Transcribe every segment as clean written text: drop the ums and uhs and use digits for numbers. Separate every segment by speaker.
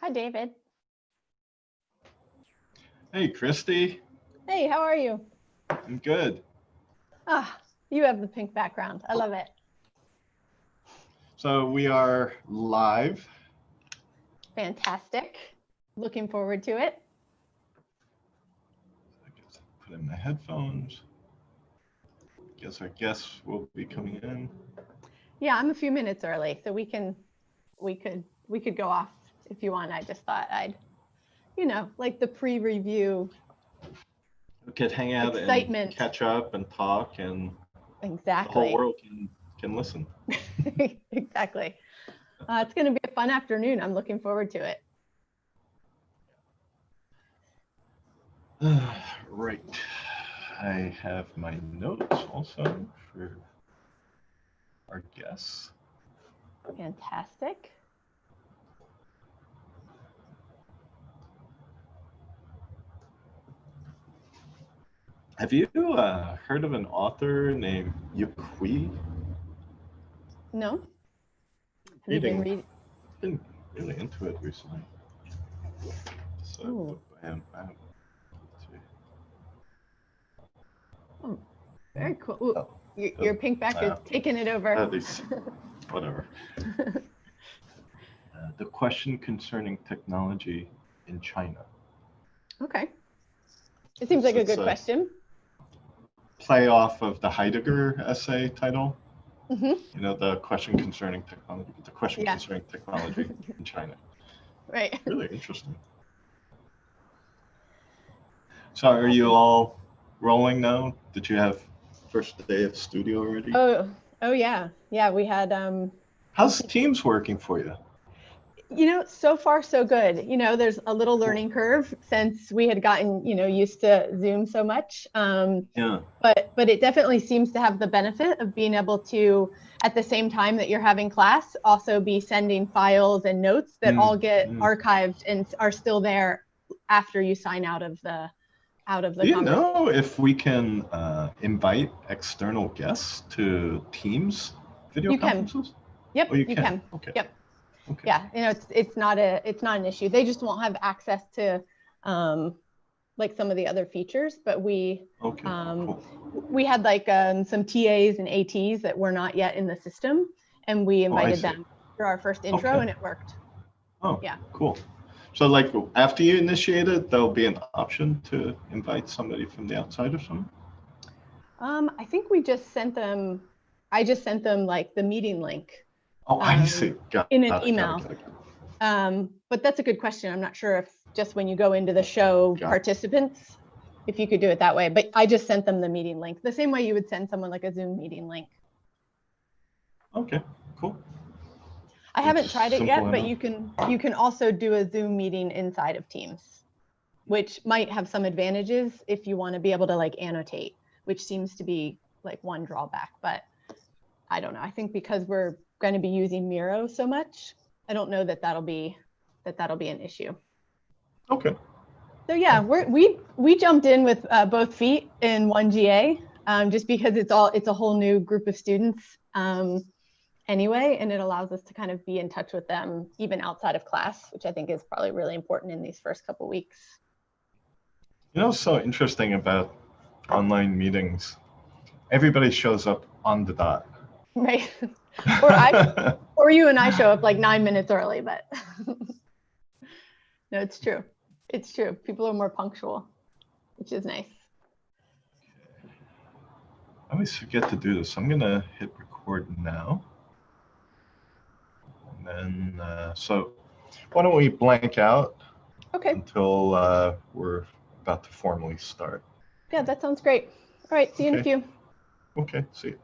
Speaker 1: Hi, David.
Speaker 2: Hey, Kristy.
Speaker 1: Hey, how are you?
Speaker 2: I'm good.
Speaker 1: Ah, you have the pink background. I love it.
Speaker 2: So we are live.
Speaker 1: Fantastic. Looking forward to it.
Speaker 2: I guess I'll put in my headphones. Guess our guests will be coming in.
Speaker 1: Yeah, I'm a few minutes early, so we could go off if you want. I just thought I'd, like the pre-review.
Speaker 2: We could hang out
Speaker 1: Excitement.
Speaker 2: And catch up and talk, and
Speaker 1: Exactly.
Speaker 2: the whole world can listen.
Speaker 1: Exactly. It's going to be a fun afternoon. I'm looking forward to it.
Speaker 2: Right. I have my notes also for our guests.
Speaker 1: Fantastic.
Speaker 2: Have you heard of an author named YUNKAI?
Speaker 1: No? Have you been reading?
Speaker 2: I've been really into it recently. So I am.
Speaker 1: Oh, very cool. Ooh, your pink back is taking it over.
Speaker 2: Whatever. The question concerning technology in China.
Speaker 1: Okay. It seems like a good question.
Speaker 2: Play off of the Heidegger essay title.
Speaker 1: Mm-hmm.
Speaker 2: You know, the question concerning technology. The question concerning technology in China.
Speaker 1: Right.
Speaker 2: Really interesting. So are you all rolling now? Did you have first day of studio already?
Speaker 1: Oh yeah. Yeah, we had
Speaker 2: How's Teams working for you?
Speaker 1: So far so good. There's a little learning curve since we had gotten, used to Zoom so much. But it definitely seems to have the benefit of being able to, at the same time that you're having class, also be sending files and notes that all get archived and are still there after you sign out of the
Speaker 2: Do you know if we can invite external guests to Teams video conferences?
Speaker 1: Yep,
Speaker 2: oh, you
Speaker 1: can.
Speaker 2: Okay.
Speaker 1: Yep.
Speaker 2: Okay.
Speaker 1: Yeah, it's not an issue. They just won't have access to like some of the other features, but we had like some TAs and ATs that were not yet in the system, and we invited them for our first intro, and it worked.
Speaker 2: Oh, yeah, cool. So like after you initiate it, there'll be an option to invite somebody from the outside or something?
Speaker 1: I think we just sent them, I just sent them like the meeting link.
Speaker 2: Oh, I see.
Speaker 1: In an email. But that's a good question. I'm not sure if just when you go into the show participants, if you could do it that way, but I just sent them the meeting link, the same way you would send someone like a Zoom meeting link.
Speaker 2: Okay, cool.
Speaker 1: I haven't tried it yet, but you can also do a Zoom meeting inside of Teams, which might have some advantages if you want to be able to like annotate, which seems to be like one drawback, but I don't know. I think because we're going to be using Miro so much, I don't know that that'll be an issue.
Speaker 2: Okay.
Speaker 1: So yeah, we jumped in with both feet in 1GA, just because it's a whole new group of students anyway, and it allows us to kind of be in touch with them even outside of class, which I think is probably really important in these first couple weeks.
Speaker 2: What's so interesting about online meetings? Everybody shows up on the dot.
Speaker 1: Right. Or you and I show up like 9 minutes early, but no, it's true. It's true. People are more punctual, which is nice.
Speaker 2: I always forget to do this. I'm gonna hit record now. And then, so why don't we blank out until we're about to formally start.
Speaker 1: Yeah, that sounds great. All right, see you in a few.
Speaker 2: Okay, see you.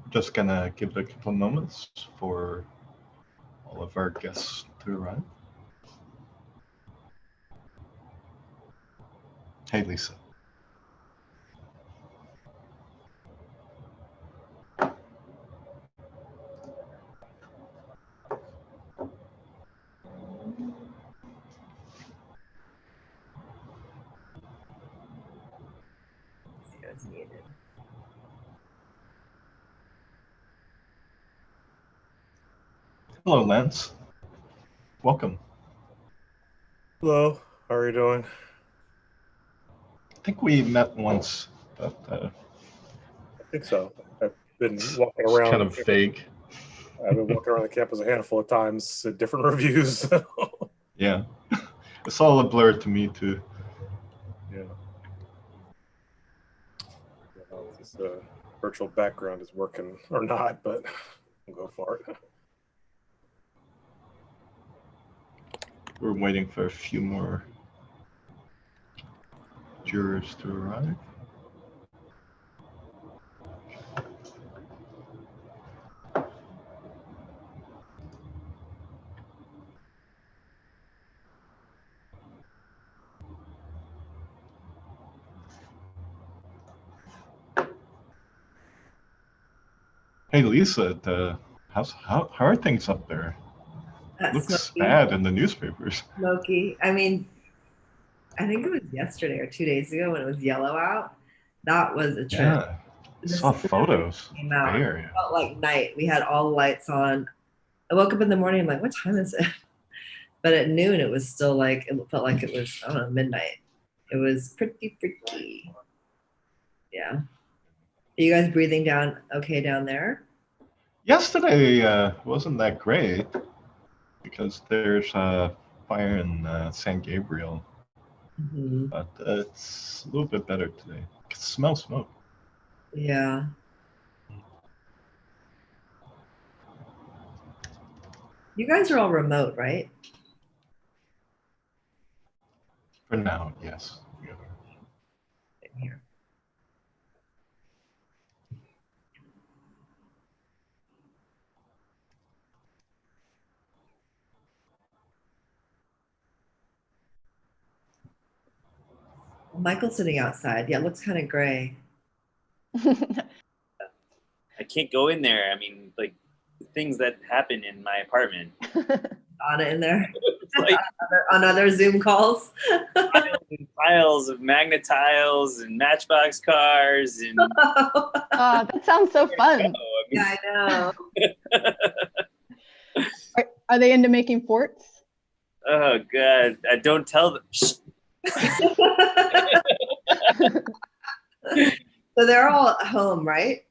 Speaker 2: Just gonna give it a couple of moments for all of our guests to arrive. Hey, Lisa.
Speaker 3: It's needed.
Speaker 2: Hello, Lance. Welcome.
Speaker 4: Hello, how are you doing?
Speaker 2: I think we met once, but
Speaker 4: I think so. I've been walking
Speaker 2: it's
Speaker 4: around.
Speaker 2: kind of vague.
Speaker 4: I've been walking around the campus a handful of times at different reviews.
Speaker 2: Yeah, it's all a blur to me too.
Speaker 4: Yeah. If this virtual background is working or not, but we'll go for it.
Speaker 2: We're waiting for a few more jurors to arrive. Hey Lisa, how are things up there? Looks
Speaker 3: Smoky.
Speaker 2: bad in the newspapers.
Speaker 3: Smoky. I mean, I think it was yesterday or 2 days ago when it was yellow out. That was a trip.
Speaker 2: Yeah, I saw photos.
Speaker 3: Came out.
Speaker 2: Bay Area.
Speaker 3: It felt like night. We had all the lights on. I woke up in the morning. I'm like, what time is it? But at noon, it was still like, it felt like it was, I don't know, midnight. It was pretty freaky. Yeah. Are you guys breathing down okay down there?
Speaker 2: Yesterday wasn't that great because there's a fire in San Gabriel, but it's a little bit better today. I can smell smoke.
Speaker 3: Yeah. You guys are all remote, right?
Speaker 2: For now, yes.
Speaker 3: Same here. Michael's sitting outside. Yeah, it looks kind of gray.
Speaker 5: I can't go in there. I mean, like things that happen in my apartment.
Speaker 3: Anna in there
Speaker 5: Like,
Speaker 3: on other Zoom calls.
Speaker 5: piles of magnet tiles and Matchbox cars and.
Speaker 1: Oh, that sounds so fun.
Speaker 3: Yeah, I know.
Speaker 1: Are they into making forts?
Speaker 5: Oh God! Don't tell them. Shh.
Speaker 3: So they're all at home, right?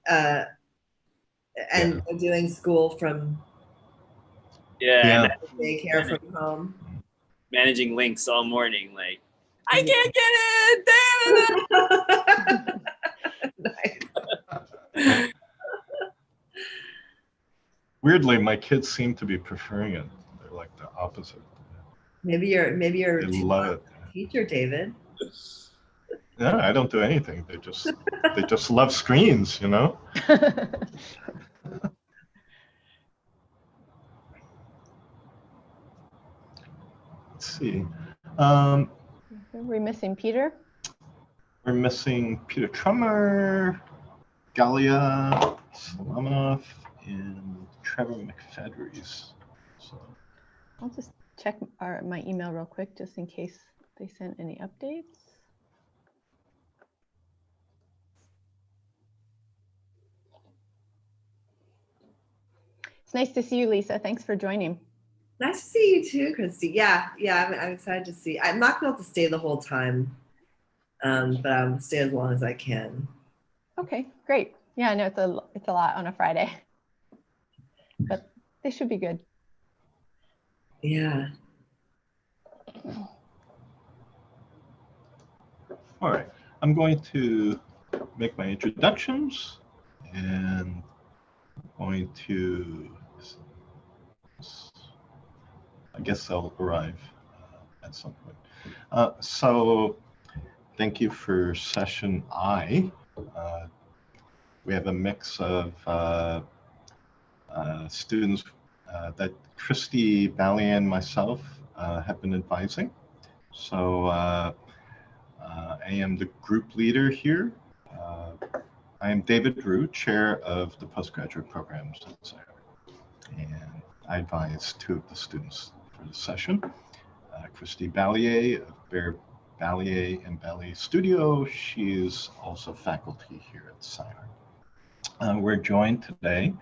Speaker 3: And doing school from daycare from home.
Speaker 5: Managing links all morning, like I can't get it.
Speaker 3: Nice.
Speaker 2: Weirdly, my kids seem to be preferring it. They're like the opposite.
Speaker 3: Maybe you're
Speaker 2: They love it.
Speaker 3: teacher, David.
Speaker 2: No, I don't do anything. They just love screens, you know. Let's see.
Speaker 1: Are we missing Peter?
Speaker 2: We're missing Peter Trummer, Galia, Solomonoff, and Trevor McFredies. So
Speaker 1: I'll just check my email real quick just in case they sent any updates. It's nice to see you, Lisa. Thanks for joining.
Speaker 3: Nice to see you too, Kristy. Yeah, I'm excited to see. I'm not going to stay the whole time, but I'll stay as long as I can.
Speaker 1: Okay, great. Yeah, I know it's a lot on a Friday, but they should be good.
Speaker 3: Yeah.
Speaker 2: all right, I'm going to make my introductions, and I'm going to. I guess I'll arrive at some point. So thank you for session I. We have a mix of students that Kristy, Balliet, and myself have been advising. So I am the group leader here. I am David Rue, chair of the postgraduate programs at SCI-Arc, and I advise two of the students for the session. Kristy Balliet of Balliet and Balliet Studio. She is also faculty here at SCI-Arc. We're joined today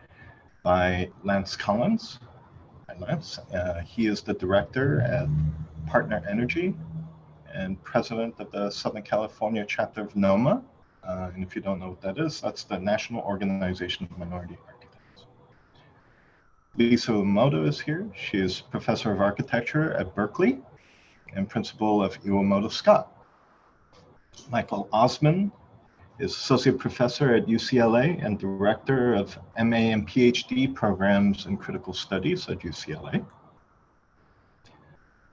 Speaker 2: by Lance Collins. Hi, Lance. He is the director at Partner Energy and president of the Southern California chapter of NOMA. And if you don't know what that is, that's the National Organization of Minority Architects. Lisa Iwamoto is here. She is professor of architecture at Berkeley and principal of Iwamoto Scott. Michael Osman is associate professor at UCLA and director of MA and PhD programs in critical studies at UCLA.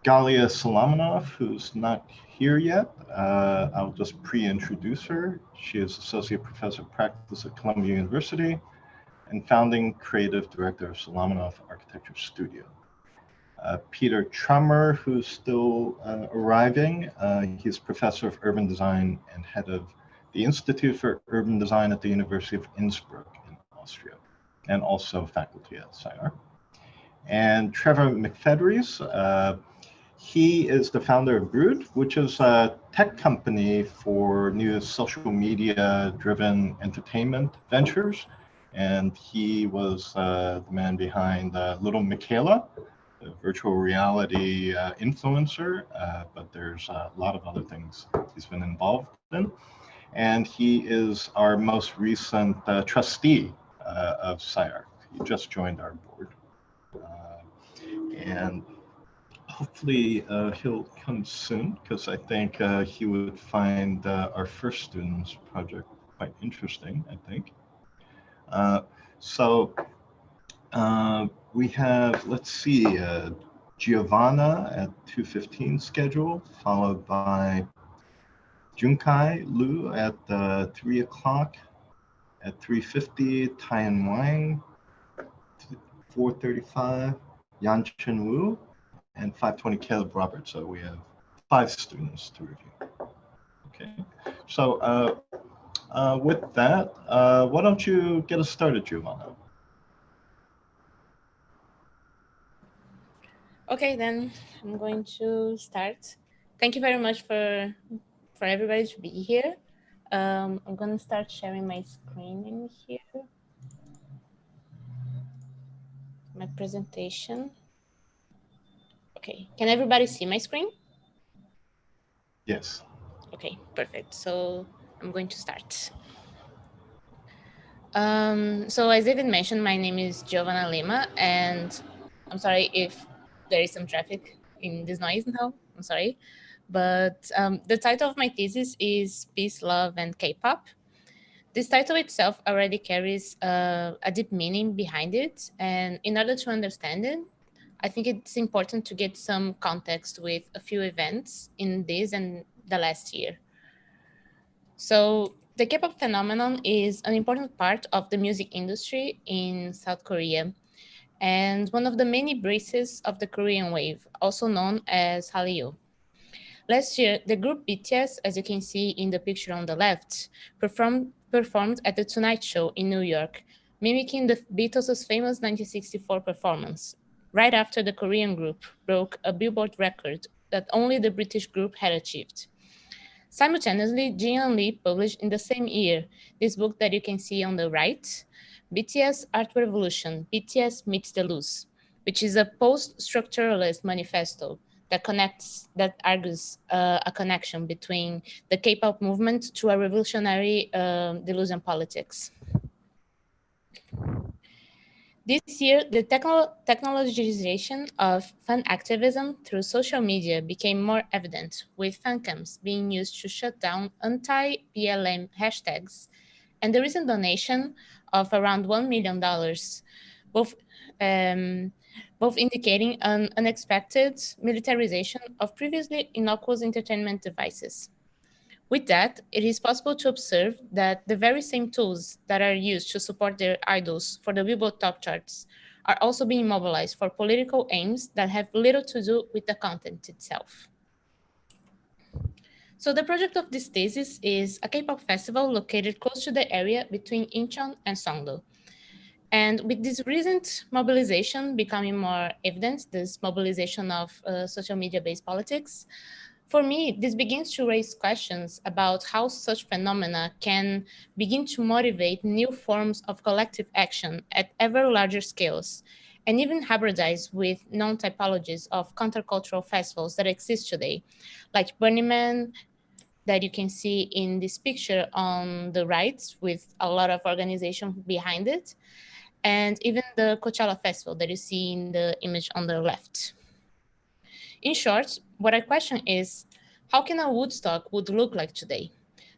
Speaker 2: Galia Solomonoff, who's not here yet, I'll just pre-introduce her. She is associate professor of practice at Columbia University and founding creative director of Solomonoff Architecture Studio. Peter Trummer, who's still arriving. He's professor of urban design and head of the Institute for Urban Design at the University of Innsbruck in Austria. and also faculty at SCI-Arc. And Trevor McFredies, he is the founder of GRAD, which is a tech company for new social media-driven entertainment ventures. And he was the man behind Little Michaela, the virtual reality influencer, but there's a lot of other things he's been involved in. And he is our most recent trustee of SCI-Arc. He just joined our board. And hopefully he'll come soon, because I think he would find our first students project quite interesting, I think. We have, let's see, GIOVANNA at 2:15 schedule, followed by JUNKAI LIU at 3 o'clock. At 3:50, TAIAN WANG. 4:35, YANCHEN WU. And 5:20, Caleb Roberts. So we have 5 students to review. Okay, so with that, why don't you get us started, GIOVANNA?
Speaker 6: Okay, then I'm going to start. Thank you very much for everybody to be here. I'm going to start sharing my screen in here. My presentation. Okay, can everybody see my screen?
Speaker 2: Yes.
Speaker 6: Okay, perfect. So I'm going to start. So as David mentioned, my name is GIOVANNA Lima, and I'm sorry if there is some traffic in this noise now, I'm sorry. But the title of my thesis is Peace, Love, and K-pop. This title itself already carries a deep meaning behind it. And in order to understand it, I think it's important to get some context with a few events in this and the last year. So the K-pop phenomenon is an important part of the music industry in South Korea, and one of the many braces of the Korean wave, also known as Hallyu. Last year, the group BTS, as you can see in the picture on the left, performed at the Tonight Show in New York, mimicking the Beatles' famous 1964 performance, right after the Korean group broke a Billboard record that only the British group had achieved. Simultaneously, Jin and Lee published in the same year this book that you can see on the right, BTS Art Revolution, BTS Meets the Loose, which is a post-structuralist manifesto that argues a connection between the K-pop movement to a revolutionary delusion politics. This year, the technologization of fan activism through social media became more evident, with fan cams being used to shut down anti-BLM hashtags, and the recent donation of around $1 million, both indicating an unexpected militarization of previously innocuous entertainment devices. With that, it is possible to observe that the very same tools that are used to support their idols for the Billboard top charts are also being mobilized for political aims that have little to do with the content itself. So the project of this thesis is a K-pop festival located close to the area between Incheon and Songdo. And with this recent mobilization becoming more evident, this mobilization of social media-based politics, for me, this begins to raise questions about how such phenomena can begin to motivate new forms of collective action at ever larger scales, and even hybridize with known typologies of countercultural festivals that exist today, like Burning Man, that you can see in this picture on the right with a lot of organization behind it, and even the Coachella Festival that you see in the image on the left. In short, what I question is, how can a Woodstock would look like today?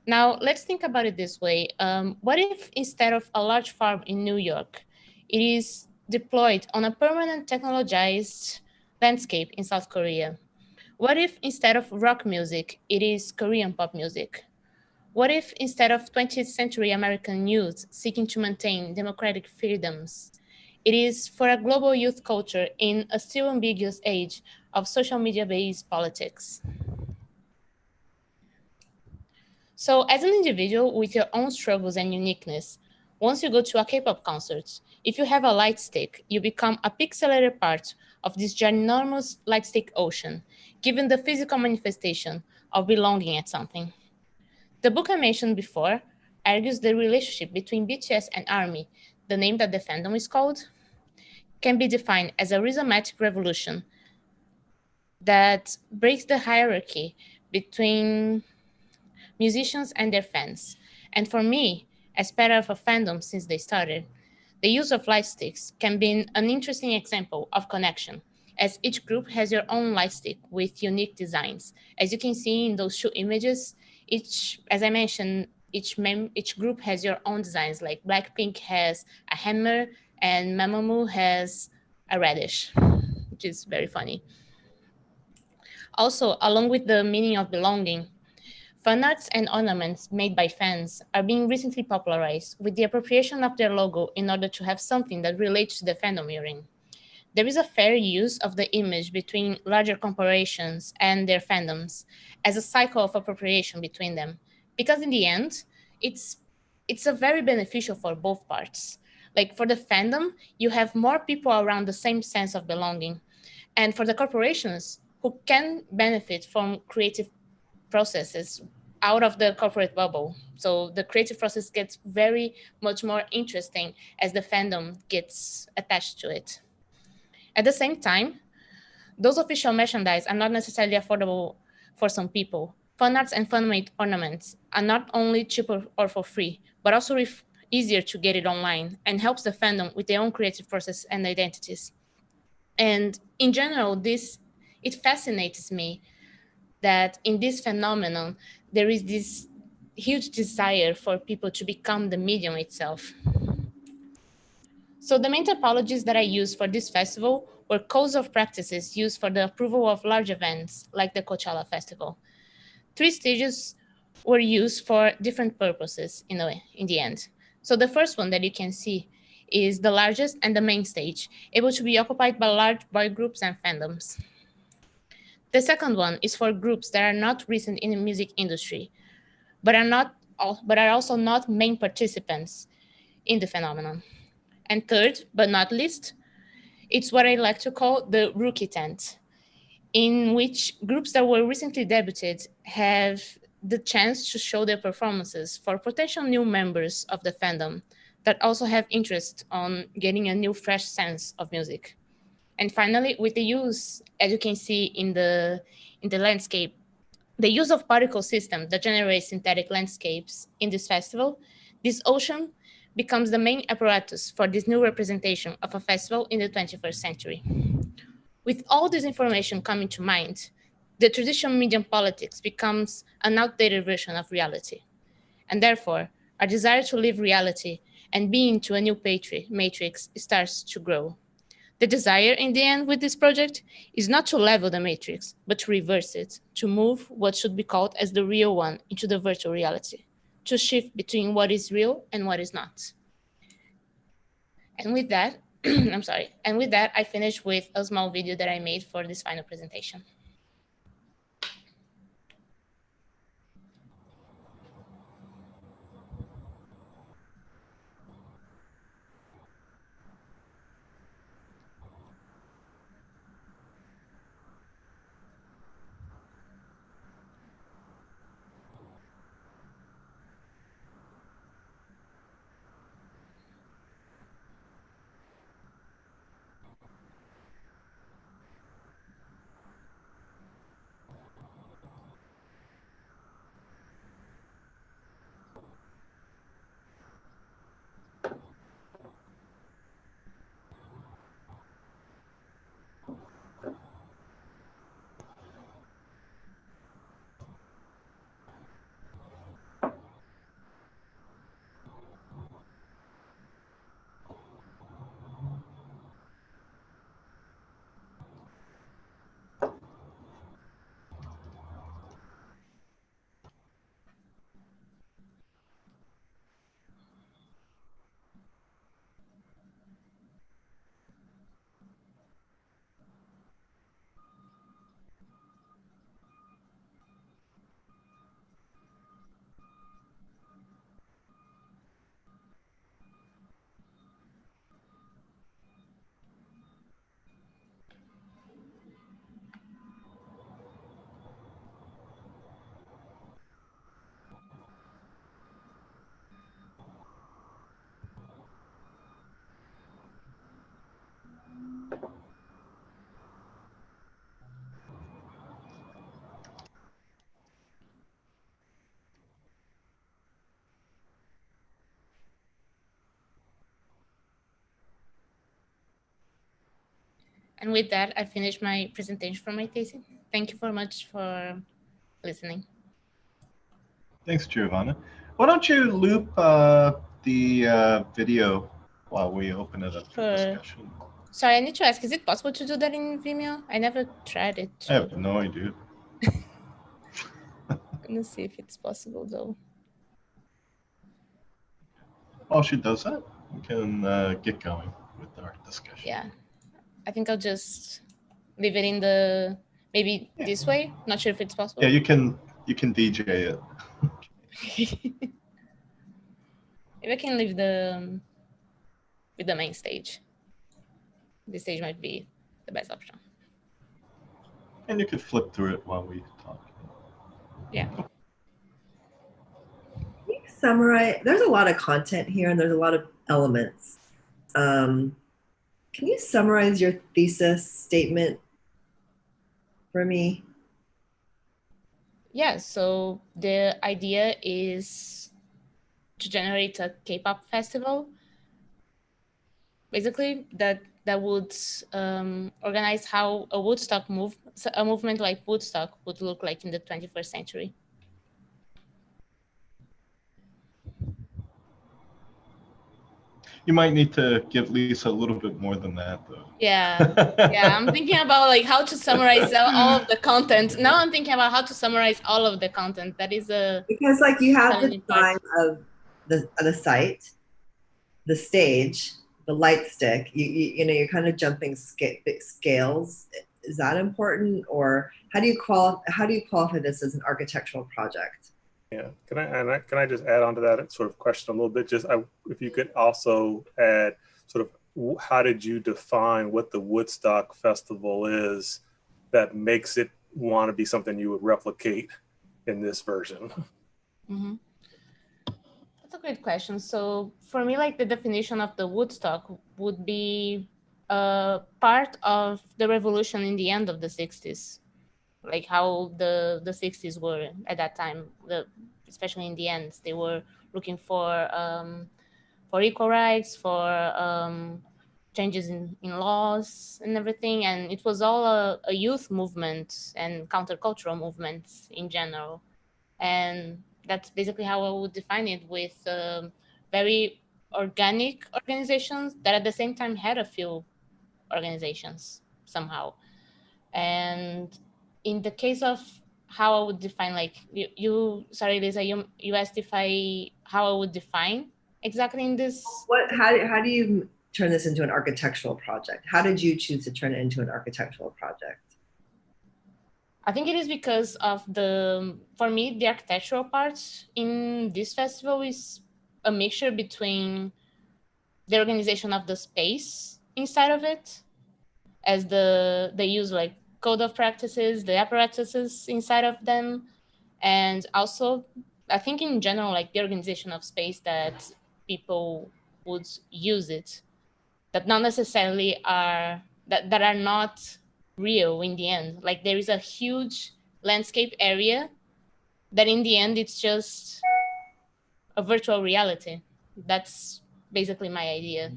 Speaker 6: Now, let's think about it this way. What if instead of a large farm in New York, it is deployed on a permanent technologized landscape in South Korea? What if instead of rock music, it is Korean pop music? What if instead of 20th century American youth seeking to maintain democratic freedoms, it is for a global youth culture in a still ambiguous age of social media-based politics? So as an individual with your own struggles and uniqueness, Once you go to a K-pop concert, if you have a light stick, you become a pixelated part of this ginormous light stick ocean, given the physical manifestation of belonging at something. The book I mentioned before argues the relationship between BTS and ARMY, the name that the fandom is called, can be defined as a rhizomatic revolution that breaks the hierarchy between musicians and their fans. And for me, as part of a fandom since they started, the use of light sticks can be an interesting example of connection, as each group has your own light stick with unique designs. As you can see in those two images, as I mentioned, each group has your own designs, like Blackpink has a hammer and Mamamoo has a radish, which is very funny. Also, along with the meaning of belonging, fan arts and ornaments made by fans are being recently popularized with the appropriation of their logo in order to have something that relates to the fandom you're in. There is a fair use of the image between larger corporations and their fandoms as a cycle of appropriation between them. Because in the end, it's a very beneficial for both parts. Like for the fandom, you have more people around the same sense of belonging. And for the corporations who can benefit from creative processes out of the corporate bubble. So the creative process gets very much more interesting as the fandom gets attached to it. At the same time, those official merchandise are not necessarily affordable for some people. Fan arts and fan-made ornaments are not only cheaper or for free, but also easier to get it online and helps the fandom with their own creative process and identities. And in general, it fascinates me that in this phenomenon, there is this huge desire for people to become the medium itself. So the main typologies that I used for this festival were codes of practices used for the approval of large events like the Coachella Festival. 3 stages were used for different purposes in the end. So the first one that you can see is the largest and the main stage, able to be occupied by large boy groups and fandoms. The second one is for groups that are not recent in the music industry, but are also not main participants in the phenomenon. And third, but not least, it's what I like to call the rookie tent, in which groups that were recently debuted have the chance to show their performances for potential new members of the fandom that also have interest on getting a new, fresh sense of music. And finally, with the use, as you can see in the landscape, the use of particle system that generates synthetic landscapes in this festival, this ocean becomes the main apparatus for this new representation of a festival in the 21st century. With all this information coming to mind, the traditional medium politics becomes an outdated version of reality. And therefore, our desire to live reality and be into a new matrix starts to grow. The desire in the end with this project is not to level the matrix, but to reverse it, to move what should be called as the real one into the virtual reality, to shift between what is real and what is not. And with that, and with that, I finished with a small video that I made for this final presentation. And with that, I finished my presentation for my thesis. Thank you very much for listening.
Speaker 2: Thanks, Giovanna. Why don't you loop the video while we open it up for discussion?
Speaker 6: Sorry, I need to ask, is it possible to do that in Vimeo? I never tried it.
Speaker 2: I have no idea.
Speaker 6: I'm gonna see if it's possible though.
Speaker 2: While she does that, we can get going with our discussion.
Speaker 6: Yeah, I think I'll just leave it in the, maybe this way. Not sure if it's possible.
Speaker 2: Yeah, you can DJ it.
Speaker 6: Maybe I can leave the with the main stage. This stage might be the best option.
Speaker 2: And you could flip through it while we talk.
Speaker 6: Yeah.
Speaker 3: Can you summarize? There's a lot of content here and there's a lot of elements. Can you summarize your thesis statement for me?
Speaker 6: Yeah, so the idea is to generate a K-pop festival, basically that would organize how a movement like Woodstock would look like in the 21st century.
Speaker 2: You might need to give Lisa a little bit more than that, though.
Speaker 6: Yeah, yeah. I'm thinking about like how to summarize all of the content. Now I'm thinking about how to summarize all of the content. That is a
Speaker 3: because like you have the design of the site, the stage, the light stick. You know, you're kind of jumping scales. Is that important, or how do you qualify this as an architectural project?
Speaker 4: Yeah, can I just add on to that sort of question a little bit? Just if you could also add sort of how did you define what the Woodstock Festival is that makes it want to be something you would replicate in this version?
Speaker 6: Mm-hmm. That's a great question. So for me, like the definition of the Woodstock would be part of the revolution in the end of the 60s. Like how the 60s were at that time, especially in the end, they were looking for equal rights, for changes in laws and everything. And it was all a youth movement and countercultural movement in general. And that's basically how I would define it, with very organic organizations that at the same time had a few organizations somehow. And in the case of how I would define, like sorry, Lisa, you asked if how I would define exactly in this.
Speaker 3: How do you turn this into an architectural project? How did you choose to turn it into an architectural project?
Speaker 6: I think it is because of for me, the architectural part in this festival is a mixture between the organization of the space inside of it, as they use like code of practices, the apparatuses inside of them, and also I think in general, like the organization of space that people would use it, that not necessarily that are not real in the end. Like there is a huge landscape area that in the end it's just a virtual reality. That's basically my idea.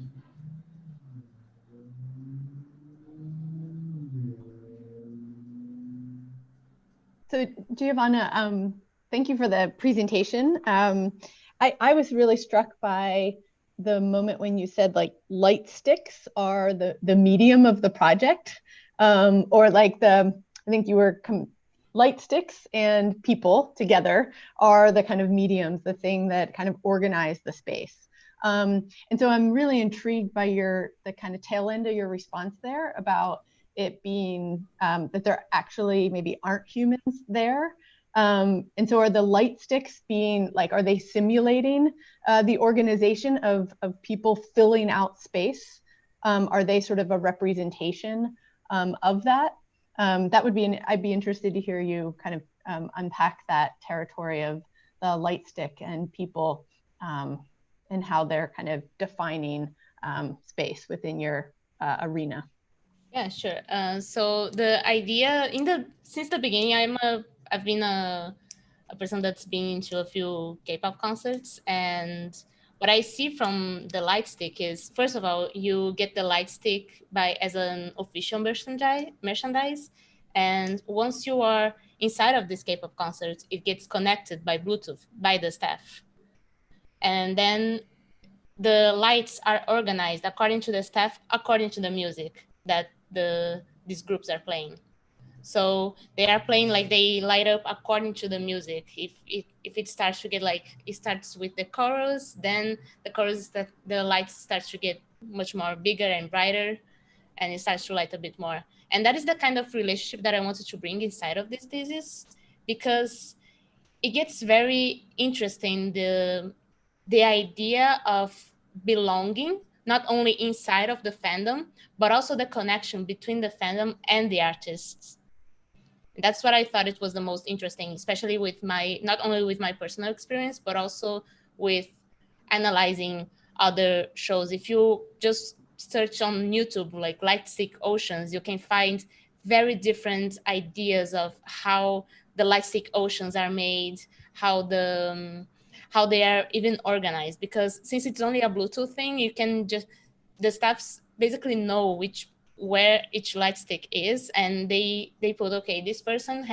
Speaker 1: So Giovanna, thank you for the presentation. I was really struck by the moment when you said like light sticks are the medium of the project, or like I think you were light sticks and people together are the kind of mediums, the thing that kind of organize the space. And so I'm really intrigued by the kind of tail end of your response there about it being that there actually maybe aren't humans there. And so are the light sticks being like, are they simulating the organization of people filling out space? Are they sort of a representation of that? That would be, I'd be interested to hear you kind of unpack that territory of the light stick and people and how they're kind of defining space within your arena.
Speaker 6: Yeah, sure. So the idea since the beginning, I've been a person that's been into a few K-pop concerts, and what I see from the light stick is, first of all, you get the light stick as an official merchandise. And once you are inside of the Escape of Concert, it gets connected by Bluetooth by the staff. And then the lights are organized according to the staff, according to the music that these groups are playing. So they are playing, like, they light up according to the music. If it starts to get, like, it starts with the chorus, then the chorus, that the lights starts to get much more bigger and brighter, and it starts to light a bit more. And that is the kind of relationship that I wanted to bring inside of this thesis, because it gets very interesting, the idea of belonging, not only inside of the fandom, but also the connection between the fandom and the artists. That's what I thought it was the most interesting, especially with not only with my personal experience, but also with analyzing other shows. If you just search on YouTube, like Lightstick Oceans, you can find very different ideas of how the Lightstick Oceans are made, how they are even organized. Because since it's only a Bluetooth thing, you can just, the staffs basically know where each light stick is, and they put, okay, this person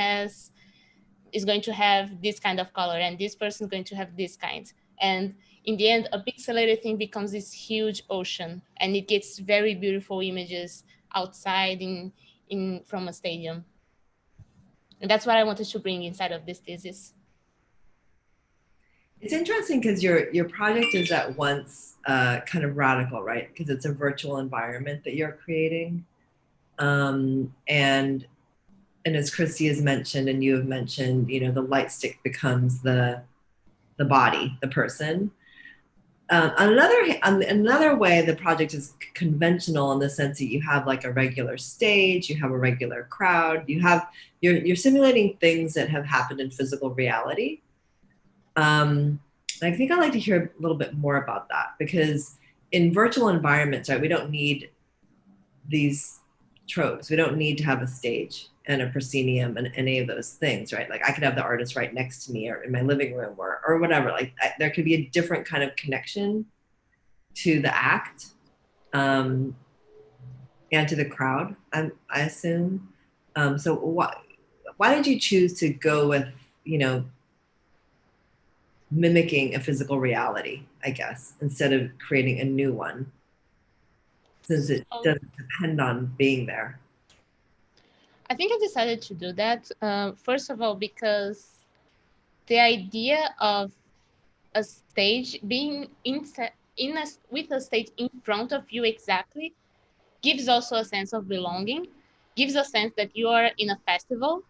Speaker 6: is going to have this kind of color, and this person is going to have this kind. And in the end, a pixelated thing becomes this huge ocean, and it gets very beautiful images outside from a stadium. And that's what I wanted to bring inside of this thesis.
Speaker 3: It's interesting because your project is at once kind of radical, right? Because it's a virtual environment that you're creating. And as Kristy has mentioned, and you have mentioned, the light stick becomes the body, the person. Another way the project is conventional in the sense that you have like a regular stage, you have a regular crowd, you're simulating things that have happened in physical reality. I think I'd like to hear a little bit more about that, because in virtual environments, right, we don't need these tropes. We don't need to have a stage and a proscenium and any of those things, right? Like I could have the artist right next to me or in my living room or whatever. Like there could be a different kind of connection to the act and to the crowd, I assume. So why did you choose to go with, mimicking a physical reality, I guess, instead of creating a new one, since it doesn't depend on being there?
Speaker 6: I think I decided to do that, first of all, because the idea of a stage being with a stage in front of you exactly gives also a sense of belonging, gives a sense that you are in a festival.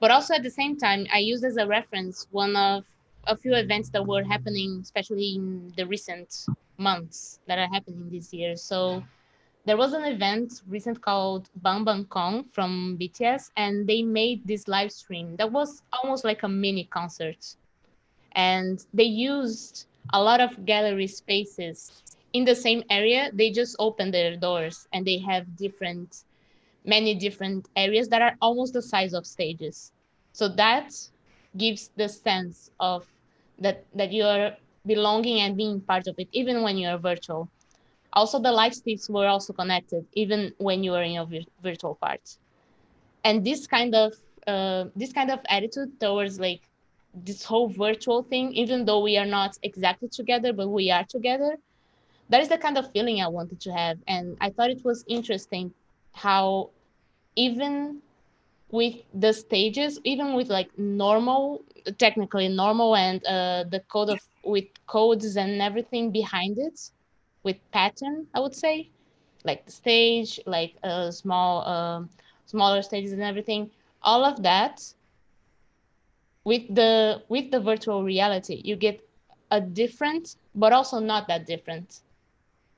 Speaker 6: But also at the same time, I used as a reference one of a few events that were happening, especially in the recent months that are happening this year. So there was an event recent called Bang Bang Kong from BTS, and they made this live stream that was almost like a mini concert. And they used a lot of gallery spaces in the same area. They just opened their doors, and they have many different areas that are almost the size of stages. So that gives the sense of that you are belonging and being part of it, even when you are virtual. Also, the light sticks were also connected, even when you are in a virtual part. And this kind of attitude towards like this whole virtual thing, even though we are not exactly together, but we are together, that is the kind of feeling I wanted to have. And I thought it was interesting how even with the stages, even with like technically normal and with codes and everything behind it, with pattern, I would say, like the stage, like smaller stages and everything, all of that, with the virtual reality, you get a different, but also not that different.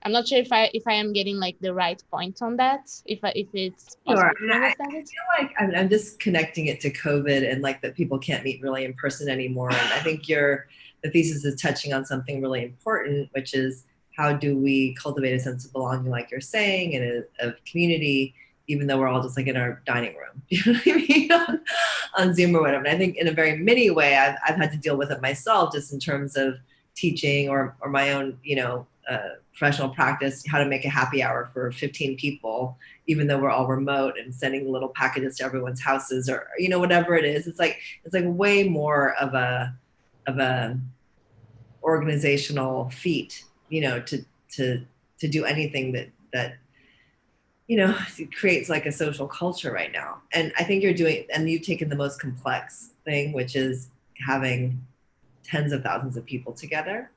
Speaker 6: I'm not sure if I am getting like the right point on that, if it's possible to understand it.
Speaker 3: I feel like I'm just connecting it to COVID and like that people can't meet really in person anymore. And I think the thesis is touching on something really important, which is how do we cultivate a sense of belonging, like you're saying, and a community, even though we're all just like in our dining room, you know what I mean, on Zoom or whatever. And I think in a very mini way, I've had to deal with it myself, just in terms of teaching or my own, professional practice, how to make a happy hour for 15 people, even though we're all remote, and sending little packages to everyone's houses, or, whatever it is. It's like way more of a organizational feat, to do anything that it creates like a social culture right now. And I think you've taken the most complex thing, which is having tens of thousands of people together.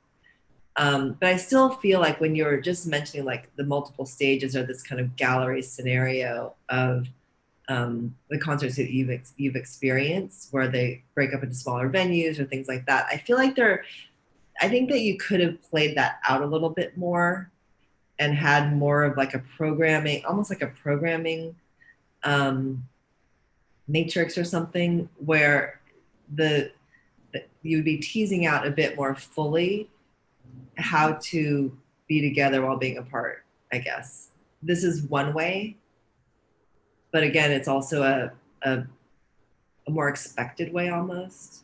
Speaker 3: But I still feel like when you're just mentioning like the multiple stages or this kind of gallery scenario of the concerts that you've experienced, where they break up into smaller venues or things like that, I feel like I think that you could have played that out a little bit more and had more of like almost like a programming matrix or something, where you would be teasing out a bit more fully how to be together while being apart, I guess. This is one way, but again, it's also a more expected way almost.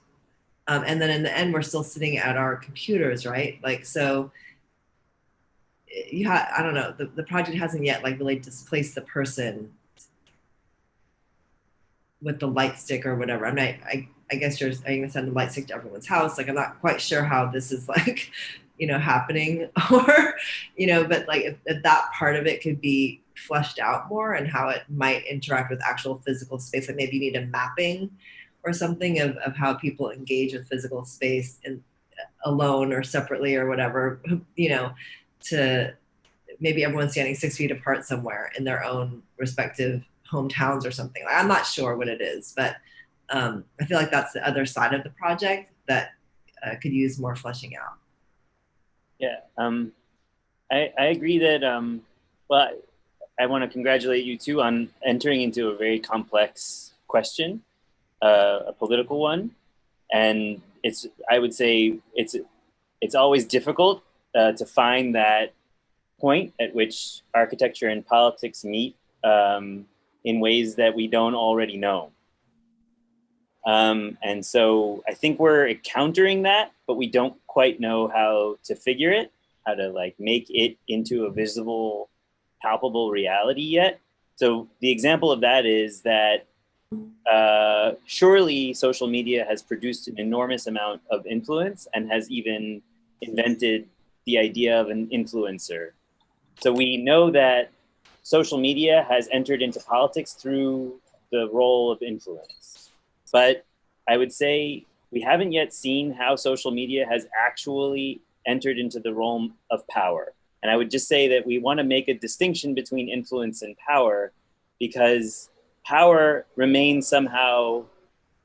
Speaker 3: And then in the end, we're still sitting at our computers, right? Like, so I don't know, the project hasn't yet like really displaced the person with the light stick or whatever. I guess are you gonna send the light stick to everyone's house? Like, I'm not quite sure how this is like, happening, or, but like if that part of it could be fleshed out more, and how it might interact with actual physical space. Like maybe you need a mapping or something of how people engage with physical space alone or separately or whatever, to maybe everyone's standing 6 feet apart somewhere in their own respective hometowns or something. I'm not sure what it is, but I feel like that's the other side of the project that could use more fleshing out.
Speaker 5: Yeah, I agree that, well, I want to congratulate you too on entering into a very complex question, a political one. And I would say it's always difficult to find that point at which architecture and politics meet in ways that we don't already know. And so I think we're encountering that, but we don't quite know how to figure it, how to like make it into a visible, palpable reality yet. So the example of that is that surely social media has produced an enormous amount of influence and has even invented the idea of an influencer. So we know that social media has entered into politics through the role of influence. But I would say we haven't yet seen how social media has actually entered into the realm of power. And I would just say that we want to make a distinction between influence and power, because power remains somehow,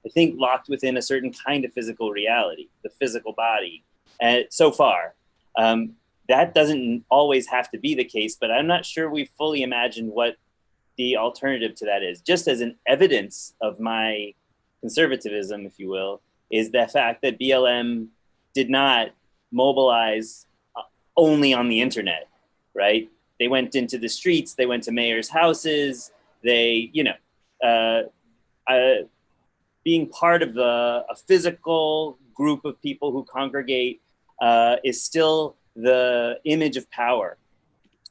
Speaker 5: I think, locked within a certain kind of physical reality, the physical body. And so far, that doesn't always have to be the case, but I'm not sure we fully imagined what the alternative to that is. Just as an evidence of my conservatism, if you will, is the fact that BLM did not mobilize only on the internet, right? They went into the streets, they went to mayors' houses, they, being part of a physical group of people who congregate is still the image of power.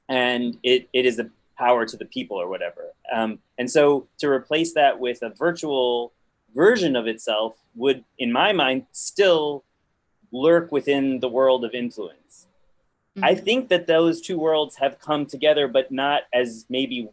Speaker 5: And it is the power to the people or whatever. And so to replace that with a virtual version of itself would, in my mind, still lurk within the world of influence. Mm-hmm. I think that those two worlds have come together, but not as maybe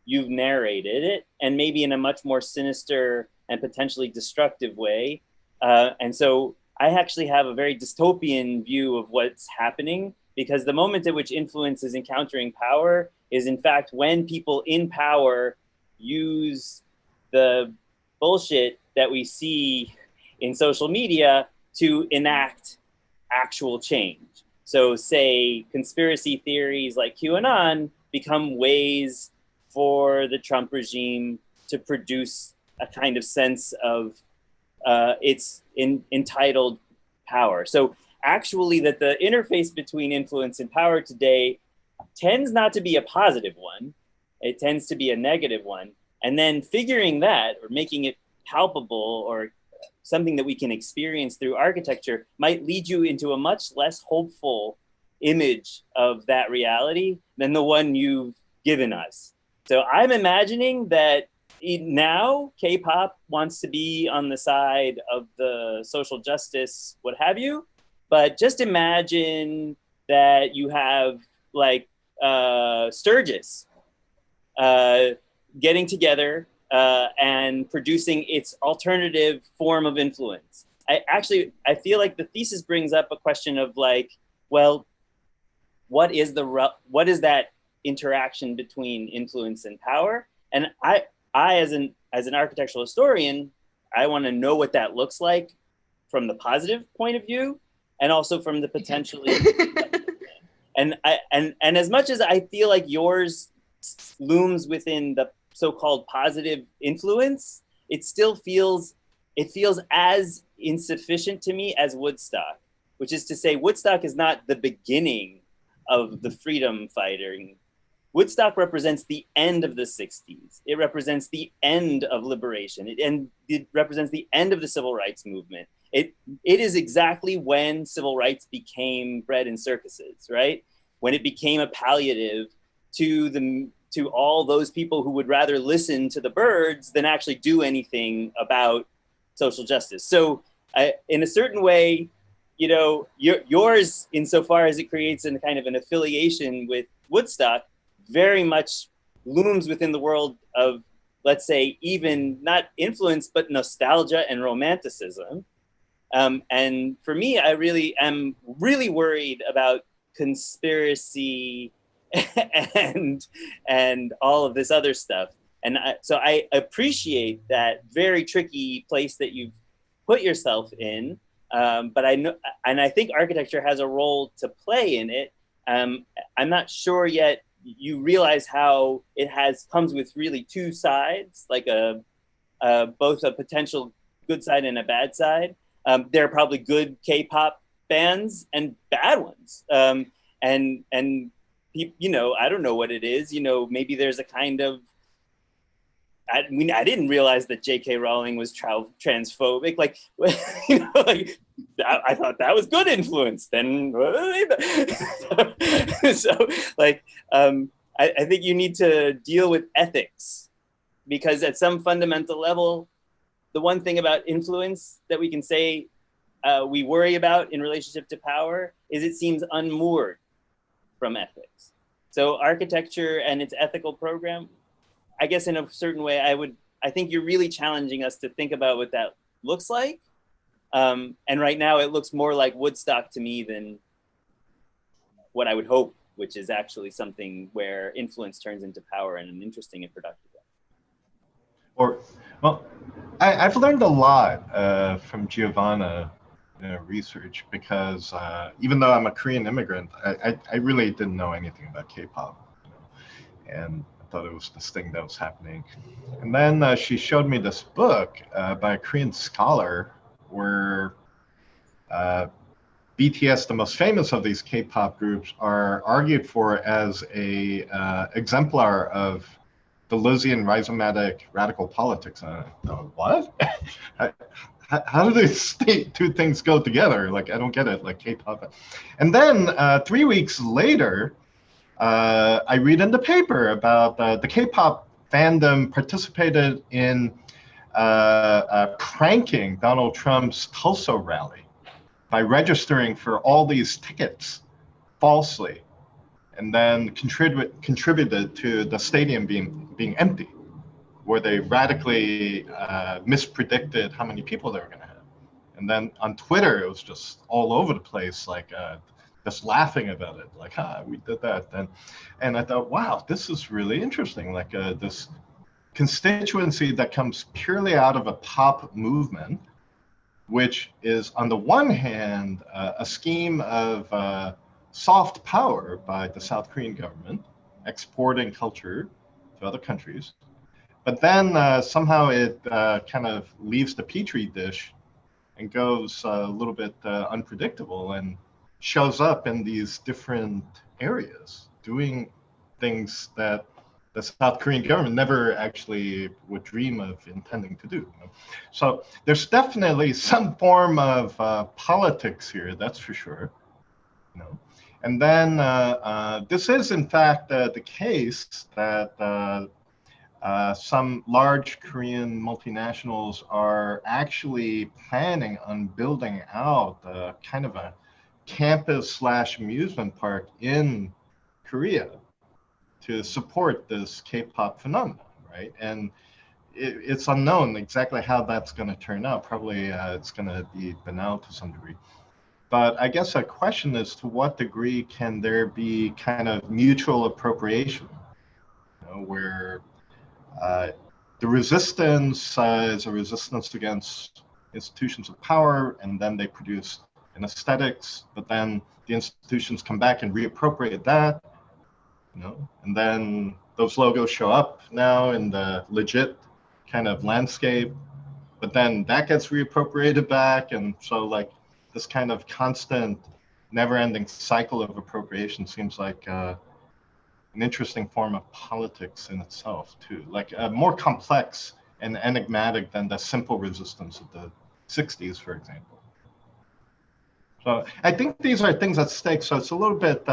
Speaker 5: you've narrated it, and maybe in a much more sinister and potentially destructive way. And so I actually have a very dystopian view of what's happening, because the moment at which influence is encountering power is in fact when people in power use the bullshit that we see in social media to enact actual change. So say conspiracy theories like QAnon become ways for the Trump regime to produce a kind of sense of its entitled power. So actually that the interface between influence and power today tends not to be a positive one. It tends to be a negative one. And then figuring that, or making it palpable or something that we can experience through architecture might lead you into a much less hopeful image of that reality than the one you've given us. So I'm imagining that now K-pop wants to be on the side of the social justice, what have you, but just imagine that you have like Sturgis getting together and producing its alternative form of influence. I feel like the thesis brings up a question of like, well, what is that interaction between influence and power? And I as an architectural historian, I want to know what that looks like from the positive point of view, and also from the potentially. and as much as I feel like yours looms within the so-called positive influence, it still feels as insufficient to me as Woodstock, which is to say Woodstock is not the beginning of the freedom fighting. Woodstock represents the end of the 60s. It represents the end of liberation. It represents the end of the civil rights movement. It is exactly when civil rights became bread in circuses, right? When it became a palliative to all those people who would rather listen to the birds than actually do anything about social justice. So in a certain way, you know, yours, insofar as it creates a kind of an affiliation with Woodstock, very much looms within the world of, let's say, even not influence, but nostalgia and romanticism. And for me, I really am really worried about conspiracy and all of this other stuff. And so I appreciate that very tricky place that you've put yourself in. But I know, and I think architecture has a role to play in it. I'm not sure yet you realize how it comes with really two sides, like both a potential good side and a bad side. There are probably good K-pop bands and bad ones. And you know, I don't know what it is. You know, maybe there's a kind of, I mean, I didn't realize that J.K. Rowling was transphobic. Like, you know, like I thought that was good influence. Then, so like, I think you need to deal with ethics, because at some fundamental level, the one thing about influence that we can say we worry about in relationship to power is it seems unmoored from ethics. So architecture and its ethical program, I guess in a certain way, I think you're really challenging us to think about what that looks like. And right now it looks more like Woodstock to me than what I would hope, which is actually something where influence turns into power in an interesting and productive way.
Speaker 2: Well, I've learned a lot from GIOVANNA research, because even though I'm a Korean immigrant, I really didn't know anything about K-pop, and I thought it was this thing that was happening. And then she showed me this book by a Korean scholar where BTS, the most famous of these K-pop groups, are argued for as a exemplar of Deleuzian rhizomatic radical politics. And I thought, what? How do these two things go together? Like, I don't get it, like K-pop. And then 3 weeks later, I read in the paper about the K-pop fandom participated in pranking Donald Trump's Tulsa rally by registering for all these tickets falsely, and then contributed to the stadium being empty, where they radically mispredicted how many people they were going to have. And then on Twitter, it was just all over the place, like just laughing about it, like, we did that. And I thought, wow, this is really interesting, like this constituency that comes purely out of a pop movement, which is on the one hand a scheme of soft power by the South Korean government, exporting culture to other countries. But then somehow it kind of leaves the petri dish and goes a little bit unpredictable and shows up in these different areas, doing things that the South Korean government never actually would dream of intending to do. So there's definitely some form of politics here, that's for sure. And then this is in fact the case that some large Korean multinationals are actually planning on building out kind of a campus/amusement park in Korea to support this K-pop phenomenon, right? And it's unknown exactly how that's going to turn out. Probably it's going to be banal to some degree. But I guess a question is, to what degree can there be kind of mutual appropriation, where the resistance is a resistance against institutions of power, and then they produce an aesthetics, but then the institutions come back and reappropriate that, and then those logos show up now in the legit kind of landscape, but then that gets reappropriated back, and so like this kind of constant, never-ending cycle of appropriation seems like an interesting form of politics in itself too, like more complex and enigmatic than the simple resistance of the 60s, for example. So I think these are things at stake, so it's a little bit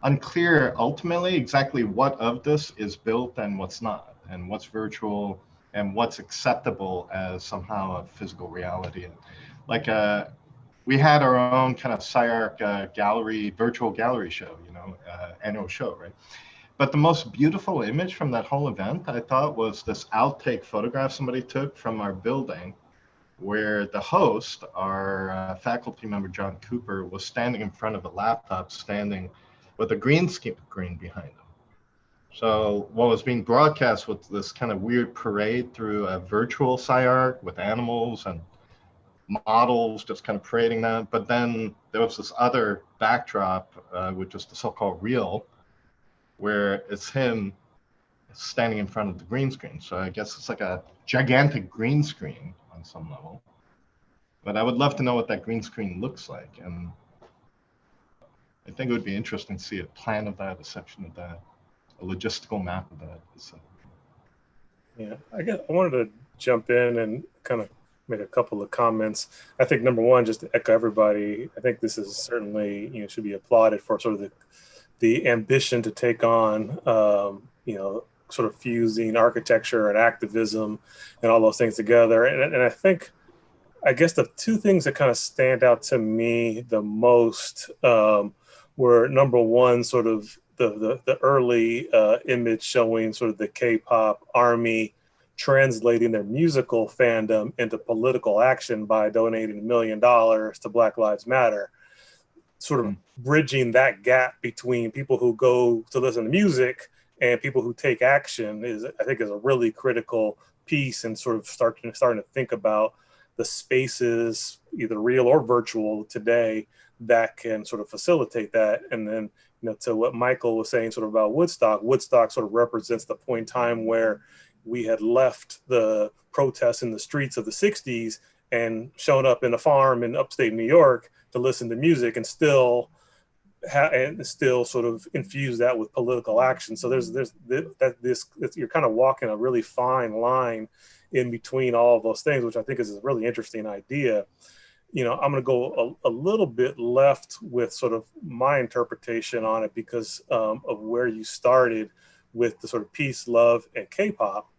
Speaker 2: unclear ultimately exactly what of this is built and what's not, and what's virtual and what's acceptable as somehow a physical reality. Like we had our own kind of SCI-Arc gallery, virtual gallery show, annual show, right? But the most beautiful image from that whole event, I thought, was this outtake photograph somebody took from our building, where the host, our faculty member, John Cooper, was standing in front of a laptop, standing with a green screen behind him. So what was being broadcast was this kind of weird parade through a virtual SCI-Arc with animals and models just kind of parading that. But then there was this other backdrop, which is the so-called reel, where it's him standing in front of the green screen. So I guess it's like a gigantic green screen on some level. But I would love to know what that green screen looks like. And I think it would be interesting to see a plan of that, a section of that, a logistical map of that.
Speaker 4: Yeah, I guess I wanted to jump in and kind of make a couple of comments. I think number one, just to echo everybody, I think this is certainly, should be applauded for sort of the ambition to take on, sort of fusing architecture and activism and all those things together. And I guess the two things that kind of stand out to me the most were, number one, sort of the early image showing sort of the K-pop army translating their musical fandom into political action by donating $1 million to Black Lives Matter. Sort of bridging that gap between people who go to listen to music and people who take action I think is a really critical piece, and sort of starting to think about the spaces, either real or virtual today, that can sort of facilitate that. And then, to what Michael was saying sort of about Woodstock sort of represents the point in time where we had left the protests in the streets of the 60s and shown up in a farm in upstate New York to listen to music, and still sort of infuse that with political action. So you're kind of walking a really fine line in between all of those things, which I think is a really interesting idea. I'm going to go a little bit left with sort of my interpretation on it because of where you started with the sort of peace, love, and K-pop.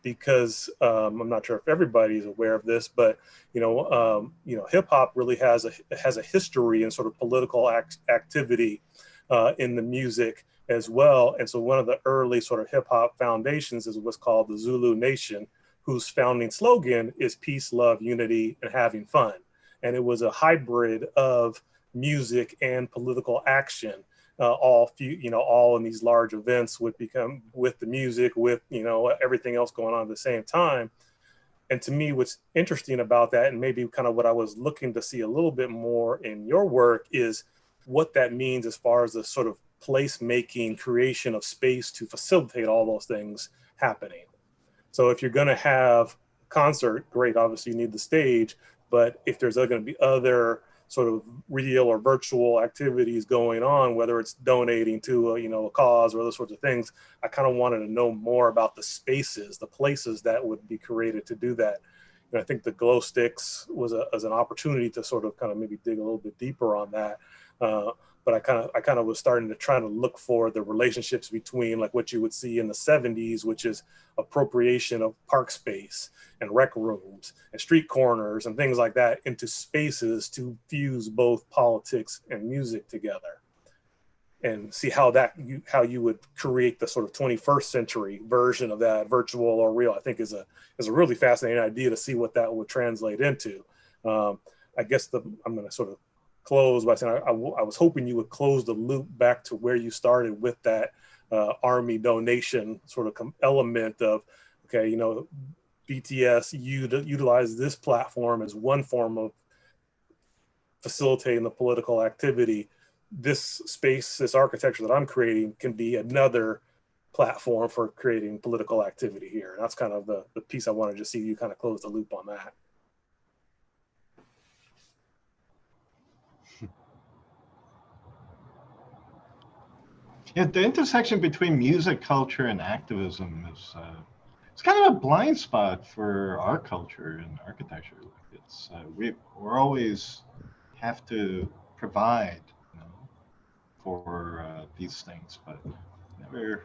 Speaker 4: Because I'm not sure if everybody's aware of this, but hip hop really has a history in sort of political activity in the music as well. And so one of the early sort of hip hop foundations is what's called the Zulu Nation, whose founding slogan is peace, love, unity, and having fun. And it was a hybrid of music and political action. All in these large events would become with the music, with everything else going on at the same time. And to me, what's interesting about that, and maybe kind of what I was looking to see a little bit more in your work, is what that means as far as the sort of place-making, creation of space to facilitate all those things happening. So if you're going to have a concert, great, obviously you need the stage, but if there's going to be other sort of real or virtual activities going on, whether it's donating to a cause or other sorts of things. I kind of wanted to know more about the spaces, the places that would be created to do that. And I think the glow sticks was as an opportunity to sort of kind of maybe dig a little bit deeper on that. But I kind of was starting to try to look for the relationships between like what you would see in the 70s, which is appropriation of park space and rec rooms and street corners and things like that into spaces to fuse both politics and music together, and see how you would create the sort of 21st century version of that, virtual or real. I think is a really fascinating idea to see what that would translate into. I guess I'm going to sort of close by saying I was hoping you would close the loop back to where you started with that army donation sort of element of, okay, BTS utilize this platform as one form of facilitating the political activity. This space, this architecture that I'm creating can be another platform for creating political activity here. And that's kind of the piece I wanted to see you kind of close the loop on that.
Speaker 2: Yeah, the intersection between music culture and activism is it's kind of a blind spot for our culture and architecture. It's we're always have to provide, for these things, but never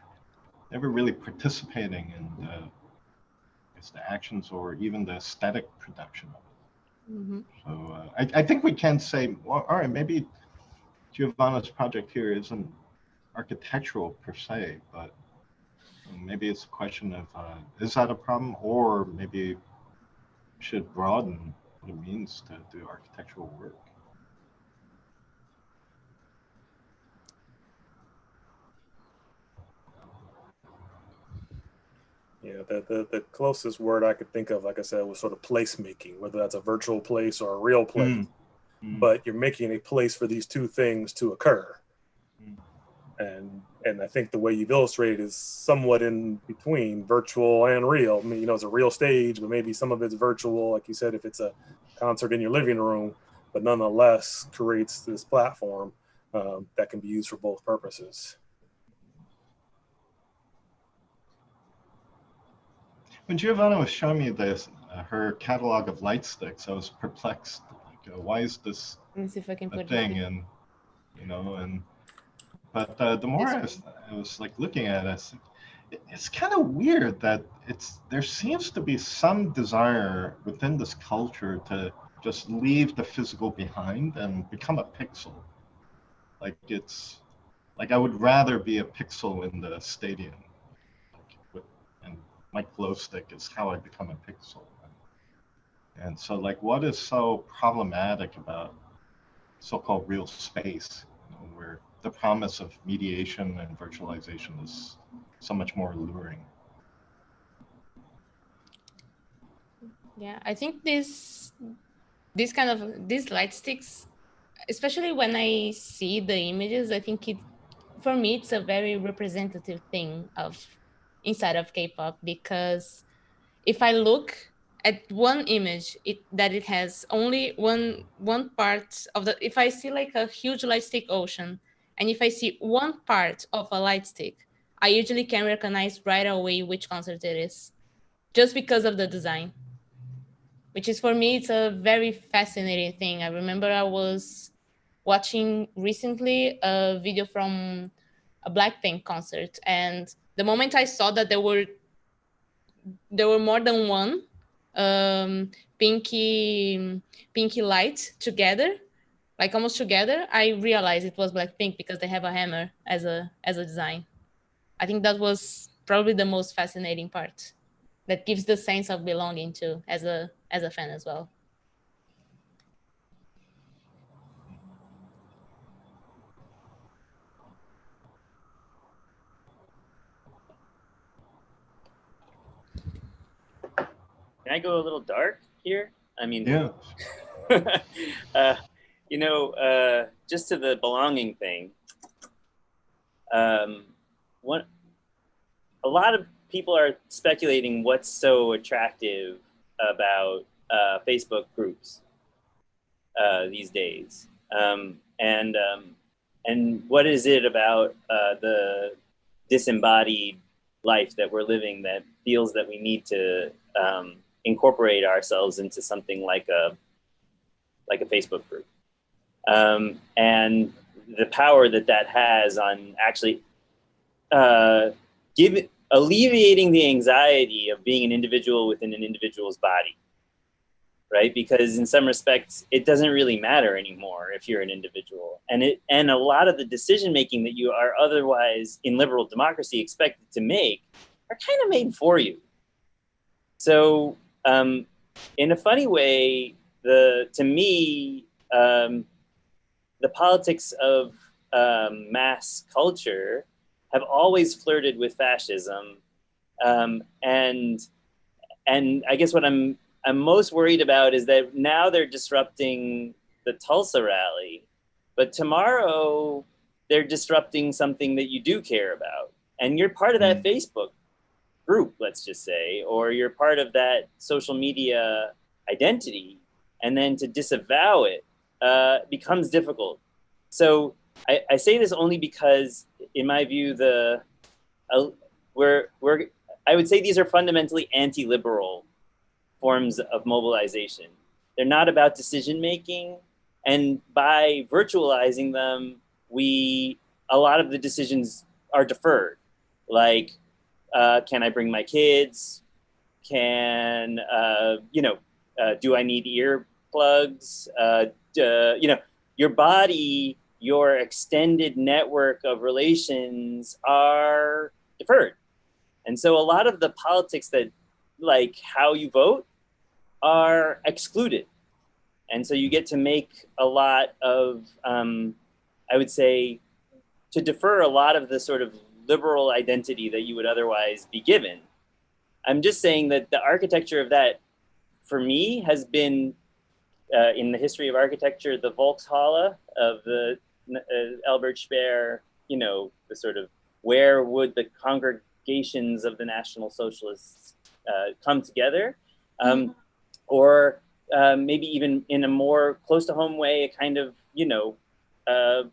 Speaker 2: really participating in the actions or even the aesthetic production of it. Mm-hmm. So I think we can say, well, all right, maybe Giovanna's project here isn't architectural per se, but maybe it's a question of is that a problem, or maybe should broaden what it means to do architectural work.
Speaker 4: Yeah, the closest word I could think of, like I said, was sort of placemaking, whether that's a virtual place or a real place. But you're making a place for these two things to occur. And I think the way you've illustrated is somewhat in between virtual and real. I mean, it's a real stage, but maybe some of it's virtual, like you said, if it's a concert in your living room, but nonetheless creates this platform that can be used for both purposes.
Speaker 2: When Giovanna was showing me this, her catalog of light sticks, I was perplexed. Like, why is this
Speaker 6: a
Speaker 2: thing? And but the more I was like looking at it, it's kind of weird that there seems to be some desire within this culture to just leave the physical behind and become a pixel. Like I would rather be a pixel in the stadium. And my glow stick is how I become a pixel. And so like, what is so problematic about so-called real space, where the promise of mediation and virtualization is so much more alluring?
Speaker 6: Yeah, I think these light sticks, especially when I see the images, I think for me, it's a very representative thing inside of K-pop, because if I look at one image that it has only one part of if I see like a huge light stick ocean, and if I see one part of a light stick, I usually can recognize right away which concert it is, just because of the design, which is, for me, it's a very fascinating thing. I remember I was watching recently a video from a Blackpink concert, and the moment I saw that there were more than one pinky light together, like almost together, I realized it was Blackpink because they have a hammer as a design. I think that was probably the most fascinating part, that gives the sense of belonging to as a fan as well.
Speaker 5: Can I go a little dark here? I mean,
Speaker 2: yeah.
Speaker 5: Just to the belonging thing. A lot of people are speculating what's so attractive about Facebook groups. these days. And what is it about the disembodied life that we're living that feels that we need to incorporate ourselves into something like a Facebook group, and the power that has on actually alleviating the anxiety of being an individual within an individual's body, right? Because in some respects, it doesn't really matter anymore if you're an individual, and a lot of the decision making that you are otherwise in liberal democracy expected to make are kind of made for you. So, in a funny way, to me, the politics of mass culture have always flirted with fascism, and I guess what I'm most worried about is that now they're disrupting the Tulsa rally, but tomorrow they're disrupting something that you do care about, and you're part of that Facebook group, let's just say, or you're part of that social media identity, and then to disavow it becomes difficult. So I say this only because, in my view, I would say these are fundamentally anti-liberal forms of mobilization. They're not about decision making, and by virtualizing them, a lot of the decisions are deferred. Like, can I bring my kids? Do I need earplugs? Your body, your extended network of relations are deferred. And so a lot of the politics that, like how you vote, are excluded. And so you get to make a lot of, I would say, to defer a lot of the sort of liberal identity that you would otherwise be given. I'm just saying that the architecture of that, for me, has been, in the history of architecture, the Volkshalle of the Albert Speer, the sort of, where would the congregations of the National Socialists come together? Or maybe even in a more close to home way, a kind of, a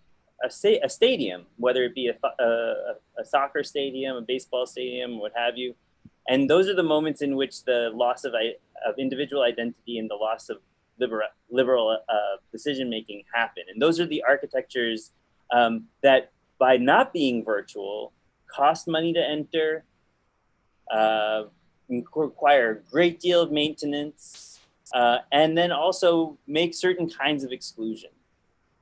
Speaker 5: stadium, whether it be a soccer stadium, a baseball stadium, what have you. And those are the moments in which the loss of individual identity and the loss of liberal decision-making happen. And those are the architectures that, by not being virtual, cost money to enter, require a great deal of maintenance, and then also make certain kinds of exclusion.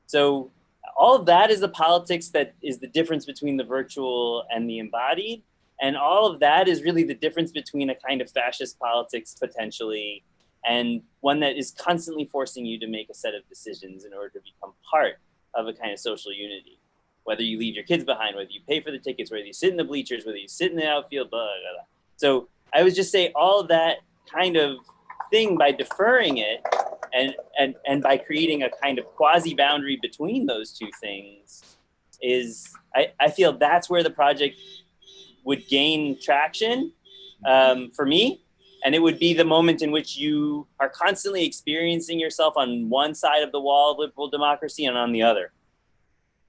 Speaker 5: So all of that is the politics that is the difference between the virtual and the embodied. And all of that is really the difference between a kind of fascist politics, potentially, and one that is constantly forcing you to make a set of decisions in order to become part of a kind of social unity. Whether you leave your kids behind, whether you pay for the tickets, whether you sit in the bleachers, whether you sit in the outfield, blah, blah, blah. So I would just say all of that kind of thing, by deferring it and by creating a kind of quasi-boundary between those two things, is, I feel that's where the project would gain traction for me. And it would be the moment in which you are constantly experiencing yourself on one side of the wall of liberal democracy and on the other.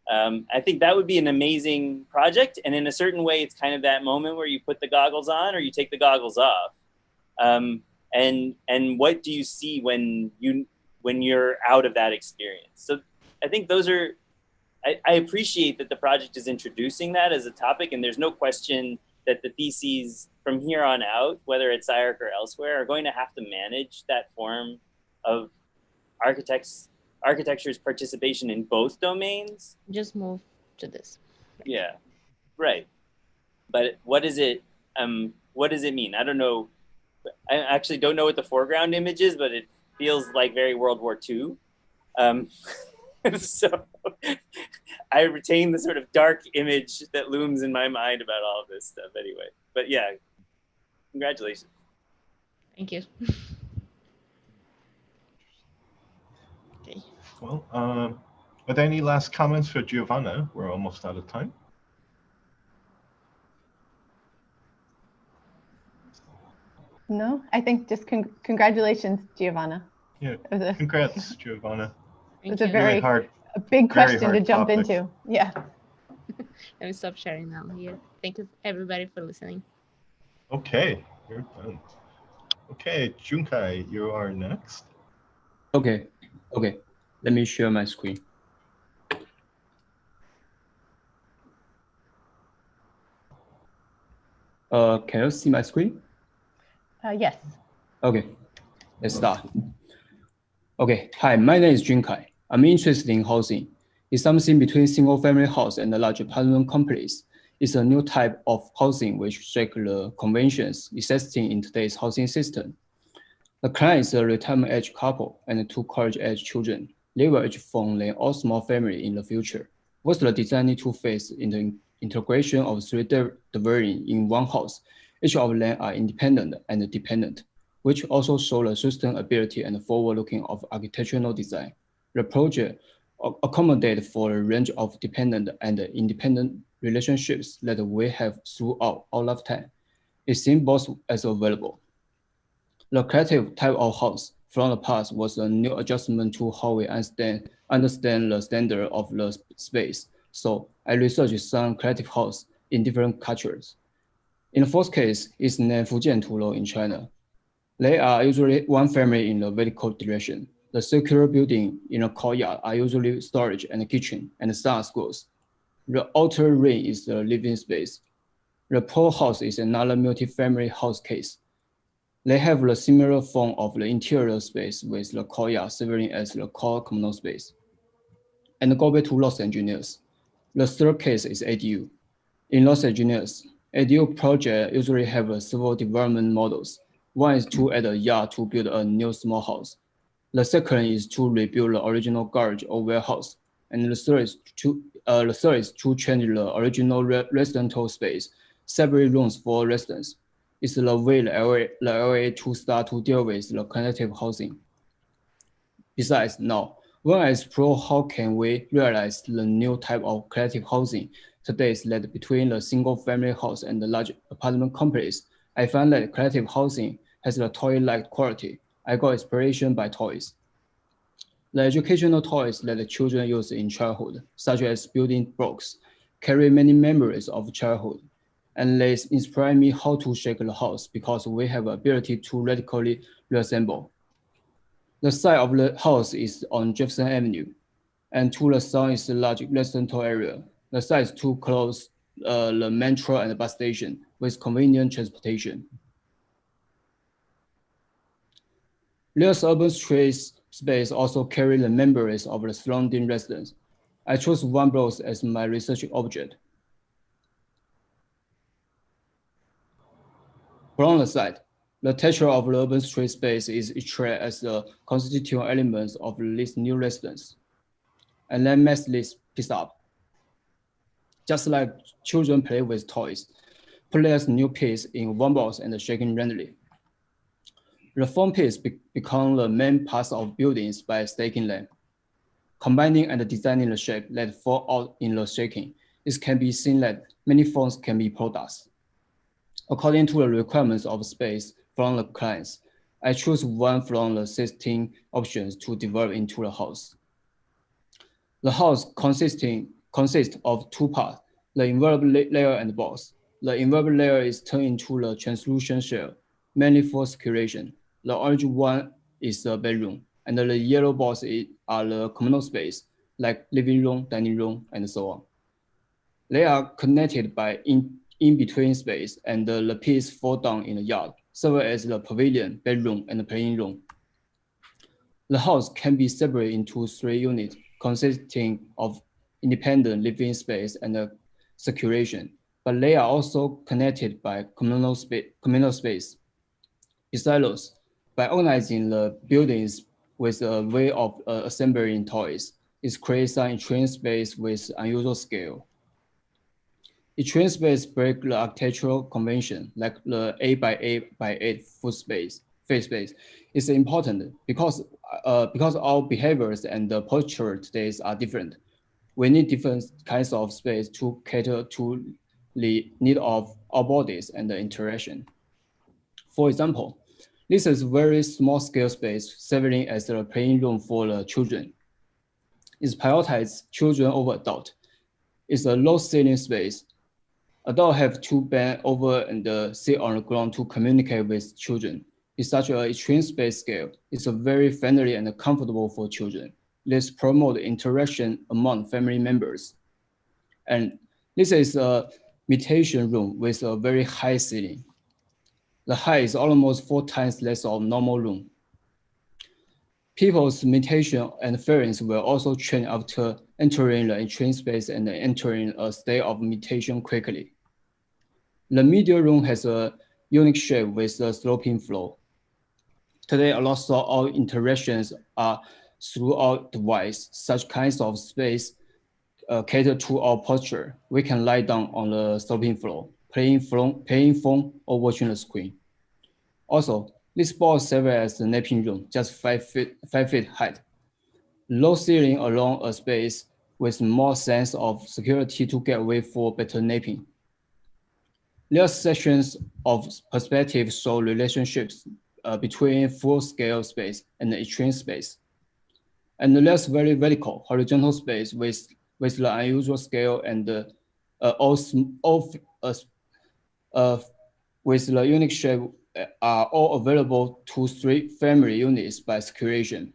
Speaker 5: I think that would be an amazing project. And in a certain way, it's kind of that moment where you put the goggles on or you take the goggles off. And what do you see when you're out of that experience? So I think those are, I appreciate that the project is introducing that as a topic, and there's no question that the theses from here on out, whether it's SCI-Arc or elsewhere, are going to have to manage that form of architecture's participation in both domains.
Speaker 6: Just move to this.
Speaker 5: Yeah, right. But what does it mean? I don't know. I actually don't know what the foreground image is, but it feels like very World War II. So I retain the sort of dark image that looms in my mind about all of this stuff anyway. But yeah, congratulations.
Speaker 6: Thank you. Okay.
Speaker 2: Well, are there any last comments for Giovanna? We're almost out of time.
Speaker 1: No, I think just congratulations, Giovanna.
Speaker 2: Yeah, congrats, Giovanna.
Speaker 1: It's a
Speaker 2: Really hard.
Speaker 1: a big
Speaker 2: very
Speaker 1: question to
Speaker 2: hard
Speaker 1: jump
Speaker 2: topic.
Speaker 1: into. Yeah.
Speaker 6: Let me stop sharing now here. Thank you everybody for listening.
Speaker 2: Okay, you're done. Okay, Junkai, you are next.
Speaker 7: Okay, okay. Let me share my screen. Can you see my screen?
Speaker 1: Yes.
Speaker 7: Okay, let's start. Okay, hi, my name is Junkai. I'm interested in housing. It's something between single-family house and a large apartment complex. It's a new type of housing which shakes the conventions existing in today's housing system. The client is a retirement-age couple and two college-age children. They will each form an all small family in the future. What's the design need to face in the integration of three dwellings in one house? Each of them are independent and dependent, which also show the sustainability and forward-looking of architectural design. The project accommodates for a range of dependent and independent relationships that we have throughout our lifetime. It seems both as available. The creative type of house from the past was a new adjustment to how we understand the standard of the space. So I researched some creative house in different cultures. In the first case, it's named Fujian Tulou in China. They are usually one family in the vertical direction. The circular building in a courtyard are usually storage and kitchen and some schools. The outer ring is the living space. The pool house is another multi-family house case. They have the similar form of the interior space with the courtyard serving as the core communal space. And go back to Los Angeles. The third case is ADU. In Los Angeles, ADU projects usually have several development models. One is to add a yard to build a new small house. The second is to rebuild the original garage or warehouse. And the third is to change the original residential space, separate rooms for residents. It's the way the LA to start to deal with the connective housing. Besides, now, when I explore how can we realize the new type of collective housing today is that between the single-family house and the large apartment complex, I find that collective housing has a toy-like quality. I got inspiration by toys. The educational toys that the children use in childhood, such as building blocks, carry many memories of childhood. And they inspire me how to shake the house because we have the ability to radically reassemble. The site of the house is on Jefferson Avenue, and to the south is a large residential area. The site is too close the metro and the bus station with convenient transportation. There's urban street space also carry the memories of the surrounding residents. I chose one block as my research object. From the side, the texture of the urban street space is portrayed as the constituent elements of these new residents. And then mess this piece up. Just like children play with toys, put this new piece in one box and shaking randomly. The foam piece become the main parts of buildings by staking them. Combining and designing the shape that fall out in the shaking, it can be seen that many forms can be products. According to the requirements of space from the clients, I choose one from the 16 options to develop into the house. The house consists of two parts, the envelope layer and the box. The envelope layer is turned into the translucent shell, mainly for circulation. The orange one is the bedroom, and the yellow box are the communal space, like living room, dining room, and so on. They are connected by in-between space, and the piece fall down in the yard, serve as the pavilion, bedroom, and the playing room. The house can be separated into 3 units, consisting of independent living space and circulation, but they are also connected by communal space. Besides those, by organizing the buildings with a way of assembling toys, it creates an entrained space with unusual scale. Entrained space break the architectural convention, like the 8 by 8 by 8 face space. It's important because our behaviors and the posture today are different. We need different kinds of space to cater to the need of our bodies and the interaction. For example, this is very small scale space serving as a playing room for the children. is prioritize children over adult. It's a low ceiling space. Adults have to bend over and sit on the ground to communicate with children. It's such an extreme space scale. It's a very friendly and comfortable for children. This promote interaction among family members. And this is a meditation room with a very high ceiling. The height is almost 4 times less of normal room. People's meditation and feelings will also change after entering the entrance space and entering a state of meditation quickly. The middle room has a unique shape with a sloping floor. Today, a lot of our interactions are throughout device. Such kinds of space cater to our posture. We can lie down on the sloping floor, playing phone or watching the screen. Also, this board serves as the napping room, just 5 feet height. Low ceiling along a space with more sense of security to get away for better napping. There are sections of perspective show relationships between full-scale space and the extreme space. And there's very vertical, horizontal space with the unusual scale and with the unique shape are all available to 3 family units by creation.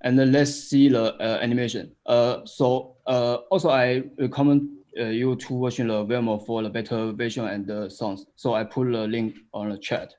Speaker 7: And then let's see the animation. Also, I recommend you to watching the demo for the better vision and the sounds. So I put the link on the chat.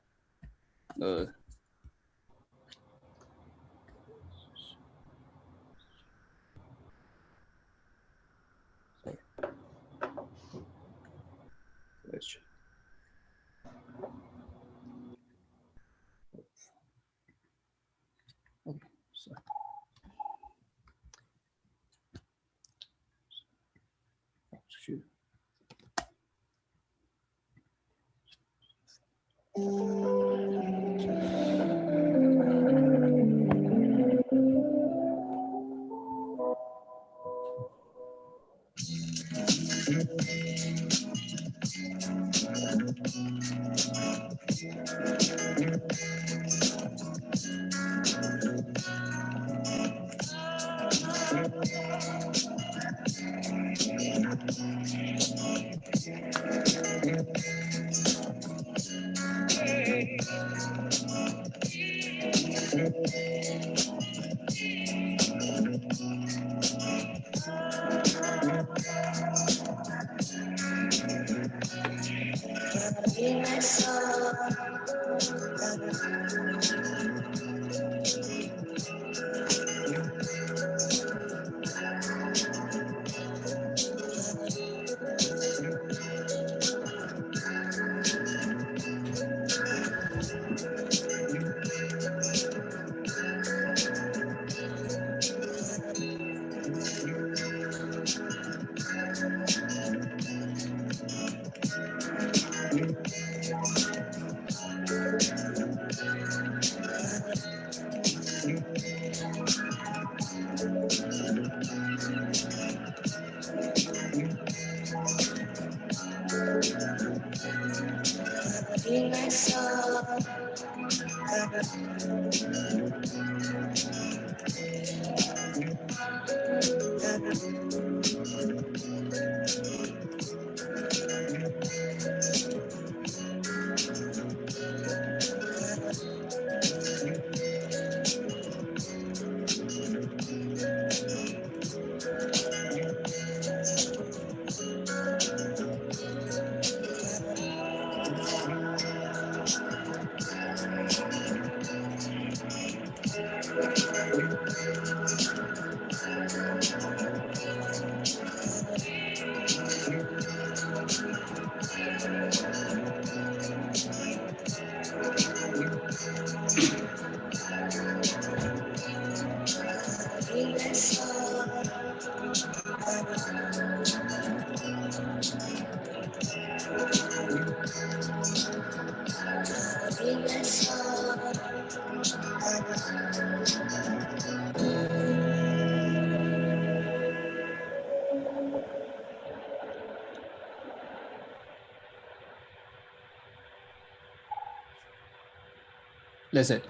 Speaker 7: That's it.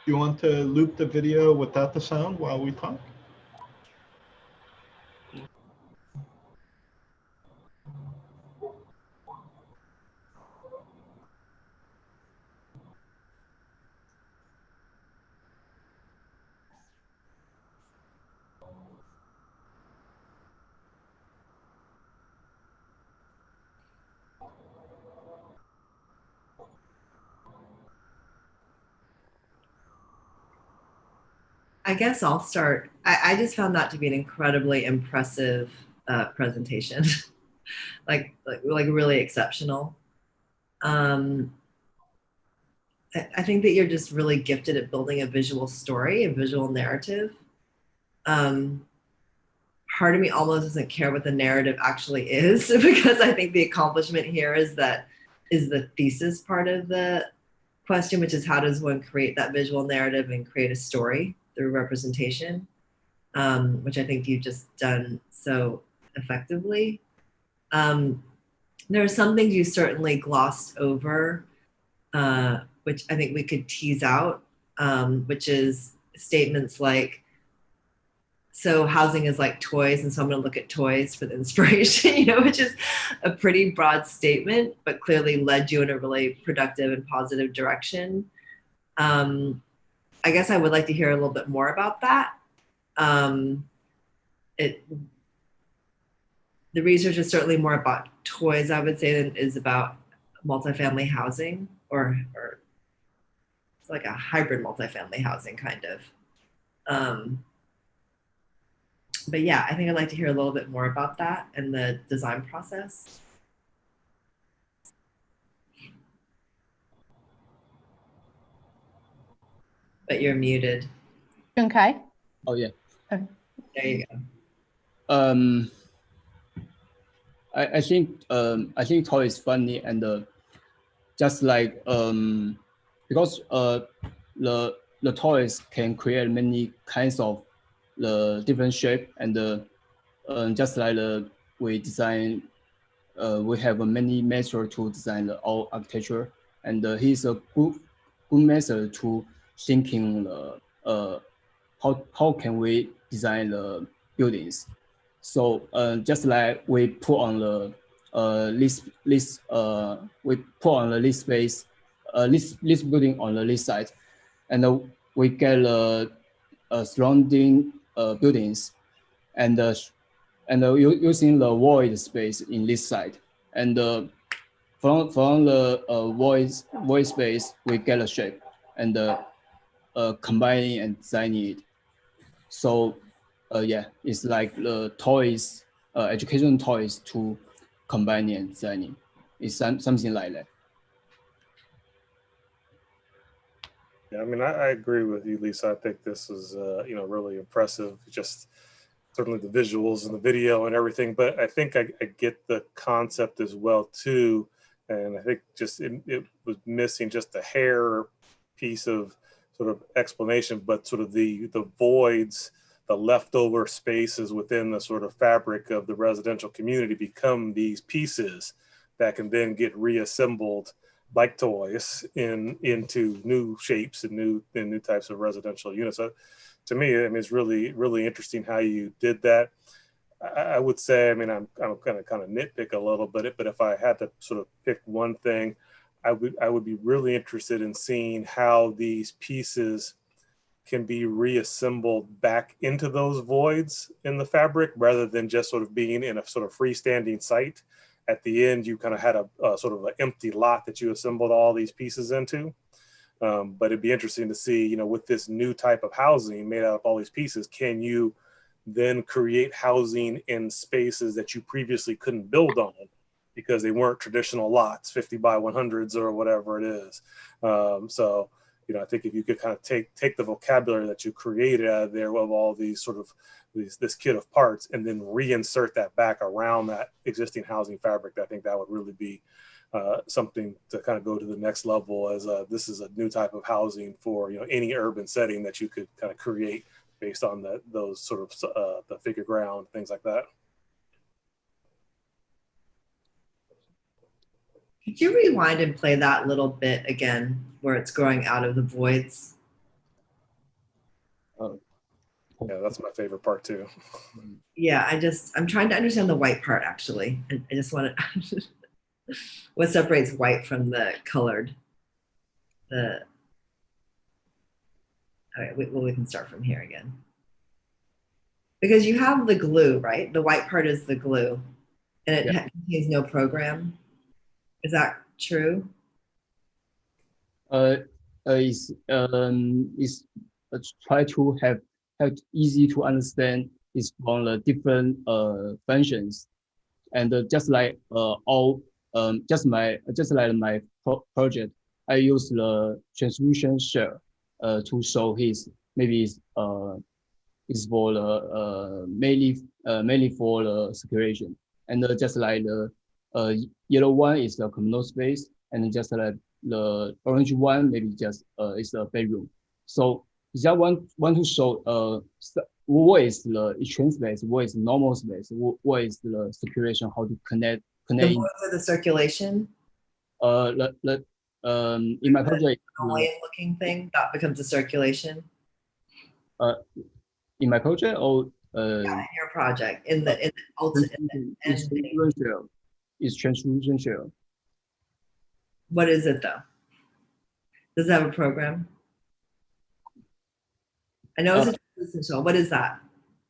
Speaker 2: you want to loop the video without the sound while we talk?
Speaker 3: I guess I'll start. I just found that to be an incredibly impressive presentation, like really exceptional. I think that you're just really gifted at building a visual story, a visual narrative. Part of me almost doesn't care what the narrative actually is, because I think the accomplishment here is the thesis part of the question, which is how does one create that visual narrative and create a story through representation, which I think you've just done so effectively. There are some things you certainly glossed over, which I think we could tease out, which is statements like, so housing is like toys, and so I'm gonna look at toys for the inspiration, which is a pretty broad statement, but clearly led you in a really productive and positive direction. I guess I would like to hear a little bit more about that. The research is certainly more about toys, I would say, than is about multifamily housing, or it's like a hybrid multifamily housing kind of. But yeah, I think I'd like to hear a little bit more about that and the design process. But you're muted.
Speaker 1: JUNKAI?
Speaker 7: Oh yeah.
Speaker 3: There you go.
Speaker 7: I think toy is funny, and just like because the toys can create many kinds of the different shape, and just like we design, we have many methods to design our architecture, and he's a good method to thinking how can we design the buildings. So just like we put on the list we put on the list space, list building on the list side, and we get surrounding buildings, and using the void space in this side, and from the void space we get a shape, and combining and designing it. So yeah, it's like the toys, education toys to combining and designing. It's something like that.
Speaker 4: Yeah, I mean, I agree with you, Lisa. I think this is, really impressive. Just certainly the visuals and the video and everything, but I think I get the concept as well too. And I think just it was missing just a hair piece of sort of explanation, but sort of the voids, the leftover spaces within the sort of fabric of the residential community become these pieces that can then get reassembled like toys into new shapes and new types of residential units. So to me, I mean, it's really, really interesting how you did that. I would say, I mean, I'm gonna kind of nitpick a little bit, but if I had to sort of pick one thing, I would be really interested in seeing how these pieces can be reassembled back into those voids in the fabric, rather than just sort of being in a sort of freestanding site. At the end, you kind of had a sort of an empty lot that you assembled all these pieces into. But it'd be interesting to see, with this new type of housing made out of all these pieces, can you then create housing in spaces that you previously couldn't build on because they weren't traditional lots, 50 by 100s or whatever it is. So, I think if you could kind of take the vocabulary that you created out of there of all these sort of this kit of parts, and then reinsert that back around that existing housing fabric, I think that would really be something to kind of go to the next level, as this is a new type of housing for any urban setting that you could kind of create based on those sort of the figure ground, things like that.
Speaker 3: Could you rewind and play that little bit again, where it's growing out of the voids?
Speaker 4: Yeah, that's my favorite part too.
Speaker 3: Yeah, I'm trying to understand the white part actually. I just want to, what separates white from the colored? All right, we can start from here again. Because you have the glue, right? The white part is the glue, and it contains no program. Is that true?
Speaker 7: Is try to have easy to understand is from the different functions, and just like just like my project, I use the translucent shell to show his maybe is for the mainly for the circulation, and just like the yellow one is the communal space, and just like the orange one maybe just is a bedroom. So just want to show what is the extreme space, what is normal space, what is the circulation, how to connect.
Speaker 3: The voids are the circulation.
Speaker 7: In my project,
Speaker 3: the looking thing that becomes a circulation.
Speaker 7: In my project or
Speaker 3: in your project in the ultimate
Speaker 7: is translucent shell.
Speaker 3: What is it though? Does it have a program? I know it's a translucent shell. What is that?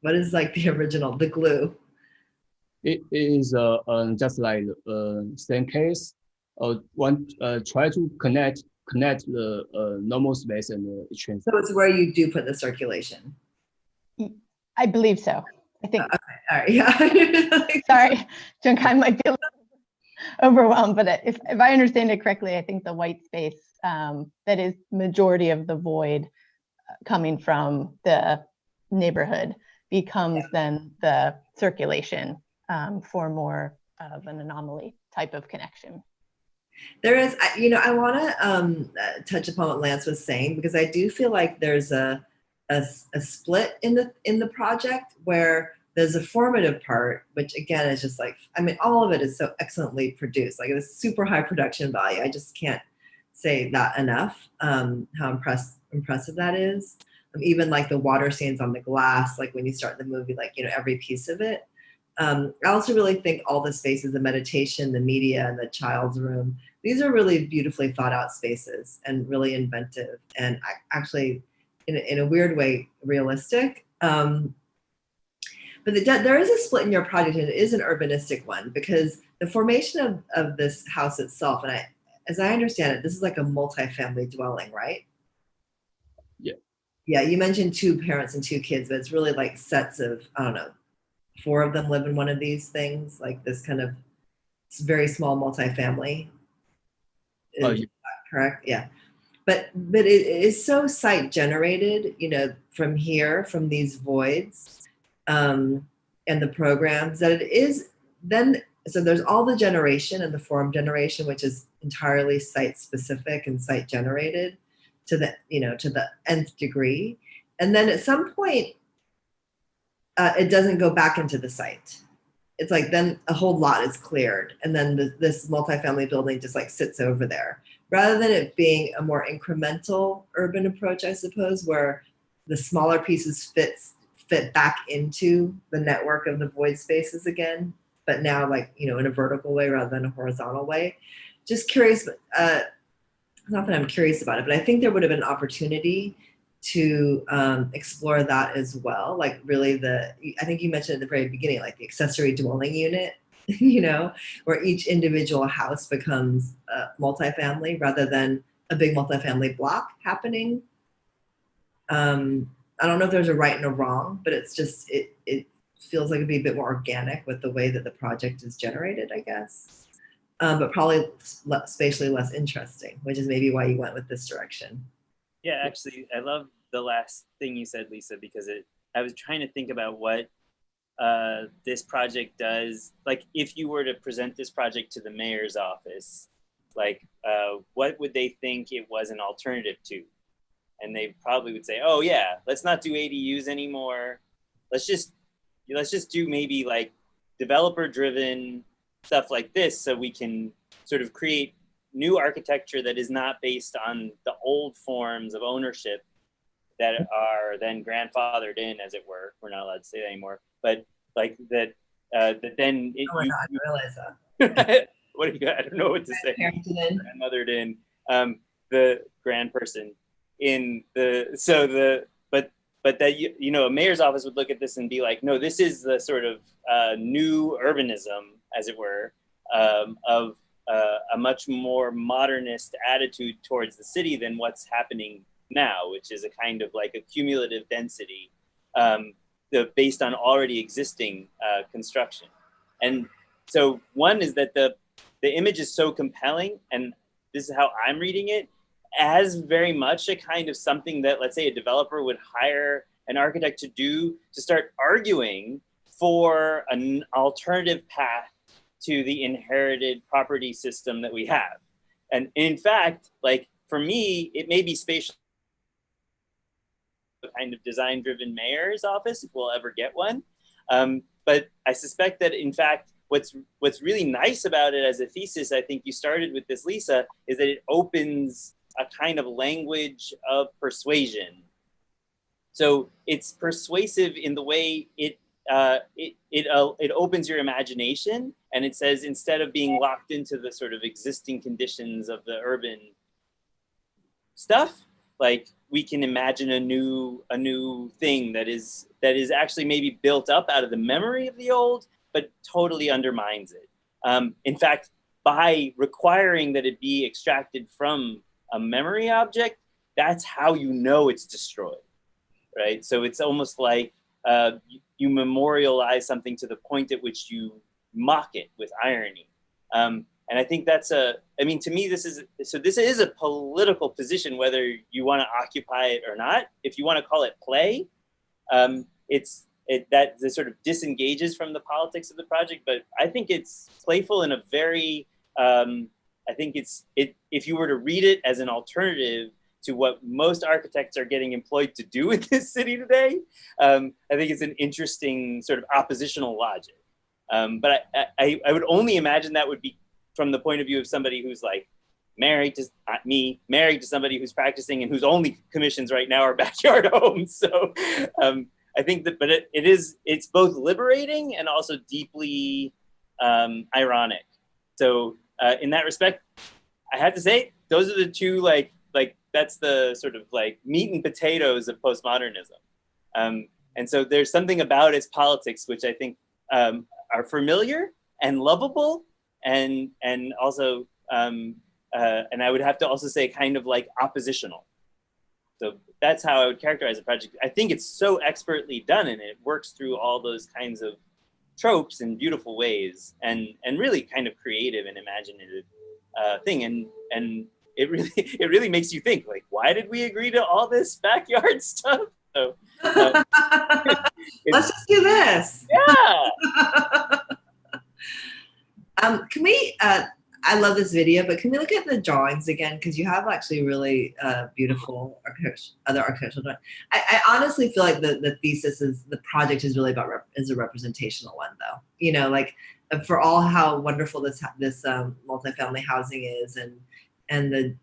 Speaker 3: What is like the original, the glue?
Speaker 7: It is just like staircase. Try to connect the normal space and the extreme.
Speaker 3: So it's where you do put the circulation.
Speaker 1: I believe so. I think.
Speaker 3: Okay. All right. Yeah.
Speaker 1: Sorry, Junkai might be a little overwhelmed, but if I understand it correctly, I think the white space that is majority of the void coming from the neighborhood becomes then the circulation for more of an anomaly type of connection.
Speaker 3: There is, I want to touch upon what Lance was saying, because I do feel like there's a split in the project where there's a formative part, which again is just like, I mean, all of it is so excellently produced, like it's super high production value. I just can't say that enough, how impressive that is. Even like the water stains on the glass, like when you start the movie, like, every piece of it. I also really think all the spaces, the meditation, the media, and the child's room, these are really beautifully thought out spaces and really inventive and actually, in a weird way, realistic. But there is a split in your project, and it is an urbanistic one, because the formation of this house itself, and as I understand it, this is like a multi-family dwelling, right?
Speaker 7: Yeah.
Speaker 3: Yeah, you mentioned 2 parents and 2 kids, but it's really like sets of, I don't know, 4 of them live in one of these things, like this kind of very small multi-family. Is that correct? Yeah. But it is so site generated, from here, from these voids, and the programs, that it is then, so there's all the generation and the form generation, which is entirely site specific and site generated to the, to the nth degree. And then at some point, it doesn't go back into the site. It's like then a whole lot is cleared, and then this multifamily building just like sits over there, rather than it being a more incremental urban approach, I suppose, where the smaller pieces fit back into the network of the void spaces again, but now like, in a vertical way rather than a horizontal way. Just curious, not that I'm curious about it, but I think there would have been an opportunity to explore that as well. Like really I think you mentioned at the very beginning, like the accessory dwelling unit, where each individual house becomes multifamily rather than a big multifamily block happening. I don't know if there's a right and a wrong, but it's just, it feels like it'd be a bit more organic with the way that the project is generated, I guess. But probably spatially less interesting, which is maybe why you went with this direction.
Speaker 5: Yeah, actually, I love the last thing you said, Lisa, because I was trying to think about what this project does. Like, if you were to present this project to the mayor's office, like, what would they think it was an alternative to? And they probably would say, oh yeah, let's not do ADUs anymore. Let's just do maybe like developer-driven stuff like this, so we can sort of create new architecture that is not based on the old forms of ownership that are then grandfathered in, as it were. We're not allowed to say that anymore, but like that, that then it,
Speaker 3: Oh my God, I didn't realize that.
Speaker 5: what do you got? I don't know what to say. Grandmothered in, the grand person in the, so the, but that, you know, a mayor's office would look at this and be like, no, this is the sort of new urbanism, as it were, of a much more modernist attitude towards the city than what's happening now, which is a kind of like a cumulative density based on already existing construction. And so one is that the image is so compelling, and this is how I'm reading it, as very much a kind of something that, let's say, a developer would hire an architect to do, to start arguing for an alternative path to the inherited property system that we have. And in fact, like for me, it may be spatial, kind of design-driven mayor's office, if we'll ever get one. But I suspect that, in fact, what's really nice about it as a thesis, I think you started with this, Lisa, is that it opens a kind of language of persuasion. So it's persuasive in the way it opens your imagination, and it says, instead of being locked into the sort of existing conditions of the urban stuff, like we can imagine a new thing that is actually maybe built up out of the memory of the old, but totally undermines it. In fact, by requiring that it be extracted from a memory object, that's how you know it's destroyed, right? So it's almost like you memorialize something to the point at which you mock it with irony. And I think that's I mean, to me, this is a political position, whether you want to occupy it or not. If you want to call it play, that sort of disengages from the politics of the project, but I think it's playful in a very, I think if you were to read it as an alternative to what most architects are getting employed to do in this city today, I think it's an interesting sort of oppositional logic. But I would only imagine that would be from the point of view of somebody who's like married to somebody who's practicing and whose only commissions right now are backyard homes. So I think that, but it's both liberating and also deeply ironic. So in that respect, I have to say, those are the two, like that's the sort of like meat and potatoes of postmodernism. And so there's something about its politics which I think are familiar and lovable, and also and I would have to also say kind of like oppositional. So that's how I would characterize the project. I think it's so expertly done, and it works through all those kinds of tropes in beautiful ways, and really kind of creative and imaginative thing. And it really makes you think, like, why did we agree to all this backyard stuff? So
Speaker 3: let's just do this.
Speaker 5: Yeah.
Speaker 3: Can we? I love this video, but can we look at the drawings again? Because you have actually really beautiful other architectural drawings. I honestly feel like the thesis the project is really about is a representational one, though. You know, like for all how wonderful this multifamily housing is, and the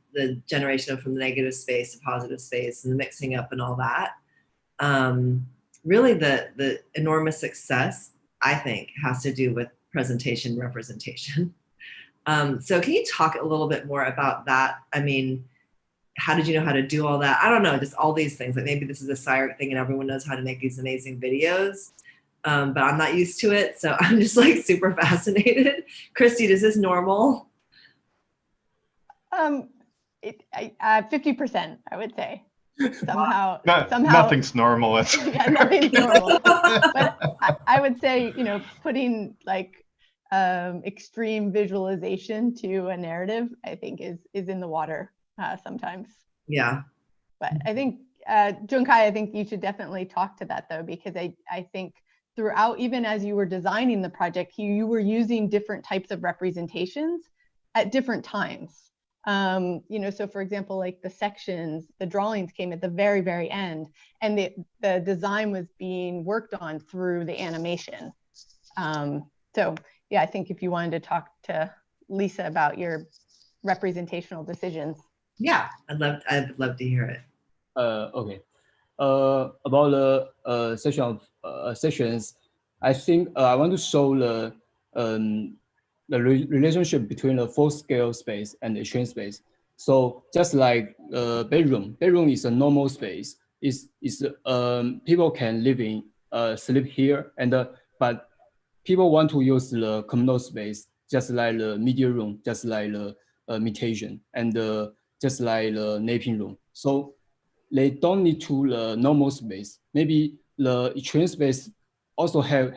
Speaker 3: generation from the negative space to positive space, and the mixing up and all that. Really, the enormous success, I think, has to do with presentation, representation. So can you talk a little bit more about that? I mean, how did you know how to do all that? I don't know, just all these things. Like maybe this is a SCI-Arc thing and everyone knows how to make these amazing videos, but I'm not used to it. So I'm just like super fascinated. Kristy, is this normal?
Speaker 1: 50%, I would say. Somehow
Speaker 2: nothing's normal.
Speaker 1: Yeah, nothing's normal. But I would say, you know, putting like extreme visualization to a narrative, I think is in the water sometimes.
Speaker 3: Yeah.
Speaker 1: But I think JUNKAI, I think you should definitely talk to that, though, because I think throughout, even as you were designing the project, you were using different types of representations at different times. You know, so for example, like the sections, the drawings came at the very, very end, and the design was being worked on through the animation. So yeah, I think if you wanted to talk to Lisa about your representational decisions.
Speaker 3: Yeah, I'd love to hear it.
Speaker 7: Okay. about the section of sections, I think I want to show the relationship between the full scale space and the train space. So just like bedroom is a normal space. People can live in sleep here, and but people want to use the communal space, just like the media room, just like the mutation, and just like the napping room. So they don't need to the normal space. Maybe the train space also have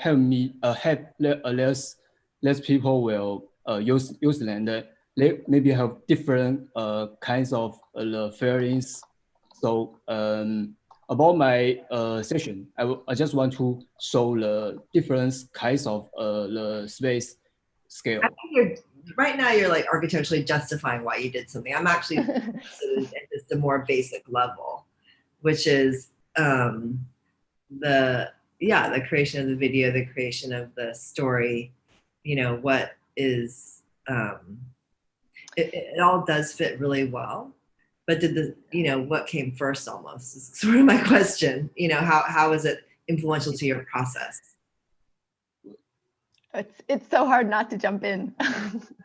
Speaker 7: less people will use land. They maybe have different kinds of the feelings. So about my session, I just want to show the different kinds of the space scale.
Speaker 3: I think right now you're like architecturally justifying why you did something. I'm actually interested in just a more basic level, which is the creation of the video, the creation of the story. You know, what is it all does fit really well. But what came first almost is sort of my question. You know, how is it influential to your process?
Speaker 1: It's so hard not to jump in.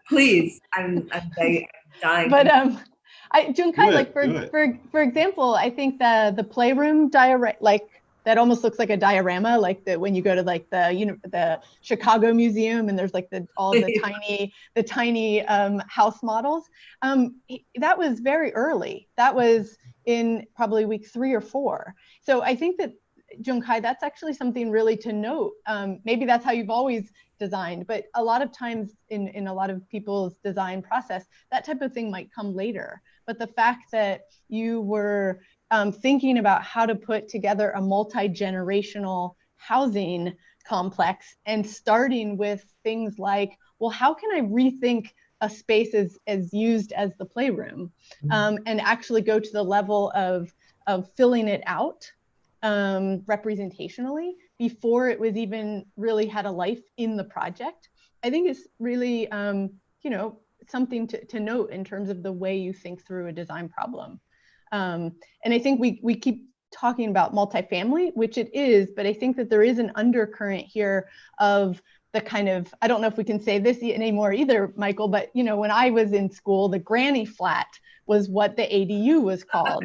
Speaker 3: Please, I'm dying.
Speaker 1: But Junkai, like for example, I think the playroom diorama, like that almost looks like a diorama, like when you go to like the Chicago Museum and there's like all the tiny house models. That was very early. That was in probably week 3 or 4. So I think that Junkai, that's actually something really to note. Maybe that's how you've always designed, but a lot of times in a lot of people's design process, that type of thing might come later. But the fact that you were thinking about how to put together a multi-generational housing complex and starting with things like, well, how can I rethink a space as used as the playroom, and actually go to the level of filling it out representationally before it was even really had a life in the project, I think is really, something to note in terms of the way you think through a design problem. And I think we keep talking about multifamily, which it is, but I think that there is an undercurrent here of the kind of, I don't know if we can say this anymore either, Michael, but when I was in school, the granny flat was what the ADU was called,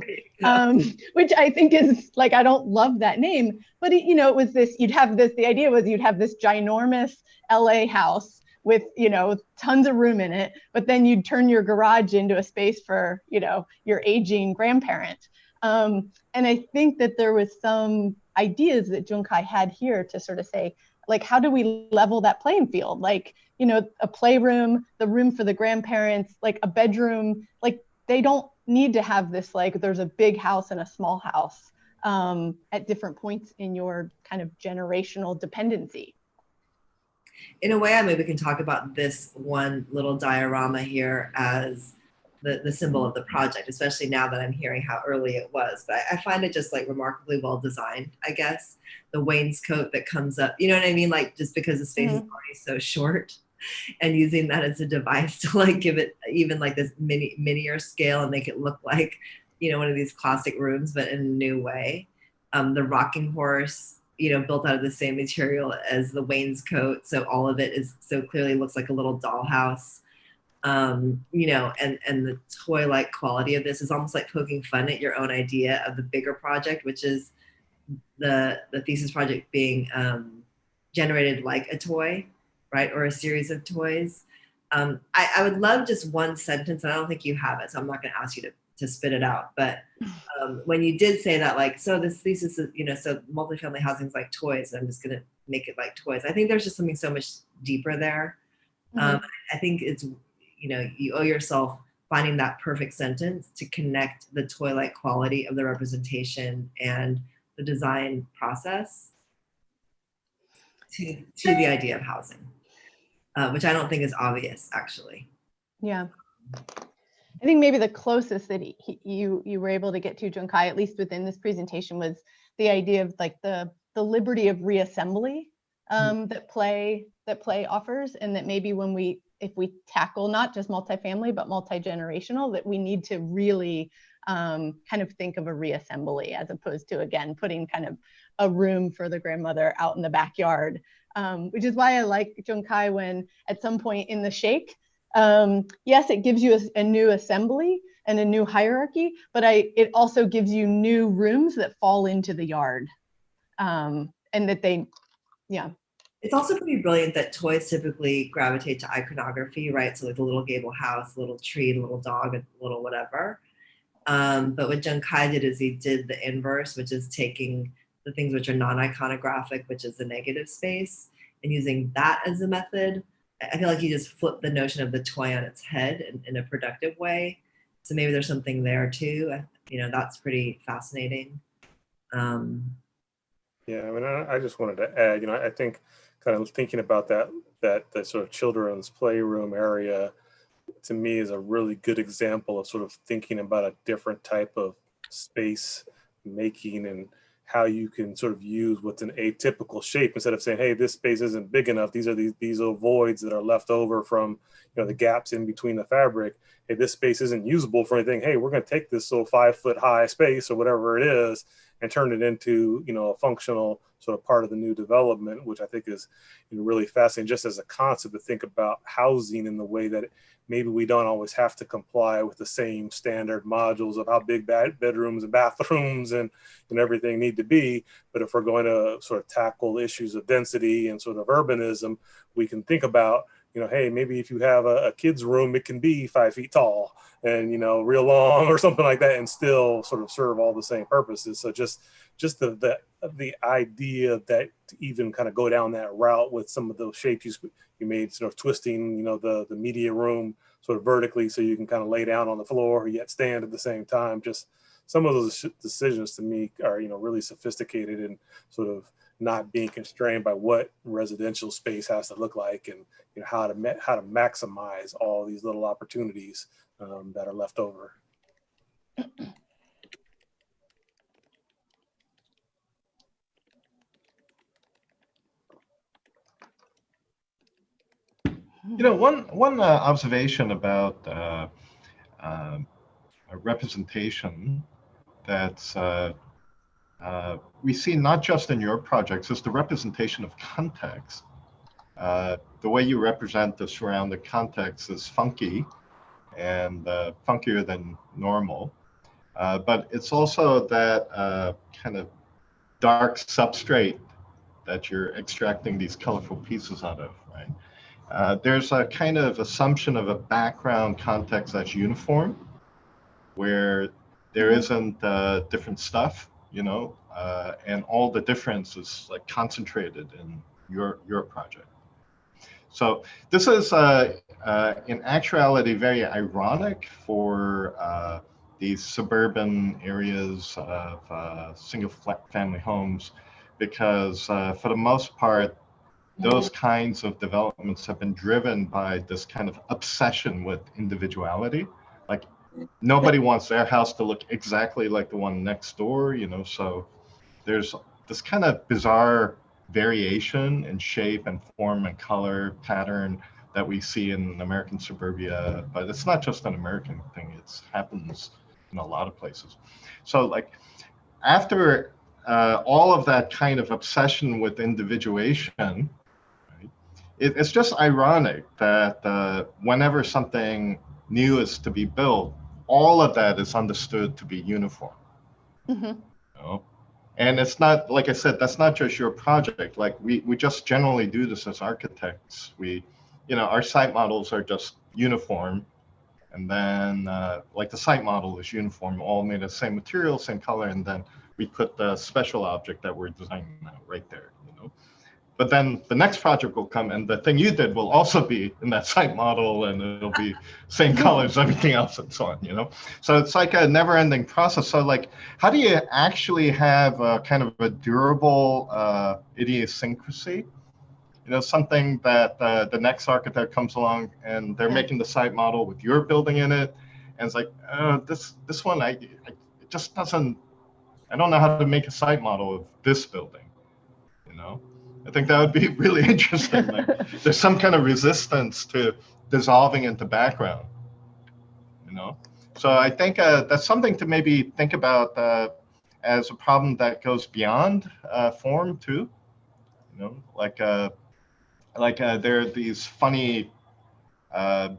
Speaker 1: which I think is like, I don't love that name, but it was this, the idea was you'd have this ginormous LA house with, tons of room in it, but then you'd turn your garage into a space for, your aging grandparent. And I think that there was some ideas that Junkai had here to sort of say, like, how do we level that playing field? Like, a playroom, the room for the grandparents, like a bedroom, like they don't need to have this, like there's a big house and a small house at different points in your kind of generational dependency.
Speaker 3: In a way, I maybe we can talk about this one little diorama here as the symbol of the project, especially now that I'm hearing how early it was. But I find it just like remarkably well designed, I guess. The wainscot that comes up, you know what I mean? Like just because the space is already so short, and using that as a device to like give it even like this minier scale and make it look like, one of these classic rooms, but in a new way. The rocking horse, built out of the same material as the wainscot. So all of it is so clearly looks like a little dollhouse. And the toy-like quality of this is almost like poking fun at your own idea of the bigger project, which is the thesis project being generated like a toy, right? Or a series of toys. I would love just one sentence, and I don't think you have it, so I'm not gonna ask you to spit it out. But when you did say that, like, so this thesis is, so multifamily housing is like toys, and I'm just gonna make it like toys. I think there's just something so much deeper there. I think it's, you owe yourself finding that perfect sentence to connect the toy-like quality of the representation and the design process to the idea of housing, which I don't think is obvious, actually.
Speaker 1: Yeah. I think maybe the closest that you were able to get to, Junkai, at least within this presentation, was the idea of like the liberty of reassembly that play offers, and that maybe when we if we tackle not just multifamily, but multi-generational, that we need to really kind of think of a reassembly as opposed to, again, putting kind of a room for the grandmother out in the backyard, which is why I like JUNKAI when at some point in the shake, yes, it gives you a new assembly and a new hierarchy, but it also gives you new rooms that fall into the yard, and that they, yeah.
Speaker 3: It's also pretty brilliant that toys typically gravitate to iconography, right? So like a little gable house, a little tree, a little dog, a little whatever. But what JUNKAI did is he did the inverse, which is taking the things which are non-iconographic, which is the negative space, and using that as a method. I feel like you just flip the notion of the toy on its head in a productive way. So maybe there's something there too. You know, that's pretty fascinating.
Speaker 4: Yeah, I mean, I just wanted to add, you know, I think kind of thinking about that the sort of children's playroom area, to me, is a really good example of sort of thinking about a different type of space making and how you can sort of use what's an atypical shape instead of saying, hey, this space isn't big enough. These are these voids that are left over from, you know, the gaps in between the fabric. Hey, this space isn't usable for anything. Hey, we're going to take this 5-foot high space or whatever it is and turn it into, you know, a functional sort of part of the new development, which I think is, you know, really fascinating just as a concept to think about housing in the way that maybe we don't always have to comply with the same standard modules of how big bedrooms and bathrooms and everything need to be. But if we're going to sort of tackle issues of density and sort of urbanism, we can think about, you know, hey, maybe if you have a kid's room, it can be 5 feet tall and, you know, real long or something like that and still sort of serve all the same purposes. So just the idea that to even kind of go down that route with some of those shapes you made, sort of twisting, you know, the media room sort of vertically so you can kind of lay down on the floor yet stand at the same time. Just some of those decisions to me are, you know, really sophisticated and sort of not being constrained by what residential space has to look like and, you know, how to maximize all these little opportunities that are left over.
Speaker 2: You know, one observation about a representation that's we see not just in your projects is the representation of context. The way you represent the surrounding context is funky and funkier than normal, but it's also that kind of dark substrate that you're extracting these colorful pieces out of, right? There's a kind of assumption of a background context that's uniform, where there isn't different stuff, you know, and all the difference is like concentrated in your project. So this is in actuality very ironic for these suburban areas of single family homes, because for the most part, those kinds of developments have been driven by this kind of obsession with individuality. Like nobody wants their house to look exactly like the one next door, you know, so there's this kind of bizarre variation in shape and form and color pattern that we see in American suburbia, but it's not just an American thing, it happens in a lot of places. So like after all of that kind of obsession with individuation, it's just ironic that whenever something new is to be built, all of that is understood to be uniform. You know? And it's not, like I said, that's not just your project. Like we just generally do this as architects. You know, our site models are just uniform. And then like the site model is uniform, all made of the same material, same color. And then we put the special object that we're designing now right there, you know. But then the next project will come and the thing you did will also be in that site model and it'll be same colors, everything else and so on, you know? So it's like a never ending process. So like, how do you actually have a kind of a durable idiosyncrasy? You know, something that the next architect comes along and they're making the site model with your building in it. And it's like, this one, it just doesn't, I don't know how to make a site model of this building, you know? I think that would be really interesting. Like, there's some kind of resistance to dissolving into background, you know? So I think that's something to maybe think about as a problem that goes beyond form too, you know? Like there are these funny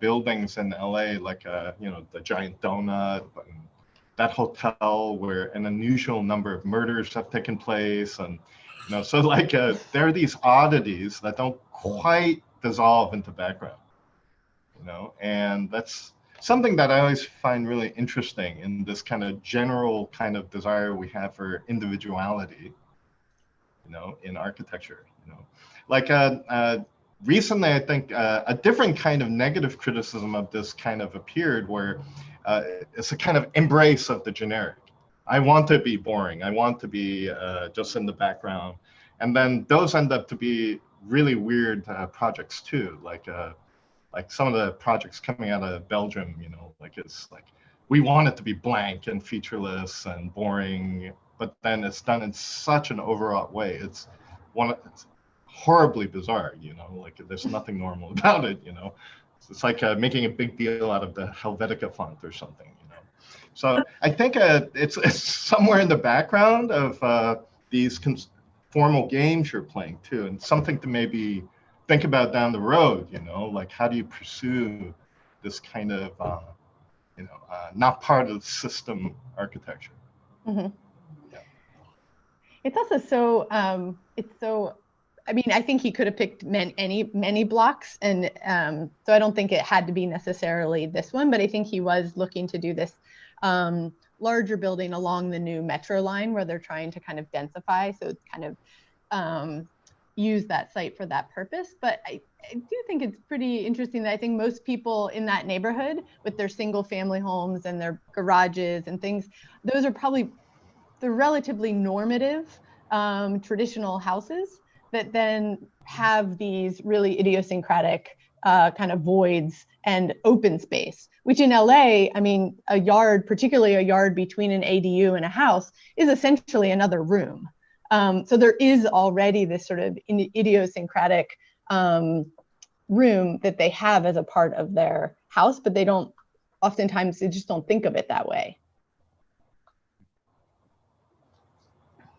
Speaker 2: buildings in LA, like you know, the Giant Donut, and that hotel where an unusual number of murders have taken place, and you know, so like there are these oddities that don't quite dissolve into background, you know, and that's something that I always find really interesting in this kind of general kind of desire we have for individuality, you know, in architecture, you know, like recently, I think a different kind of negative criticism of this kind of appeared, where it's a kind of embrace of the generic. I want to be boring. I want to be just in the background. And then those end up to be really weird projects too. Like some of the projects coming out of Belgium, you know, like it's like, we want it to be blank and featureless and boring, but then it's done in such an overwrought way. It's horribly bizarre, you know, like there's nothing normal about it, you know. It's like making a big deal out of the Helvetica font or something, you know. So I think it's somewhere in the background of these formal games you're playing too, and something to maybe think about down the road, you know, like how do you pursue this kind of, you know, not part of the system architecture.
Speaker 1: Mm-hmm. Yeah. It's also so, it's so, I mean, I think he could have picked many blocks, and so I don't think it had to be necessarily this one, but I think he was looking to do this larger building along the new metro line where they're trying to kind of densify, so it's kind of use that site for that purpose. But I do think it's pretty interesting that I think most people in that neighborhood with their single family homes and their garages and things, those are probably the relatively normative traditional houses that then have these really idiosyncratic kind of voids and open space, which in LA, I mean, a yard, particularly a yard between an ADU and a house, is essentially another room. So there is already this sort of idiosyncratic room that they have as a part of their house, but they don't, oftentimes they just don't think of it that way.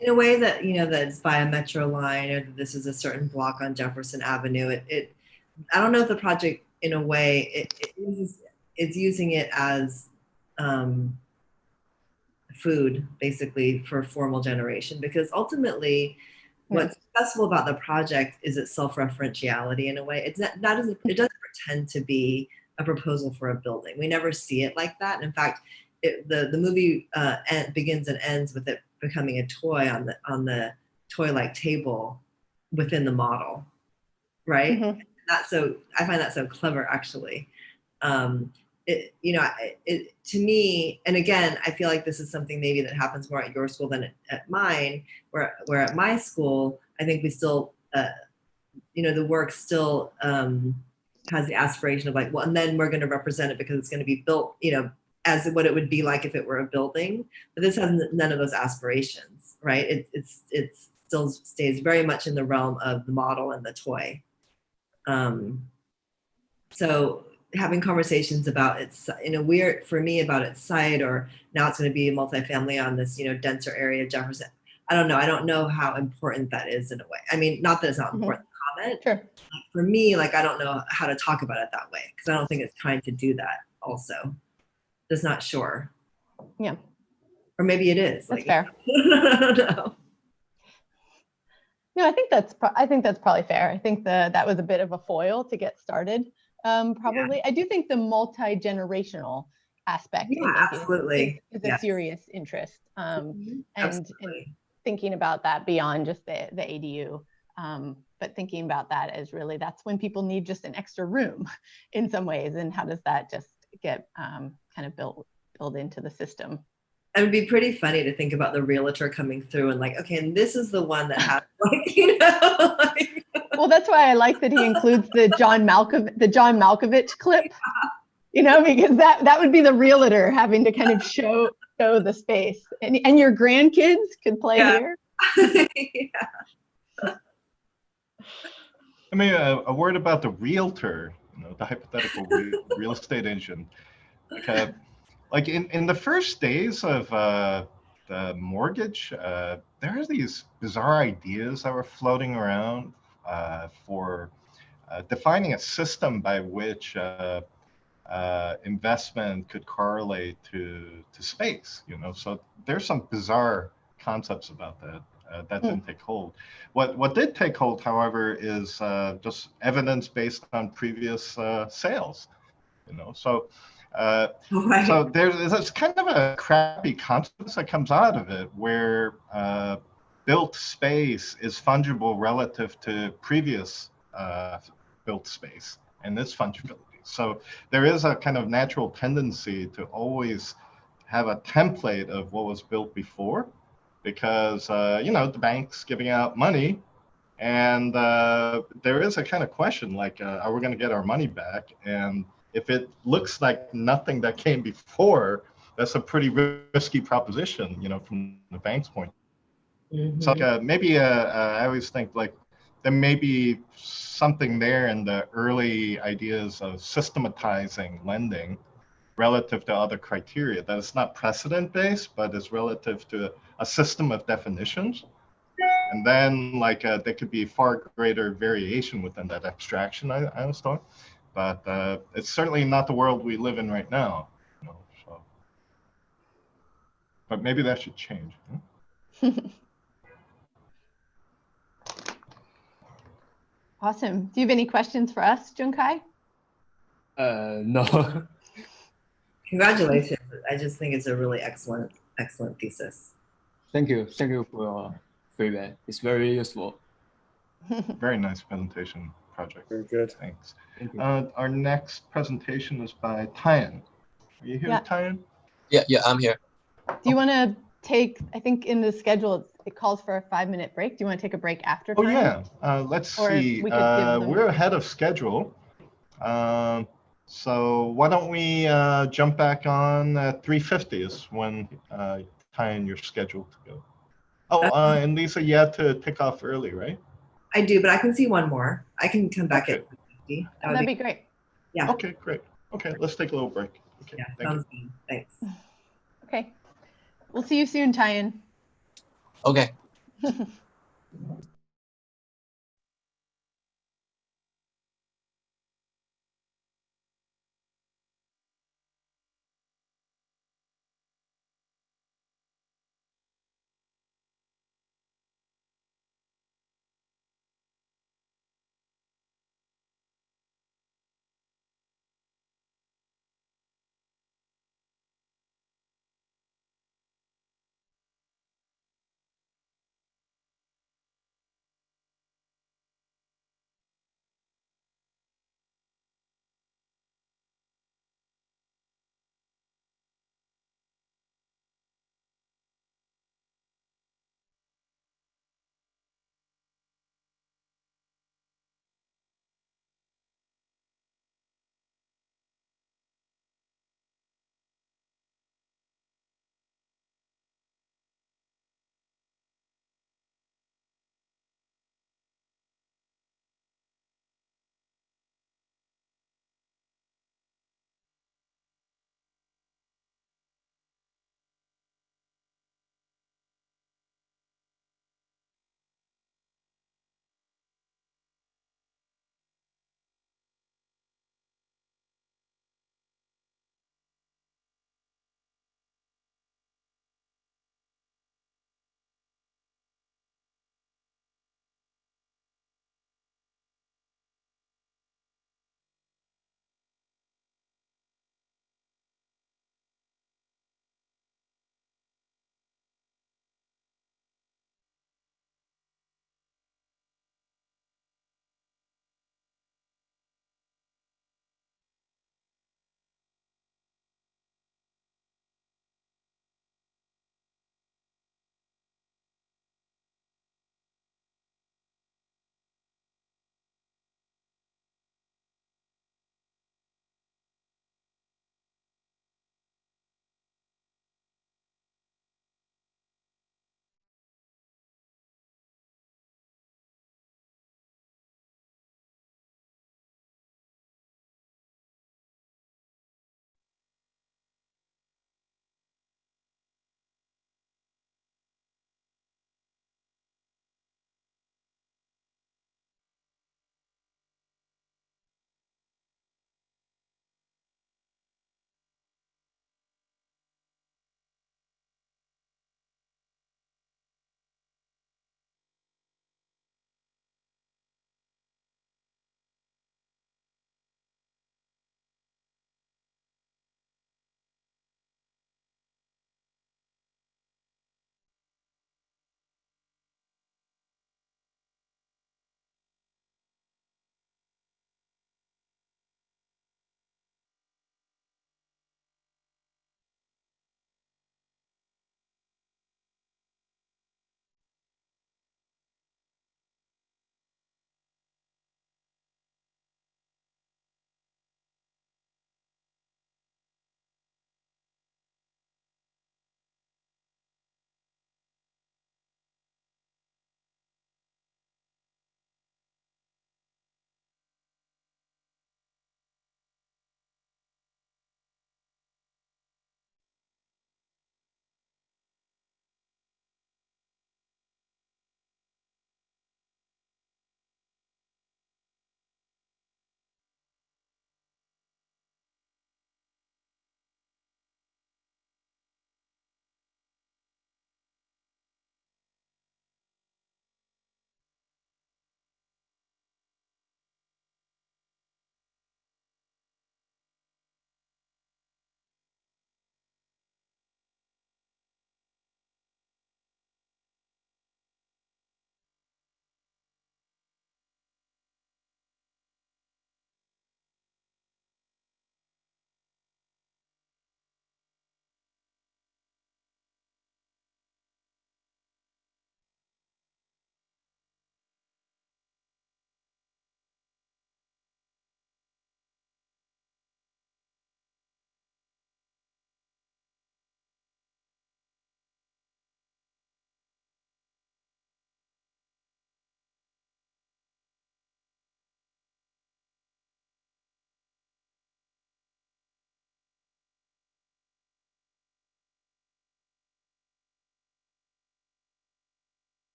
Speaker 3: In a way that, you know, that it's by a metro line, or that this is a certain block on Jefferson Avenue. I don't know if the project, in a way, it's using it as food, basically, for formal generation, because ultimately, what's successful about the project is its self-referentiality in a way. It doesn't pretend to be a proposal for a building. We never see it like that. And in fact, the movie begins and ends with it becoming a toy on the toy-like table within the model, right? Mm-hmm. I find that so clever, actually. You know, to me, and again, I feel like this is something maybe that happens more at your school than at mine, where at my school, I think we still, you know, the work still has the aspiration of like, well, and then we're going to represent it because it's going to be built, you know, as what it would be like if it were a building. But this has none of those aspirations, right? It still stays very much in the realm of the model and the toy. So having conversations about its, in a weird, for me, about its site, or now it's going to be a multifamily on this, you know, denser area of Jefferson. I don't know how important that is in a way. I mean, not that it's not important to comment.
Speaker 1: Sure.
Speaker 3: For me, like, I don't know how to talk about it that way, because I don't think it's trying to do that also. Just not sure.
Speaker 1: Yeah.
Speaker 3: Or maybe it is.
Speaker 1: That's
Speaker 3: like,
Speaker 1: fair.
Speaker 3: I don't know.
Speaker 1: No, I think that's probably fair. I think that was a bit of a foil to get started. Probably. Yeah. I do think the multi-generational aspect
Speaker 3: absolutely
Speaker 1: is a serious interest. And thinking about that beyond just the ADU, but thinking about that as really, that's when people need just an extra room in some ways, and how does that just get kind of built into the system.
Speaker 3: It would be pretty funny to think about the realtor coming through and like, okay, and this is the one that has, like, you know, like.
Speaker 1: Well, that's why I like that he includes the John Malkovich clip, you know, because that would be the realtor having to kind of show the space, and your grandkids could play here.
Speaker 2: I mean, a word about the realtor. You know, the hypothetical real estate agent. Like in the first days of the mortgage, there are these bizarre ideas that were floating around for defining a system by which investment could correlate to space. So there's some bizarre concepts about that that didn't take hold. What did take hold, however, is just evidence based on previous sales. So.
Speaker 3: Right.
Speaker 2: So there's kind of a crappy concept that comes out of it where built space is fungible relative to previous built space and its fungibility. So there is a kind of natural tendency to always have a template of what was built before because, the bank's giving out money and there is a kind of question like, are we going to get our money back? And if it looks like nothing that came before, that's a pretty risky proposition, from the bank's point.
Speaker 3: Mm-hmm.
Speaker 2: So maybe I always think like there may be something there in the early ideas of systematizing lending relative to other criteria, that it's not precedent-based, but it's relative to a system of definitions. And then like there could be far greater variation within that abstraction, I always thought. But it's certainly not the world we live in right now. So. But maybe that should change.
Speaker 1: Awesome. Do you have any questions for us, Junkai?
Speaker 7: No.
Speaker 3: Congratulations. I just think it's a really excellent thesis.
Speaker 7: Thank you for your feedback. It's very useful.
Speaker 2: Very nice presentation project.
Speaker 4: Very good.
Speaker 2: Thanks.
Speaker 7: Thank you.
Speaker 2: Our next presentation is by TAIAN. Are you here, TAIAN?
Speaker 8: Yeah, I'm here.
Speaker 1: Do you want to take, I think in the schedule, it calls for a 5-minute break. Do you want to take a break after
Speaker 2: Oh,
Speaker 1: time?
Speaker 2: yeah. Let's see.
Speaker 1: Them...
Speaker 2: We're ahead of schedule. So why don't we jump back on at 3:50 is when TAIAN, you're scheduled to go. Oh, and Lisa, you had to take off early, right?
Speaker 3: I do, but I can see one more. I can come back at 3:50.
Speaker 1: That'd be great.
Speaker 3: Yeah.
Speaker 2: Okay, great. Okay, let's take a little break. Okay,
Speaker 3: yeah,
Speaker 2: thank
Speaker 3: sounds
Speaker 2: you.
Speaker 3: good. Thanks.
Speaker 1: Okay. We'll see you soon, TAIAN.
Speaker 8: Okay.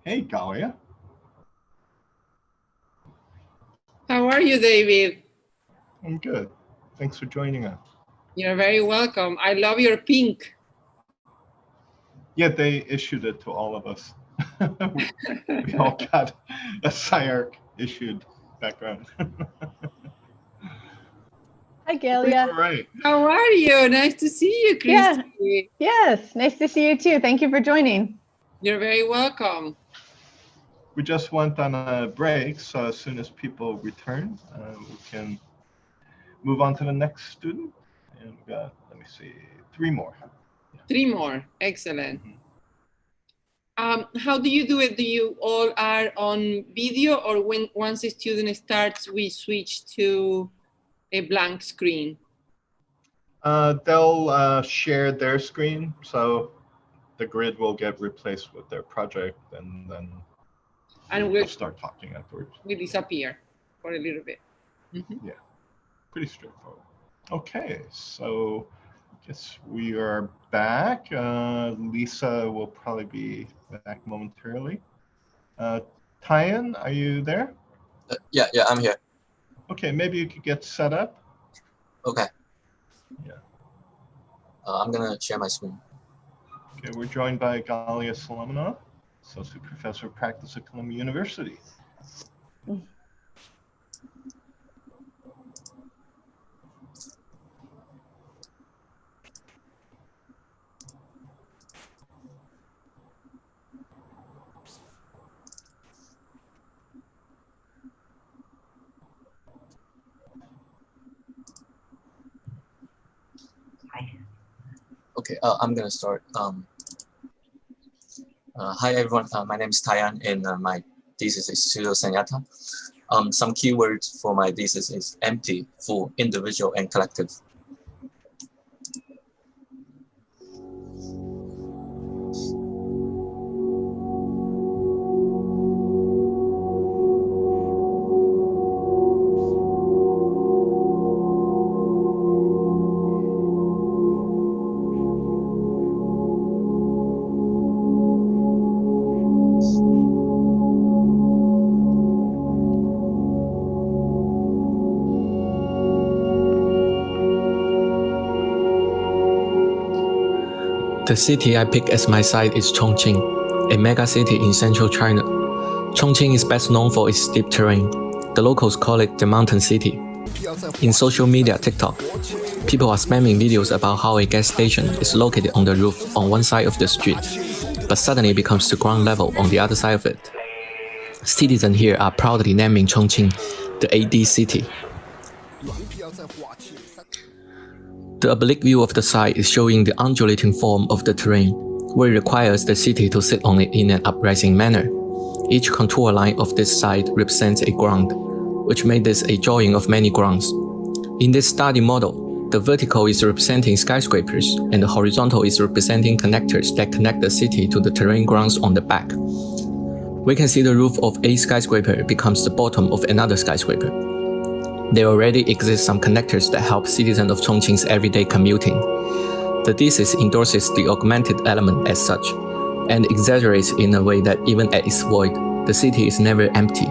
Speaker 2: Hey, Galia.
Speaker 9: How are you, David?
Speaker 2: I'm good. Thanks for joining us.
Speaker 9: You're very welcome. I love your pink.
Speaker 2: Yeah, they issued it to all of us. we all got a SCI-Arc issued background.
Speaker 1: Hi, Galia.
Speaker 2: All right.
Speaker 9: How are you? Nice to see you, Kristy.
Speaker 1: Yeah. Yes, nice to see you too. Thank you for joining.
Speaker 9: You're very welcome.
Speaker 2: We just went on a break, so as soon as people return, we can move on to the next student. And we got, let me see, 3 more.
Speaker 9: 3 more. Excellent. How do you do it? Do you all are on video, or when once a student starts, we switch to a blank screen?
Speaker 2: They'll share their screen, so the grid will get replaced with their project, and then we'll start talking afterwards.
Speaker 9: We disappear for a little bit.
Speaker 2: Yeah, pretty straightforward. Okay, so I guess we are back. Lisa will probably be back momentarily. TAIAN, are you there?
Speaker 8: Yeah, I'm here.
Speaker 2: Okay, maybe you could get set up.
Speaker 8: Okay.
Speaker 2: Yeah.
Speaker 8: I'm gonna share my screen.
Speaker 2: Okay, we're joined by Galia Solomonoff, Associate Professor of Practice at Columbia University.
Speaker 8: Okay, I'm gonna start. Hi everyone, my name is TAIAN, and my thesis is pseudo Sanyata. Some keywords for my thesis is empty, full, individual, and collective. The city I pick as my site is Chongqing, a mega city in central China. Chongqing is best known for its steep terrain. The locals call it the mountain city. In social media, TikTok, people are spamming videos about how a gas station is located on the roof on one side of the street, but suddenly becomes the ground level on the other side of it. Citizens here are proudly naming Chongqing the AD city. The oblique view of the site is showing the undulating form of the terrain, where it requires the city to sit on it in an uprising manner. Each contour line of this site represents a ground, which made this a drawing of many grounds. In this study model, the vertical is representing skyscrapers, and the horizontal is representing connectors that connect the city to the terrain grounds on the back. We can see the roof of a skyscraper becomes the bottom of another skyscraper. There already exist some connectors that help citizens of Chongqing's everyday commuting. The thesis endorses the augmented element as such, and exaggerates in a way that even at its void, the city is never empty.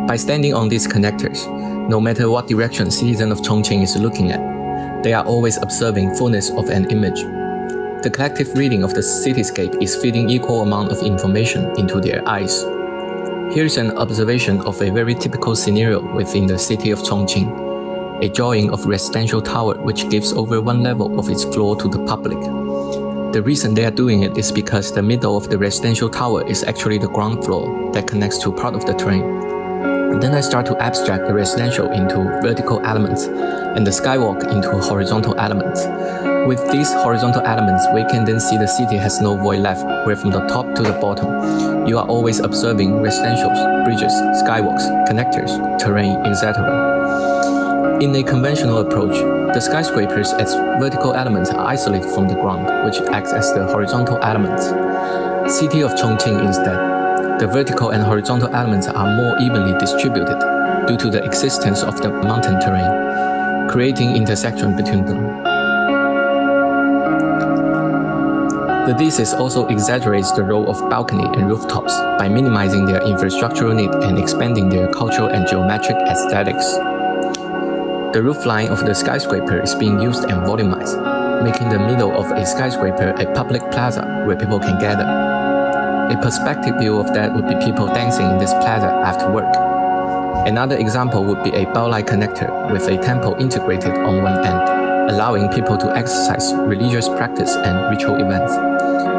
Speaker 8: By standing on these connectors, no matter what direction citizens of Chongqing is looking at, they are always observing fullness of an image. The collective reading of the cityscape is feeding equal amount of information into their eyes. Here's an observation of a very typical scenario within the city of Chongqing, a drawing of residential tower which gives over one level of its floor to the public. The reason they are doing it is because the middle of the residential tower is actually the ground floor that connects to part of the terrain. Then I start to abstract the residential into vertical elements and the skywalk into horizontal elements. With these horizontal elements, we can then see the city has no void left, where from the top to the bottom, you are always observing residentials, bridges, skywalks, connectors, terrain, etc. In a conventional approach, the skyscrapers as vertical elements are isolated from the ground, which acts as the horizontal elements. City of Chongqing instead, the vertical and horizontal elements are more evenly distributed due to the existence of the mountain terrain, creating intersection between them. The thesis also exaggerates the role of balcony and rooftops by minimizing their infrastructural need and expanding their cultural and geometric aesthetics. The roofline of the skyscraper is being used and volumized, making the middle of a skyscraper a public plaza where people can gather. A perspective view of that would be people dancing in this plaza after work. Another example would be a Balliet connector with a temple integrated on one end, allowing people to exercise religious practice and ritual events.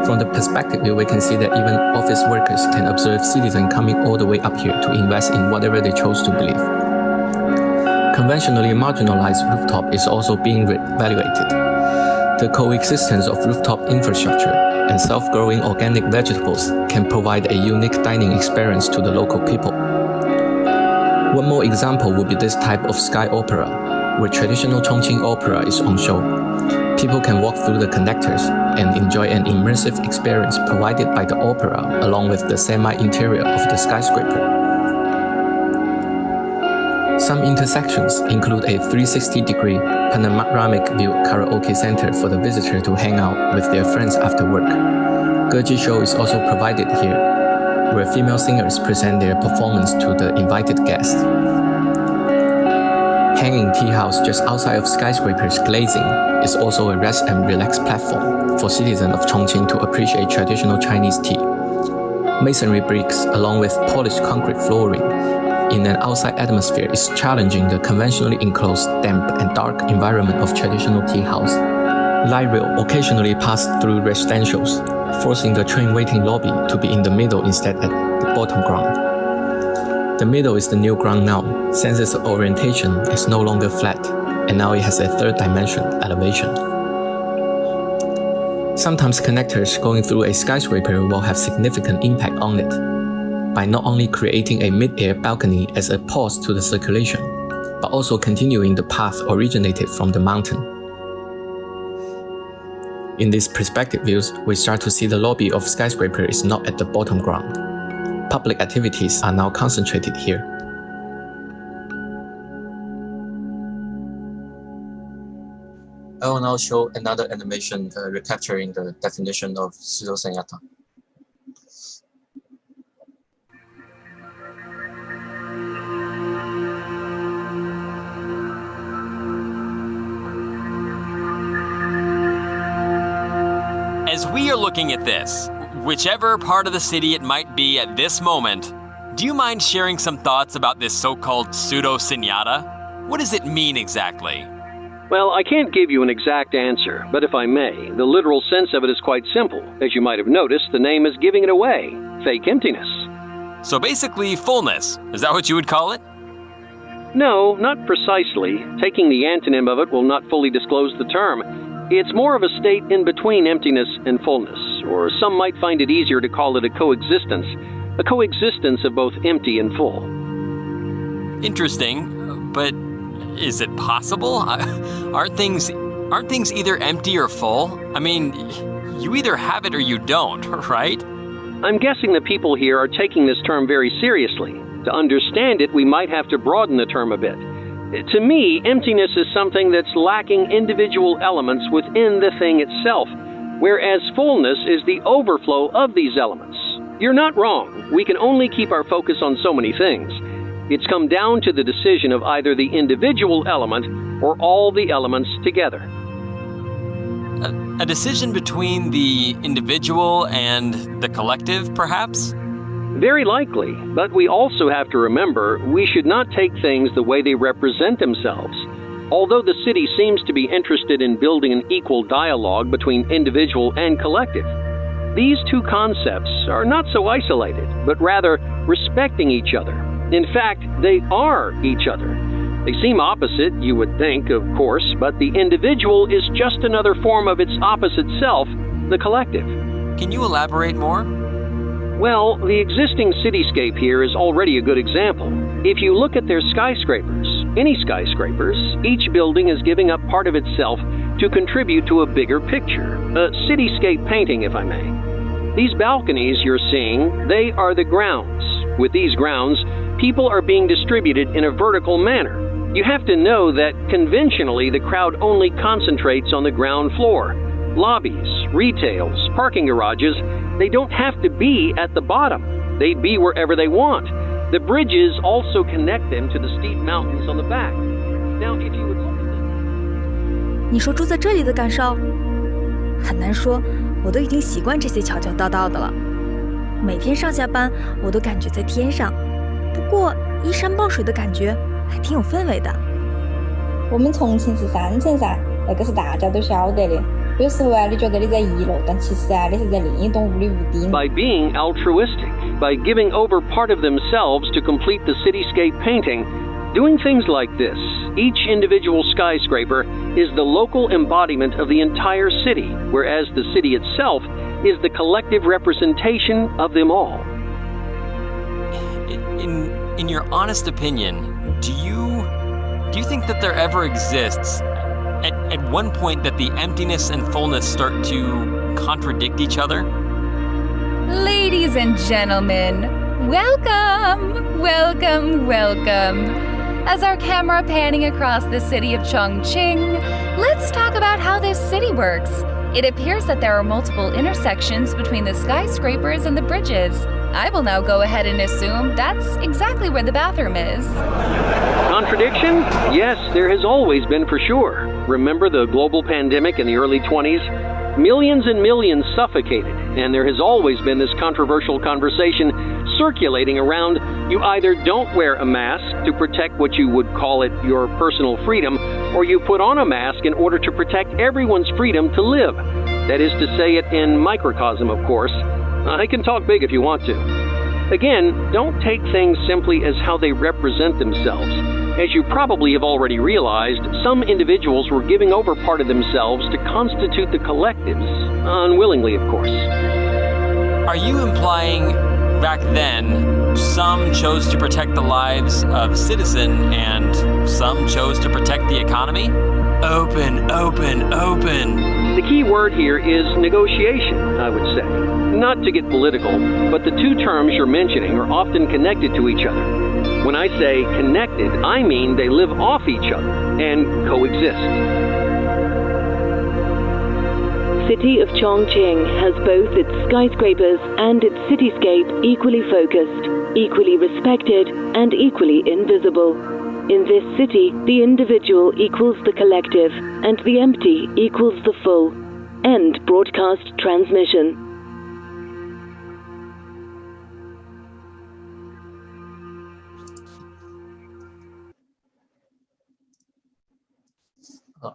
Speaker 8: From the perspective view, we can see that even office workers can observe citizens coming all the way up here to invest in whatever they chose to believe. Conventionally marginalized rooftop is also being evaluated. The coexistence of rooftop infrastructure and self-growing organic vegetables can provide a unique dining experience to the local people. One more example would be this type of sky opera, where traditional Chongqing opera is on show. People can walk through the connectors and enjoy an immersive experience provided by the opera along with the semi-interior of the skyscraper. Some intersections include a 360-degree panoramic view karaoke center for the visitor to hang out with their friends after work. Geji show is also provided here, where female singers present their performance to the invited guests. Hanging tea house just outside of skyscraper's glazing is also a rest and relax platform for citizens of Chongqing to appreciate traditional Chinese tea. Masonry bricks along with polished concrete flooring in an outside atmosphere is challenging the conventionally enclosed, damp and dark environment of traditional tea house. Light rail occasionally pass through residentials, forcing the train waiting lobby to be in the middle instead at the bottom ground. The middle is the new ground now, since its orientation is no longer flat, and now it has a third dimension, elevation. Sometimes connectors going through a skyscraper will have significant impact on it, by not only creating a mid-air balcony as a pause to the circulation, but also continuing the path originated from the mountain. In these perspective views, we start to see the lobby of skyscraper is not at the bottom ground. Public activities are now concentrated here. I will now show another animation recapturing the definition of pseudo-senyata.
Speaker 10: As we are looking at this, whichever part of the city it might be at this moment, do you mind sharing some thoughts about this so-called pseudo-senyata? What does it mean exactly?
Speaker 11: Well, I can't give you an exact answer, but if I may, the literal sense of it is quite simple. As you might have noticed, the name is giving it away. Fake emptiness.
Speaker 10: So basically, fullness. Is that what you would call it?
Speaker 11: No, not precisely. Taking the antonym of it will not fully disclose the term. It's more of a state in between emptiness and fullness, or some might find it easier to call it a coexistence of both empty and full.
Speaker 10: Interesting, but is it possible? Aren't things either empty or full? I mean, you either have it or you don't, right?
Speaker 11: I'm guessing the people here are taking this term very seriously. To understand it, we might have to broaden the term a bit. To me, emptiness is something that's lacking individual elements within the thing itself, whereas fullness is the overflow of these elements. You're not wrong. We can only keep our focus on so many things. It's come down to the decision of either the individual element or all the elements together.
Speaker 10: A decision between the individual and the collective, perhaps?
Speaker 11: Very likely, but we also have to remember we should not take things the way they represent themselves. Although the city seems to be interested in building an equal dialogue between individual and collective, these two concepts are not so isolated, but rather respecting each other. In fact, they are each other. They seem opposite, you would think, of course, but the individual is just another form of its opposite self, the collective.
Speaker 10: Can you elaborate more?
Speaker 11: Well, the existing cityscape here is already a good example. If you look at their skyscrapers, any skyscrapers, each building is giving up part of itself to contribute to a bigger picture, a cityscape painting, if I may. These balconies you're seeing, they are the grounds. With these grounds, people are being distributed in a vertical manner. You have to know that conventionally the crowd only concentrates on the ground floor. lobbies, retails, parking garages, they don't have to be at the bottom. They'd be wherever they want. The bridges also connect them to the steep mountains on the back. Now, if you would look at them...
Speaker 12: 你说住在这里的感受？很难说，我都已经习惯这些桥桥道道的了。每天上下班，我都感觉在天上。不过依山傍水的感觉还挺有氛围的。
Speaker 13: 我们重庆是3层噻，那个是大家都晓得的。有时候啊，你觉得你在1楼，但其实啊，你是在另一栋屋的屋顶。
Speaker 11: By being altruistic, by giving over part of themselves to complete the cityscape painting, doing things like this, each individual skyscraper is the local embodiment of the entire city, whereas the city itself is the collective representation of them all.
Speaker 10: In your honest opinion, do you think that there ever exists at one point that the emptiness and fullness start to contradict each other?
Speaker 14: Ladies and gentlemen, welcome, welcome, welcome. As our camera panning across the city of Chongqing, let's talk about how this city works. It appears that there are multiple intersections between the skyscrapers and the bridges. I will now go ahead and assume that's exactly where the bathroom is.
Speaker 11: Contradiction? Yes, there has always been for sure. Remember the global pandemic in the early 20s? Millions and millions suffocated, and there has always been this controversial conversation circulating around you either don't wear a mask to protect what you would call it your personal freedom, or you put on a mask in order to protect everyone's freedom to live. That is to say it in microcosm, of course. I can talk big if you want to. Again, don't take things simply as how they represent themselves. As you probably have already realized, some individuals were giving over part of themselves to constitute the collectives, unwillingly, of course.
Speaker 10: Are you implying back then some chose to protect the lives of citizens and some chose to protect the economy? Open, open, open.
Speaker 11: The key word here is negotiation, I would say. Not to get political, but the two terms you're mentioning are often connected to each other. When I say connected, I mean they live off each other and coexist.
Speaker 15: City of Chongqing has both its skyscrapers and its cityscape equally focused, equally respected, and equally invisible. In this city, the individual equals the collective, and the empty equals the full. End broadcast transmission.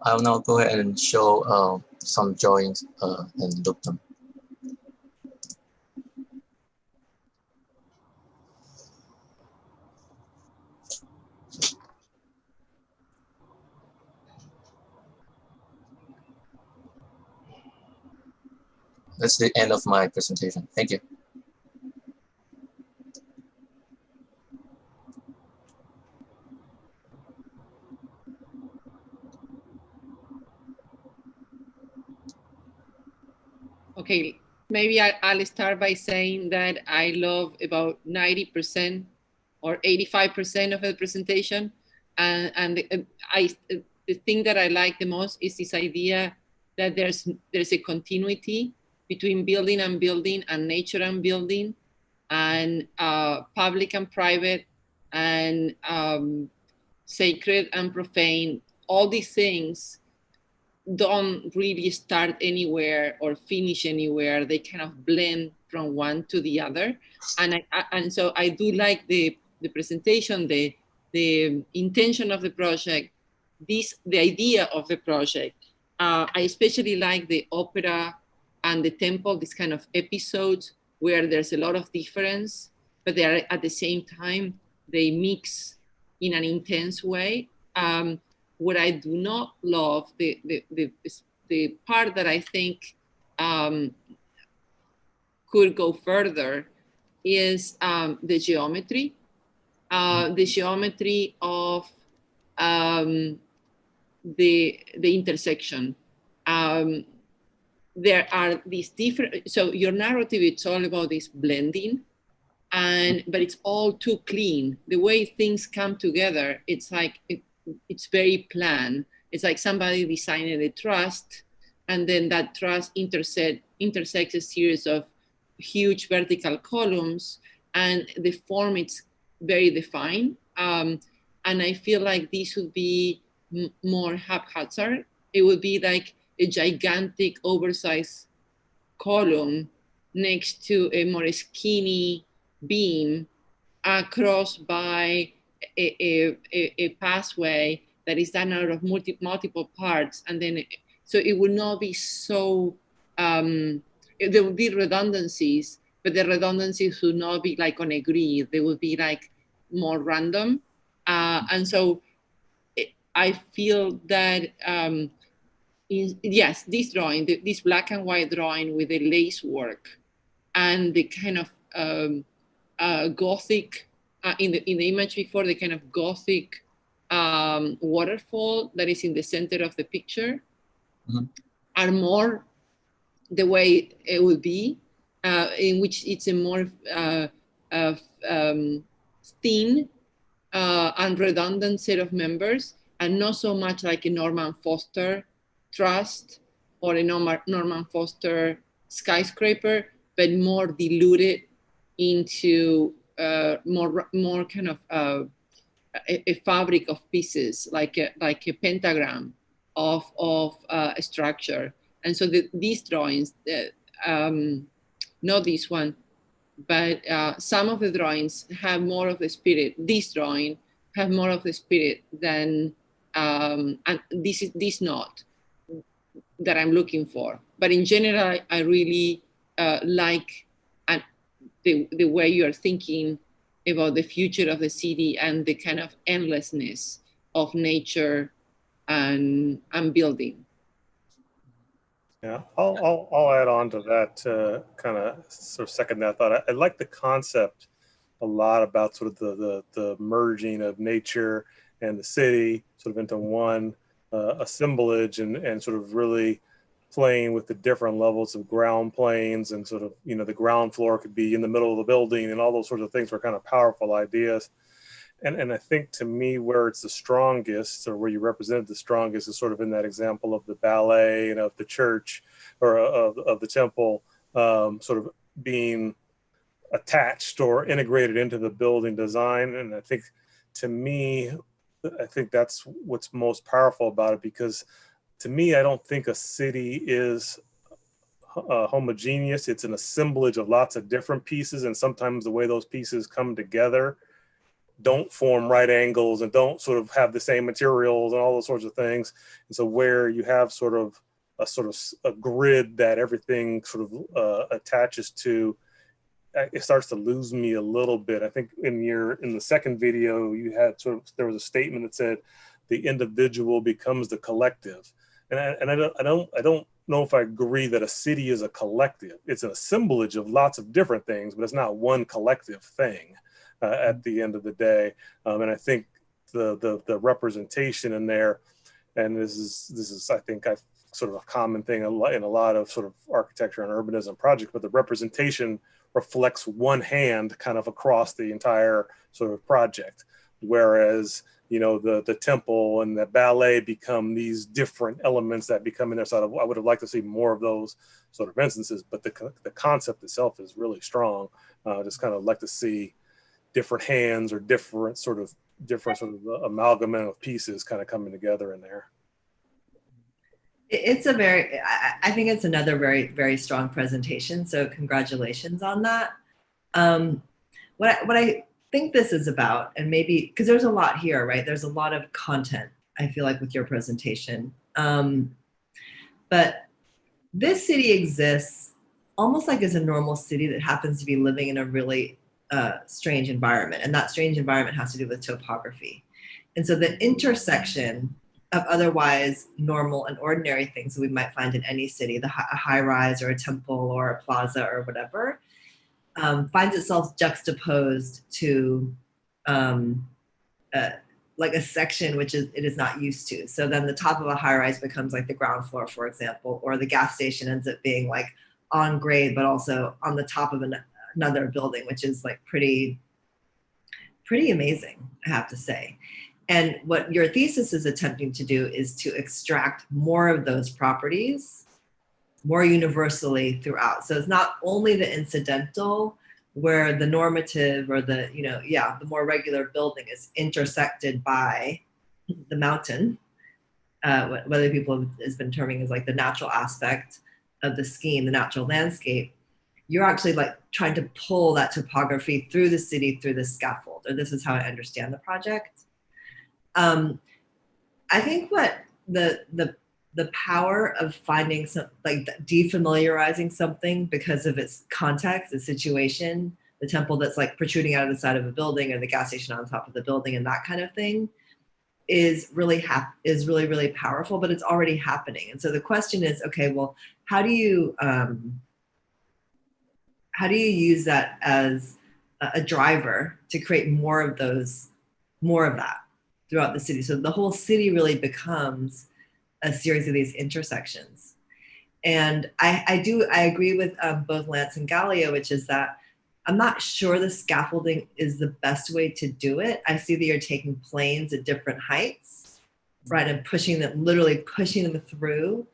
Speaker 8: I'll now go ahead and show some drawings and look them. That's the end of my presentation. Thank you.
Speaker 9: Okay, maybe I'll start by saying that I love about 90% or 85% of the presentation. And the thing that I like the most is this idea that there's a continuity between building and building and nature and building and public and private and sacred and profane. All these things don't really start anywhere or finish anywhere. They kind of blend from one to the other. And so I do like the presentation, the intention of the project, the idea of the project. I especially like the opera and the temple, this kind of episodes where there's a lot of difference, but they are at the same time, they mix in an intense way. What I do not love, the part that I think could go further is the geometry. The geometry of the intersection. There are these different, so your narrative, it's all about this blending, but it's all too clean. The way things come together, it's like, it's very planned. It's like somebody designed a trust and then that truss intersects a series of huge vertical columns, and the form is very defined. And I feel like this would be more haphazard. It would be like a gigantic oversized column next to a more skinny beam crossed by a pathway that is done out of multiple parts. And then, so it would not be so, there would be redundancies, but the redundancies would not be like on a grid. They would be like more random. And so I feel that, yes, this drawing, this black and white drawing with the lace work and the kind of Gothic, in the image before, the kind of Gothic waterfall that is in the center of the picture, are more the way it would be, in which it's a more thin and redundant set of members, and not so much like a Norman Foster trust or a Norman Foster skyscraper, but more diluted into more kind of a fabric of pieces, like a pentagram of a structure. And so these drawings, not this one, but some of the drawings have more of the spirit. This drawing have more of the spirit than, and this not that I'm looking for. But in general, I really like the way you're thinking about the future of the city and the kind of endlessness of nature and building.
Speaker 4: Yeah, I'll add on to that, kind of sort of second that thought. I like the concept a lot about sort of the merging of nature and the city sort of into one assemblage, and sort of really playing with the different levels of ground planes, and sort of, you know, the ground floor could be in the middle of the building, and all those sorts of things were kind of powerful ideas. And I think, to me, where it's the strongest, or where you represented the strongest, is sort of in that example of the ballet and of the church, or of the temple, sort of being attached or integrated into the building design. And I think, to me, I think that's what's most powerful about it, because to me, I don't think a city is homogeneous. It's an assemblage of lots of different pieces, and sometimes the way those pieces come together don't form right angles and don't sort of have the same materials and all those sorts of things. And so where you have sort of a grid that everything sort of attaches to, it starts to lose me a little bit. I think in the second video, you had there was a statement that said the individual becomes the collective. And I don't know if I agree that a city is a collective. It's an assemblage of lots of different things, but it's not one collective thing at the end of the day. And I think the representation in there, and this is I think sort of a common thing in a lot of sort of architecture and urbanism projects, but the representation reflects one hand kind of across the entire sort of project, whereas, you know, the temple and the ballet become these different elements that become in there. So I would have liked to see more of those sort of instances, but the concept itself is really strong. Just kind of like to see different hands or different sort of amalgamation of pieces kind of coming together in there.
Speaker 3: It's I think it's another very, very strong presentation. So congratulations on that. What I think this is about, and maybe, because there's a lot here, right? There's a lot of content, I feel like, with your presentation. But this city exists almost like as a normal city that happens to be living in a really strange environment. And that strange environment has to do with topography. And so the intersection of otherwise normal and ordinary things that we might find in any city, a high rise or a temple or a plaza or whatever, finds itself juxtaposed to like a section which it is not used to. So then the top of a high rise becomes like the ground floor, for example, or the gas station ends up being like on grade, but also on the top of another building, which is like pretty amazing, I have to say. And what your thesis is attempting to do is to extract more of those properties more universally throughout. So it's not only the incidental where the normative or the, the more regular building is intersected by the mountain, whether people has been terming as like the natural aspect of the scheme, the natural landscape. You're actually like trying to pull that topography through the city, through the scaffold, or this is how I understand the project. I think what the power of finding some, like defamiliarizing something because of its context, the situation, the temple that's like protruding out of the side of a building or the gas station on top of the building and that kind of thing is really, really powerful, but it's already happening. And so the question is, okay, well, how do you use that as a driver to create more of that throughout the city? So the whole city really becomes a series of these intersections. And I agree with both Lance and Galia, which is that I'm not sure the scaffolding is the best way to do it. I see that you're taking planes at different heights, right, and literally pushing them through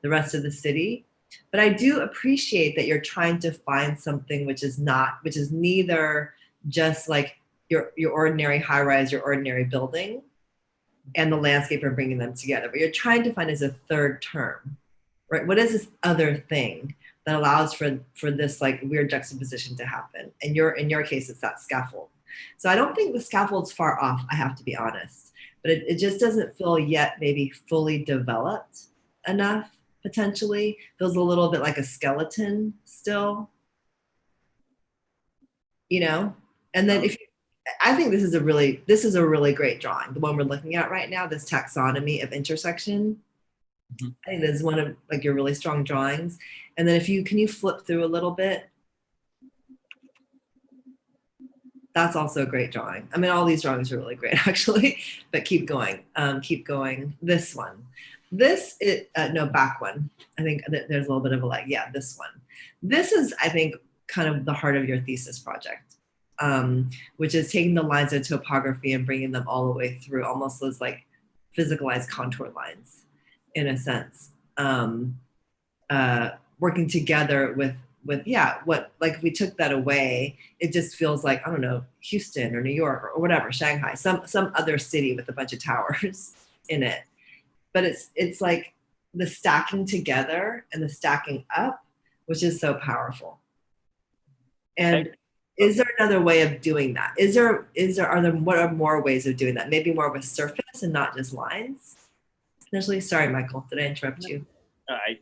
Speaker 3: the rest of the city. But I do appreciate that you're trying to find something which is neither just like your ordinary high-rise, your ordinary building, and the landscape and bringing them together. But you're trying to find as a third term, right? What is this other thing that allows for this like weird juxtaposition to happen? And in your case, it's that scaffold. So I don't think the scaffold's far off, I have to be honest, but it just doesn't feel yet maybe fully developed enough, potentially. Feels a little bit like a skeleton still, And then I think this is a really great drawing, the one we're looking at right now, this taxonomy of intersection. Mm-hmm. I think this is one of like your really strong drawings. And then can you flip through a little bit? That's also a great drawing. I mean, all these drawings are really great actually, but keep going. This one. This is, no, back one. I think there's a little bit of a lag. Yeah, this one. This is, I think, kind of the heart of your thesis project, which is taking the lines of topography and bringing them all the way through, almost those like physicalized contour lines in a sense. Working together with if we took that away, it just feels like, I don't know, Houston or New York or whatever, Shanghai, some other city with a bunch of towers in it. But it's like the stacking together and the stacking up, which is so powerful. And is there another way of doing that? What are more ways of doing that? Maybe more with surface and not just lines? Potentially. Sorry, Michael, did I interrupt you?
Speaker 5: I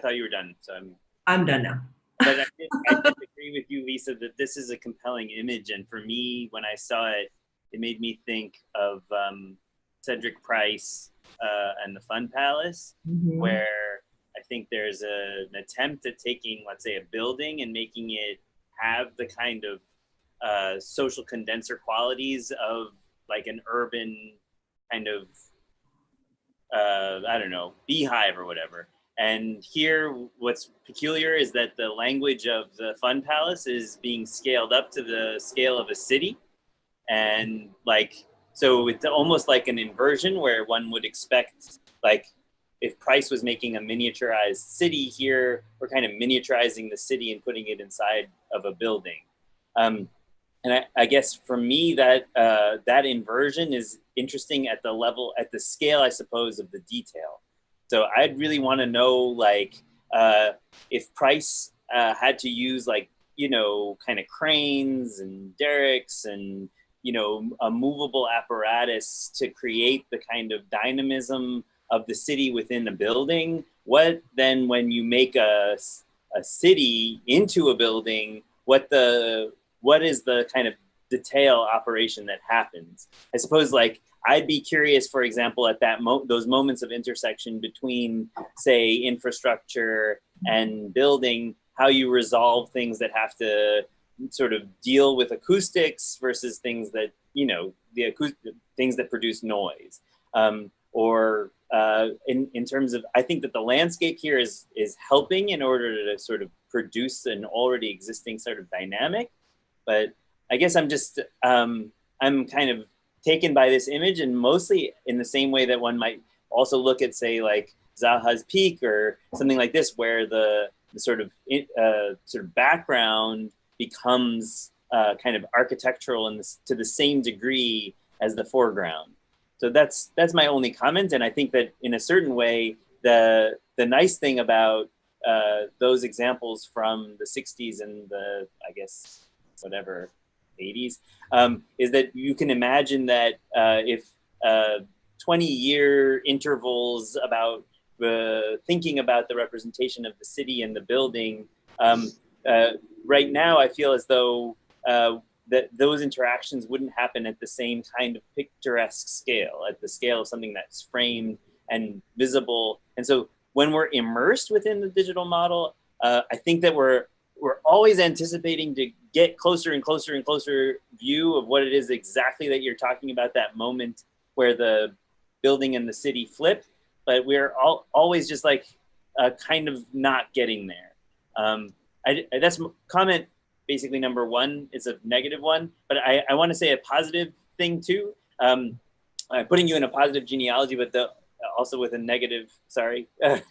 Speaker 5: thought you were done, so
Speaker 3: I'm done now.
Speaker 5: But I did agree with you, Lisa, that this is a compelling image, and for me, when I saw it, it made me think of Cedric Price and the Fun Palace, mm-hmm. where I think there's an attempt at taking, let's say, a building and making it have the kind of social condenser qualities of like an urban kind of, I don't know, beehive or whatever. And here, what's peculiar is that the language of the Fun Palace is being scaled up to the scale of a city. And so it's almost like an inversion where one would expect, like, if Price was making a miniaturized city here, we're kind of miniaturizing the city and putting it inside of a building. And I guess for me, that inversion is interesting at the scale, I suppose, of the detail. So I'd really want to know, if Price had to use, kind of cranes and derricks and, a movable apparatus to create the kind of dynamism of the city within a building, what then when you make a city into a building, what is the kind of detail operation that happens? I suppose I'd be curious, for example, at those moments of intersection between, say, infrastructure and building, how you resolve things that have to sort of deal with acoustics versus things that, things that produce noise. Or in terms of, I think that the landscape here is helping in order to sort of produce an already existing sort of dynamic. But I guess I'm just, I'm kind of taken by this image, and mostly in the same way that one might also look at, say, Zaha's Peak or something like this, where the sort of background becomes kind of architectural to the same degree as the foreground. So that's my only comment. And I think that in a certain way, the nice thing about those examples from the 60s and the, I guess, whatever, 80s, is that you can imagine that if 20-year intervals about thinking about the representation of the city and the building, right now I feel as though that those interactions wouldn't happen at the same kind of picturesque scale, at the scale of something that's framed and visible. And so when we're immersed within the digital model, I think that we're always anticipating to get closer and closer and closer view of what it is exactly that you're talking about, that moment where the building and the city flip, but we're always just like kind of not getting there. That's comment basically number one. Is a negative one, but I want to say a positive thing too. Putting you in a positive genealogy, but also with a negative,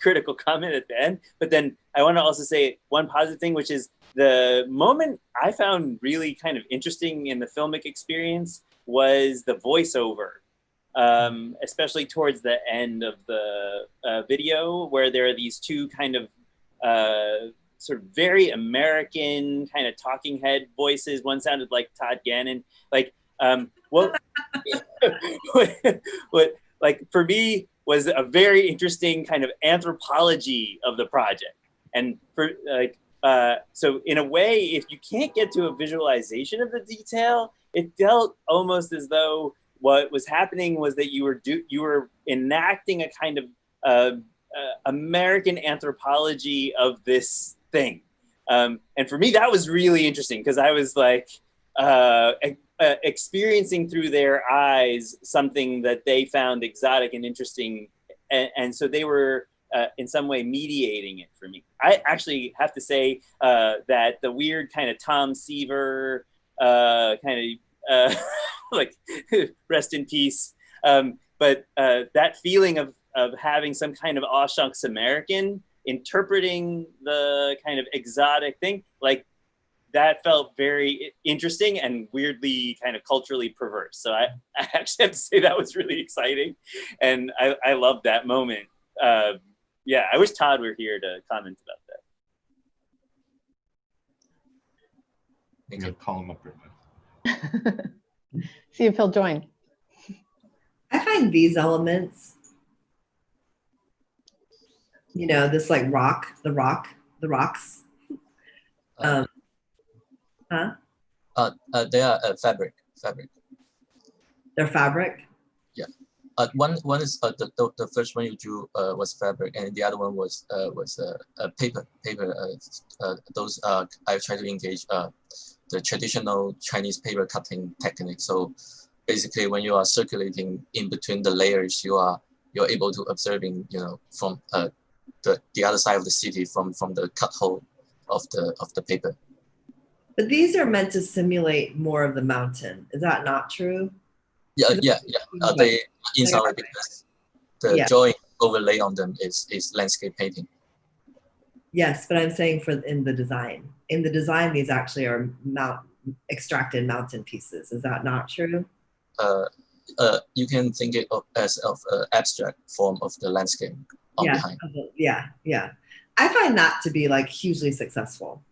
Speaker 5: critical comment at the end. But then I want to also say one positive thing, which is the moment I found really kind of interesting in the filmic experience was the voiceover, especially towards the end of the video, where there are these two kind of sort of very American kind of talking head voices. One sounded like Todd Gannon. Like, what like for me was a very interesting kind of anthropology of the project. And for like, so in a way, if you can't get to a visualization of the detail, it felt almost as though what was happening was that you were enacting a kind of American anthropology of this thing. And for me, that was really interesting because I was like experiencing through their eyes something that they found exotic and interesting. And so they were in some way mediating it for me. I actually have to say that the weird kind of Tom Seaver kind of like rest in peace. But that feeling of having some kind of aw shucks American interpreting the kind of exotic thing, like that felt very interesting and weirdly kind of culturally perverse. So I actually have to say that was really exciting. And I loved that moment. Yeah, I wish Todd were here to comment about that.
Speaker 2: I'm going to call him up right now.
Speaker 1: See if he'll join.
Speaker 3: I find these elements, you know, this like the rocks.
Speaker 16: They are fabric.
Speaker 3: They're fabric?
Speaker 16: Yeah. One is the first one you drew was fabric, and the other one was paper. Those I try to engage the traditional Chinese paper cutting technique. So basically, when you are circulating in between the layers, you're able to observing, you know, from the other side of the city from the cut hole of the paper.
Speaker 3: But these are meant to simulate more of the mountain. Is that not true?
Speaker 16: Yeah. They in some way because the drawing overlay on them is landscape painting.
Speaker 3: Yes, but I'm saying in the design. In the design, these actually are extracted mountain pieces. Is that not true?
Speaker 16: You can think it as abstract form of the landscape behind.
Speaker 3: Yeah. I find that to be like hugely successful.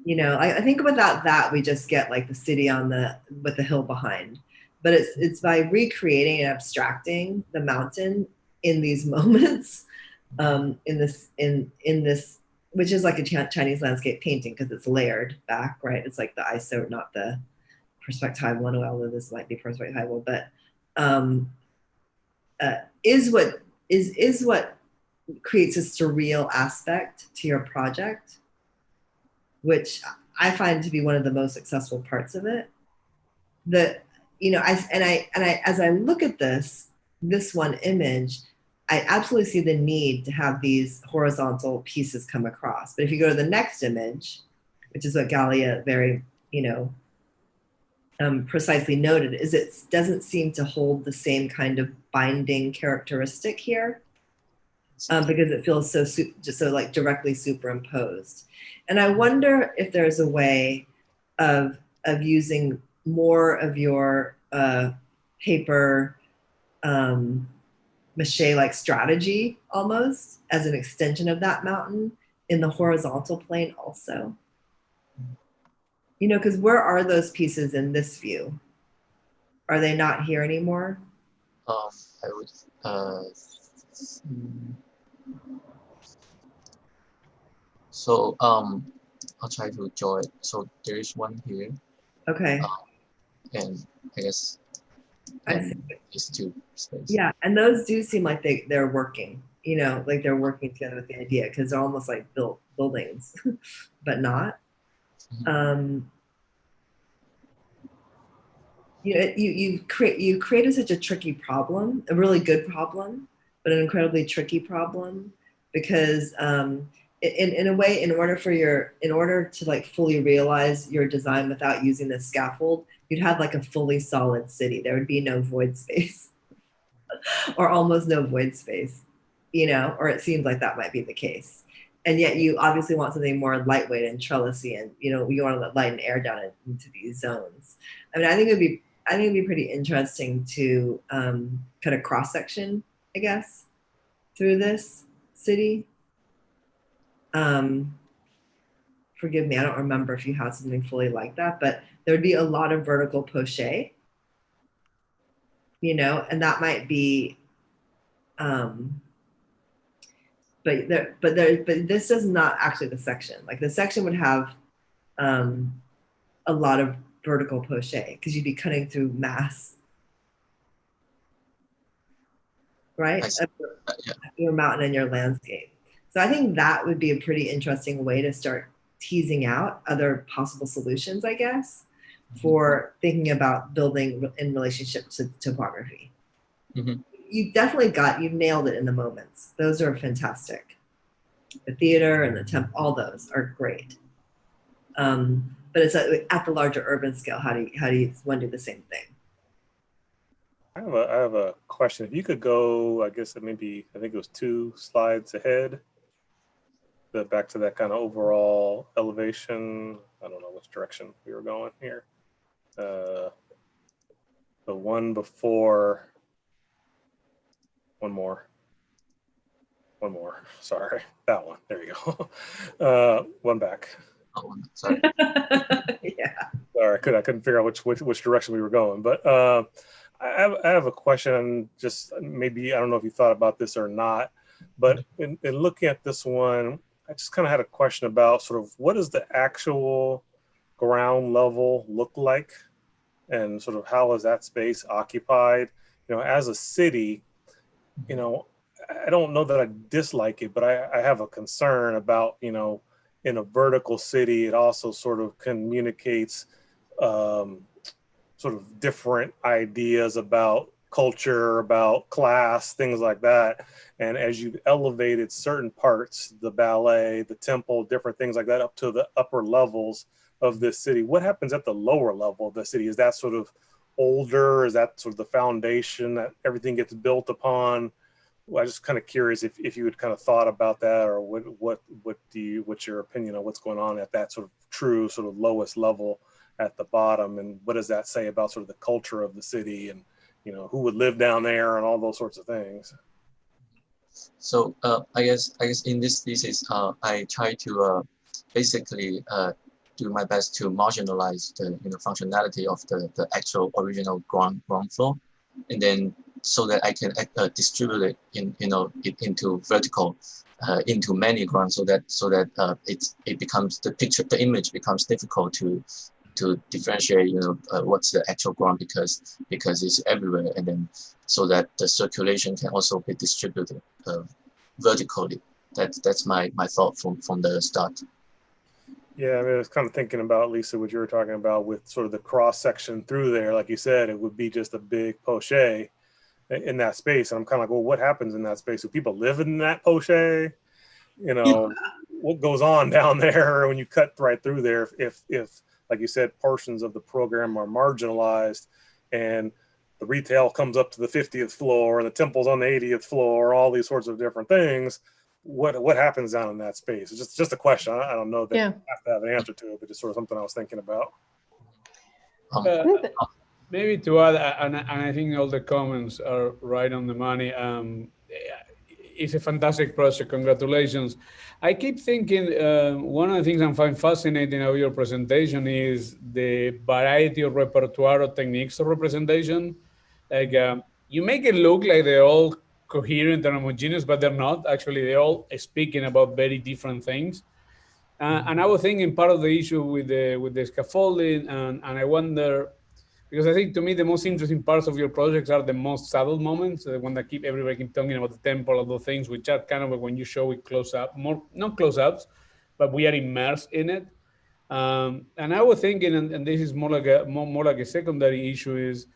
Speaker 3: You know, I think without that, we just get like the city with the hill behind. But it's by recreating and abstracting the mountain in these moments, in this, which is like a Chinese landscape painting because it's layered back, right? It's like the ISO, not the perspectival one, although this might be perspectival, but is what creates a surreal aspect to your project, which I find to be one of the most successful parts of it. As I look at this one image, I absolutely see the need to have these horizontal pieces come across. But if you go to the next image, which is what Galia very, precisely noted, is it doesn't seem to hold the same kind of binding characteristic here. because it feels so just so like directly superimposed. And I wonder if there's a way of using more of your paper mache like strategy almost as an extension of that mountain in the horizontal plane also. You know, because where are those pieces in this view? Are they not here anymore?
Speaker 16: I would so I'll try to draw it. So there is one here.
Speaker 3: Okay.
Speaker 16: And I guess these two spaces.
Speaker 3: Yeah, and those do seem like they're working. You know, like they're working together with the idea because they're almost like buildings, but not. You know, you created such a tricky problem, a really good problem, but an incredibly tricky problem, because in a way, in order to like fully realize your design without using the scaffold, you'd have like a fully solid city. There would be no void space, or almost no void space, you know, or it seems like that might be the case. And yet you obviously want something more lightweight and trellisy, and you know, you want to let light and air down into these zones. I mean, I think it'd be pretty interesting to cut a cross section, I guess, through this city. Forgive me, I don't remember if you had something fully like that, but there would be a lot of vertical poche, you know, and that might be, but this is not actually the section. Like the section would have a lot of vertical poche because you'd be cutting through mass, right? Your mountain and your landscape. So I think that would be a pretty interesting way to start teasing out other possible solutions, I guess, for thinking about building in relationship to topography. You nailed it in the moments. Those are fantastic. The theater and the temple, all those are great. But it's at the larger urban scale. How do you want to do the same thing?
Speaker 4: I have a question. If you could go, I guess maybe I think it was 2 slides ahead. Back to that kind of overall elevation. I don't know which direction we were going here. The one before. One more. Sorry, that one. There you go. One back.
Speaker 16: Oh, sorry.
Speaker 3: Yeah.
Speaker 4: Sorry, I couldn't figure out which direction we were going. But I have a question. Just maybe I don't know if you thought about this or not. But in looking at this one, I just kind of had a question about sort of what does the actual ground level look like, and sort of how is that space occupied? You know, as a city, you know, I don't know that I dislike it, but I have a concern about, you know, in a vertical city, it also sort of communicates sort of different ideas about culture, about class, things like that. And as you've elevated certain parts, the ballet, the temple, different things like that up to the upper levels of this city, what happens at the lower level of the city? Is that sort of older? Is that sort of the foundation that everything gets built upon? Well, I'm just kind of curious if you had kind of thought about that, or what's your opinion on what's going on at that sort of true sort of lowest level at the bottom, and what does that say about sort of the culture of the city, and you know, who would live down there and all those sorts of things?
Speaker 16: So I guess in this thesis, I try to basically do my best to marginalize the functionality of the actual original ground floor, and then so that I can distribute it into vertical, into many grounds, so that it becomes the image becomes difficult to differentiate what's the actual ground because it's everywhere, and then so that the circulation can also be distributed vertically. That's my thought from the start.
Speaker 4: Yeah, I mean, I was kind of thinking about, Lisa, what you were talking about with sort of the cross section through there. Like you said, it would be just a big poche in that space. And I'm kind of like, well, what happens in that space? Do people live in that poche? You know, what goes on down there when you cut right through there? If like you said, portions of the program are marginalized, and the retail comes up to the 50th floor and the temple's on the 80th floor, all these sorts of different things. What happens down in that space? It's just a question. I don't know that you have to have an answer to it, but just sort of something I was thinking about.
Speaker 17: Maybe to add, and I think all the comments are right on the money. It's a fantastic project. Congratulations. I keep thinking one of the things I find fascinating about your presentation is the variety of repertoire of techniques of representation. Like you make it look like they're all coherent and homogeneous, but they're not. Actually, they're all speaking about very different things. And I was thinking part of the issue with the scaffolding, and I wonder, because I think to me the most interesting parts of your projects are the most subtle moments, the one that everybody keep talking about the temple, all those things, which are kind of when you show it close up, more not close ups, but we are immersed in it. And I was thinking, and this is more like a secondary issue, is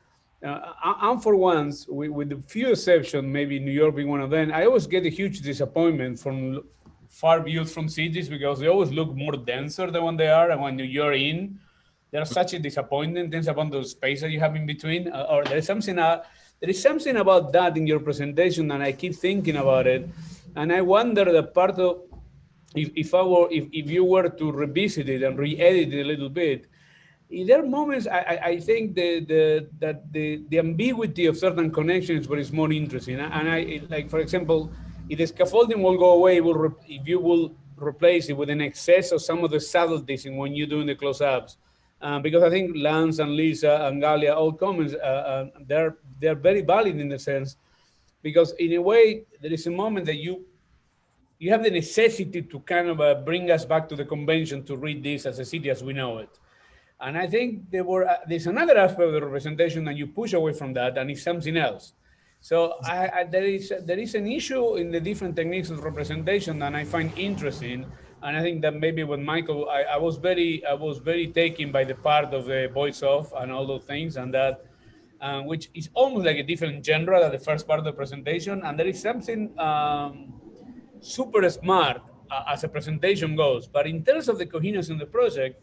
Speaker 17: I'm for once, with a few exceptions, maybe New York being one of them, I always get a huge disappointment from far views from cities because they always look more denser than when they are, and when you're in, there's such a disappointment things about the space that you have in between, or there is something about that in your presentation, and I keep thinking about it, and I wonder that part of if you were to revisit it and re-edit it a little bit, there are moments I think that the ambiguity of certain connections is more interesting, and I like, for example, if the scaffolding will go away, if you will replace it with an excess of some of the subtleties in when you're doing the close-ups. Because I think Lance and Lisa and Galia, all comments, they're very valid in the sense, because in a way, there is a moment that you have the necessity to kind of bring us back to the convention to read this as a city as we know it. And I think there's another aspect of the representation and you push away from that, and it's something else. So there is an issue in the different techniques of representation that I find interesting. And I think that maybe with Michael, I was very taken by the part of the voice off and all those things, and that which is almost like a different genre than the first part of the presentation. And there is something super smart as a presentation goes. But in terms of the coherence in the project,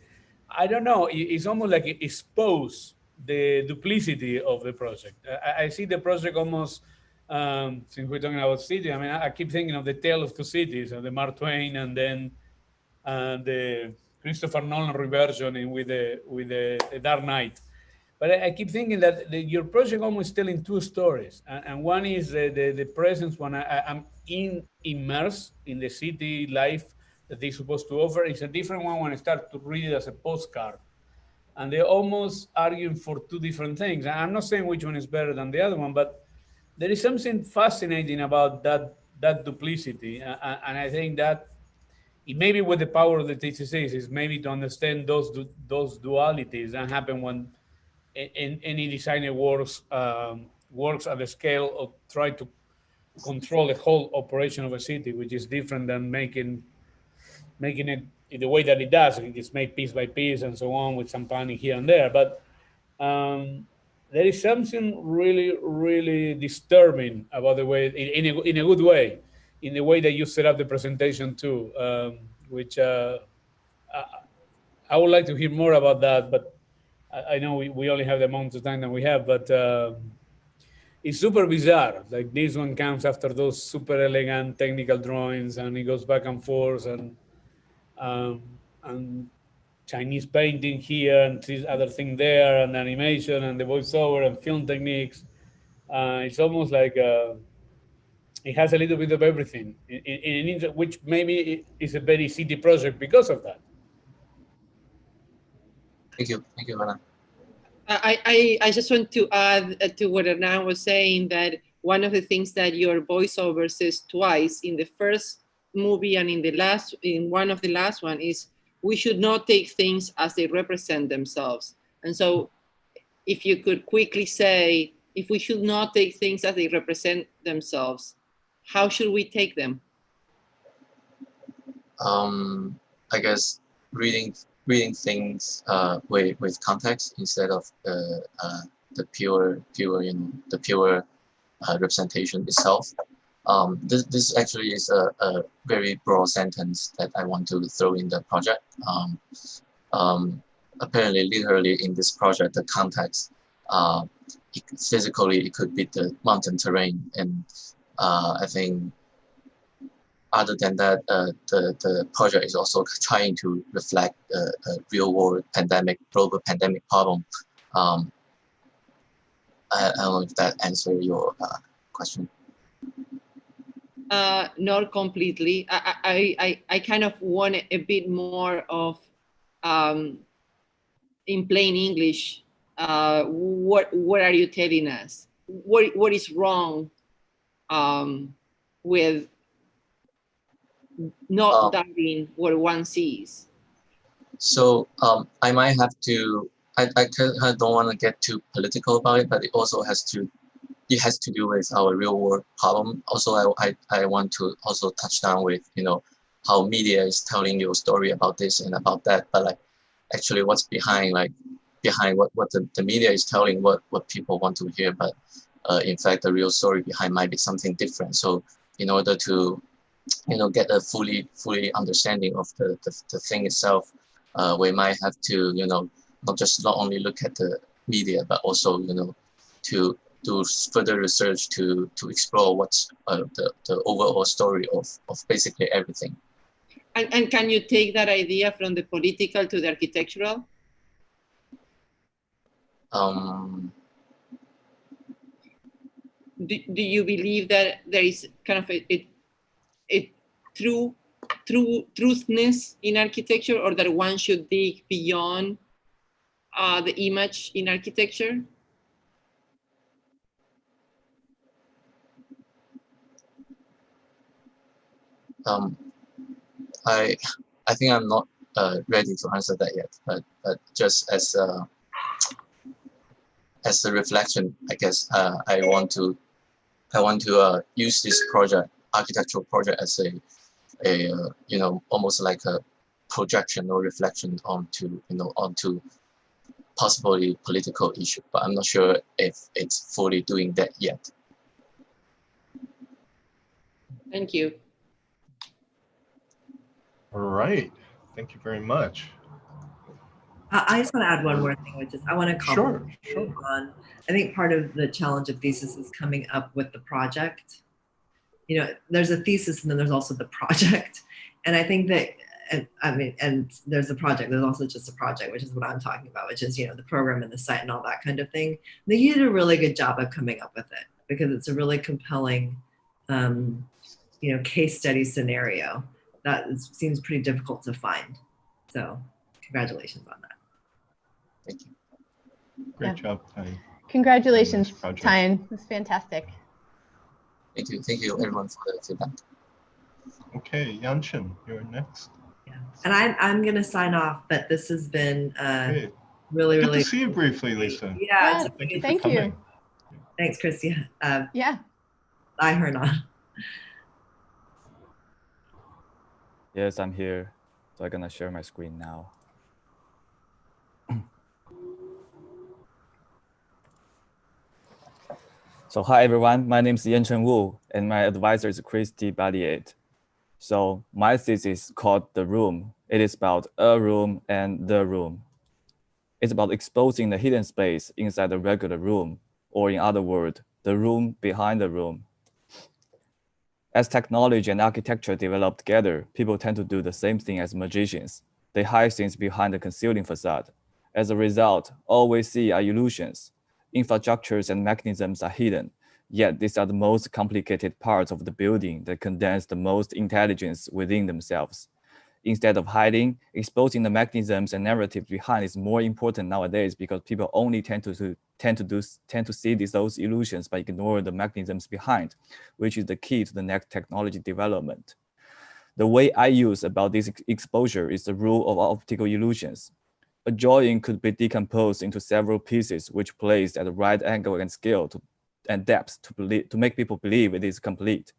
Speaker 17: I don't know. It's almost like it exposes the duplicity of the project. I see the project almost. Since we're talking about city, I mean, I keep thinking of the Tale of Two Cities, of the Mark Twain, and then the Christopher Nolan reversion with the Dark Knight. But I keep thinking that your project almost telling two stories, and one is the presence when I'm immersed in the city life that they're supposed to offer. It's a different one when I start to read it as a postcard, and they're almost arguing for two different things. I'm not saying which one is better than the other one, but there is something fascinating about that duplicity, and I think that it maybe with the power of the Thesis is maybe to understand those dualities that happen when any designer works at the scale of try to control the whole operation of a city, which is different than making it in the way that it does. It's made piece by piece and so on with some planning here and there, but. There is something really, really disturbing about the way, in a good way, in the way that you set up the presentation too, which I would like to hear more about that, but I know we only have the amount of time that we have, but it's super bizarre. Like this one comes after those super elegant technical drawings, and it goes back and forth, and Chinese painting here and this other thing there, and animation and the voiceover and film techniques. It's almost like it has a little bit of everything, which maybe is a very city project because of that.
Speaker 16: Thank you, Anna.
Speaker 9: I just want to add to what Hernan was saying, that one of the things that your voiceover says twice in the first movie and in one of the last one is, we should not take things as they represent themselves. And so if you could quickly say, if we should not take things as they represent themselves, how should we take them?
Speaker 16: I guess reading things with context instead of the pure representation itself. This actually is a very broad sentence that I want to throw in the project. Apparently, literally in this project, the context physically it could be the mountain terrain, and I think other than that, the project is also trying to reflect a real world global pandemic problem. I don't know if that answers your question.
Speaker 9: Not completely. I kind of want a bit more of, in plain English, what are you telling us? What is wrong with not doubting what one sees?
Speaker 16: So I might have to, I don't want to get too political about it, but it also has to do with our real world problem. Also, I want to also touch down with, how media is telling you a story about this and about that, but like actually what's behind what the media is telling, what people want to hear, but in fact the real story behind might be something different. So in order to get a fully understanding of the thing itself, we might have to not only look at the media, but also to do further research to explore what's the overall story of basically everything.
Speaker 9: And can you take that idea from the political to the architectural? Do you believe that there is kind of a truthness in architecture, or that one should dig beyond the image in architecture?
Speaker 16: I think I'm not ready to answer that yet, but just as a reflection, I guess I want to use this architectural project as a almost like a projection or reflection onto possibly political issue, but I'm not sure if it's fully doing that yet.
Speaker 9: Thank you.
Speaker 2: All right, thank you very much.
Speaker 3: I just want to add one more thing, which is I want to comment on, I think part of the challenge of Thesis is coming up with the project. There's a thesis and then there's also the project. And I think that, and there's a project, there's also just a project, which is what I'm talking about, which is, the program and the site and all that kind of thing. They did a really good job of coming up with it because it's a really compelling, case study scenario that seems pretty difficult to find. So congratulations on that.
Speaker 16: Thank you.
Speaker 2: Great job, TAIAN.
Speaker 1: Congratulations, TAIAN. It's fantastic.
Speaker 16: Thank you. Thank you, everyone, for the feedback.
Speaker 2: Okay, Yanchen, you're next.
Speaker 3: Yeah. And I'm going to sign off, but this has been really,
Speaker 2: Good
Speaker 3: really
Speaker 2: to see you briefly, Lisa.
Speaker 3: Yeah.
Speaker 1: Thank you.
Speaker 3: Thanks, Kristy.
Speaker 1: Yeah.
Speaker 3: Bye, Hernan.
Speaker 18: Yes, I'm here. So I'm going to share my screen now. So hi, everyone. My name is YANCHEN WU, and my advisor is Kristy Balliet. So my thesis is called The Room. It is about a room and the room. It's about exposing the hidden space inside the regular room, or in other words, the room behind the room. As technology and architecture develop together, people tend to do the same thing as magicians. They hide things behind the concealing facade. As a result, all we see are illusions. Infrastructures and mechanisms are hidden, yet these are the most complicated parts of the building that condense the most intelligence within themselves. Instead of hiding, exposing the mechanisms and narratives behind is more important nowadays because people only tend to see those illusions but ignore the mechanisms behind, which is the key to the next technology development. The way I use about this exposure is the rule of optical illusions. A drawing could be decomposed into several pieces which placed at the right angle and scale and depth to make people believe it is complete.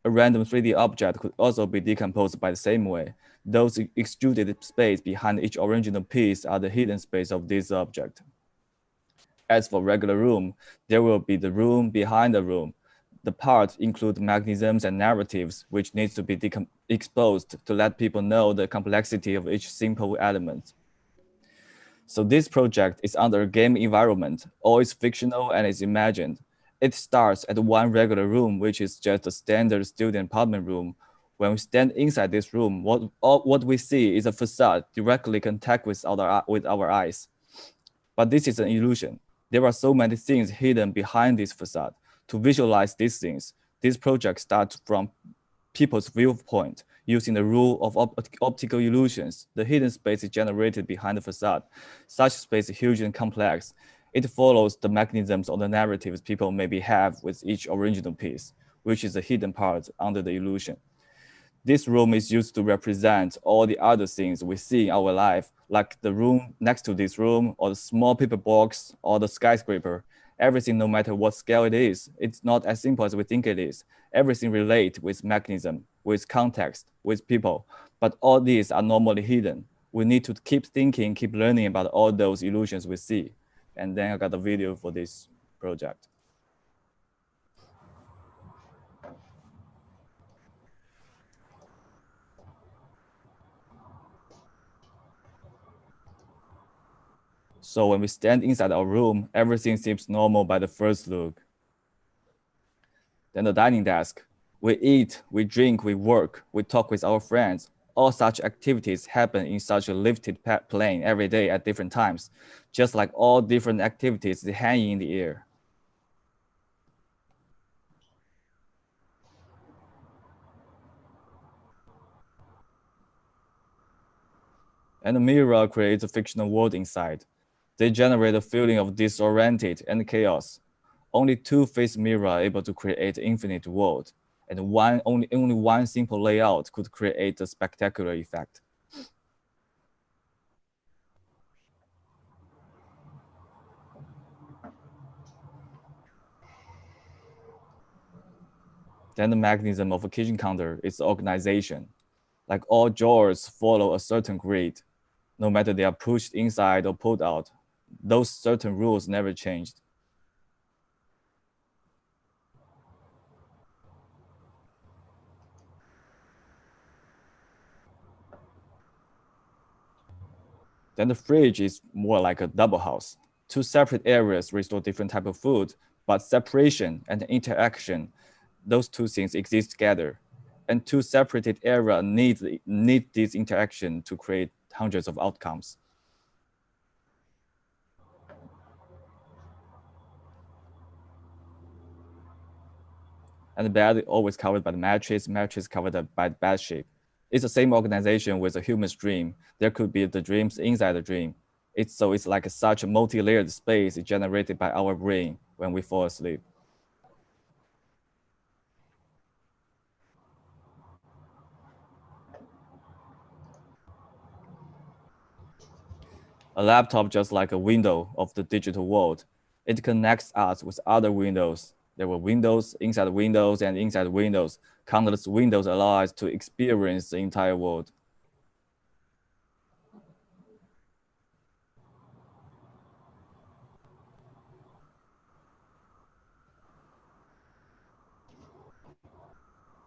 Speaker 18: A random 3D object could also be decomposed by the same way. Those extruded space behind each original piece are the hidden space of this object. As for regular room, there will be the room behind the room. The parts include mechanisms and narratives which needs to be exposed to let people know the complexity of each simple element. So this project is under a game environment, all is fictional and is imagined. It starts at one regular room, which is just a standard student apartment room. When we stand inside this room, what we see is a facade directly contact with our eyes. But this is an illusion. There are so many things hidden behind this facade. To visualize these things, this project starts from people's viewpoint, using the rule of optical illusions. The hidden space is generated behind the facade. Such space is huge and complex. It follows the mechanisms or the narratives people maybe have with each original piece, which is the hidden part under the illusion. This room is used to represent all the other things we see in our life, like the room next to this room, or the small paper box, or the skyscraper. Everything, no matter what scale it is, it's not as simple as we think it is. Everything relates with mechanism, with context, with people, but all these are normally hidden. We need to keep thinking, keep learning about all those illusions we see. And then I got a video for this project. So when we stand inside our room, everything seems normal by the first look. Then the dining desk. We eat, we drink, we work, we talk with our friends. All such activities happen in such a lifted plane every day at different times, just like all different activities hanging in the air. And the mirror creates a fictional world inside. They generate a feeling of disoriented and chaos. Only two-faced mirror are able to create an infinite world, and only one simple layout could create a spectacular effect. Then the mechanism of a kitchen counter is organization. Like all drawers follow a certain grid, no matter they are pushed inside or pulled out. Those certain rules never changed. Then the fridge is more like a double house. Two separate areas restore different type of food, but separation and interaction, those two things exist together. And two separated areas need this interaction to create hundreds of outcomes. And the bed always covered by the mattress covered by the bed shape. It's the same organization with a human's dream. There could be the dreams inside the dream. It's like such a multi-layered space generated by our brain when we fall asleep. A laptop just like a window of the digital world. It connects us with other windows. There were windows inside windows and inside windows. Countless windows allow us to experience the entire world.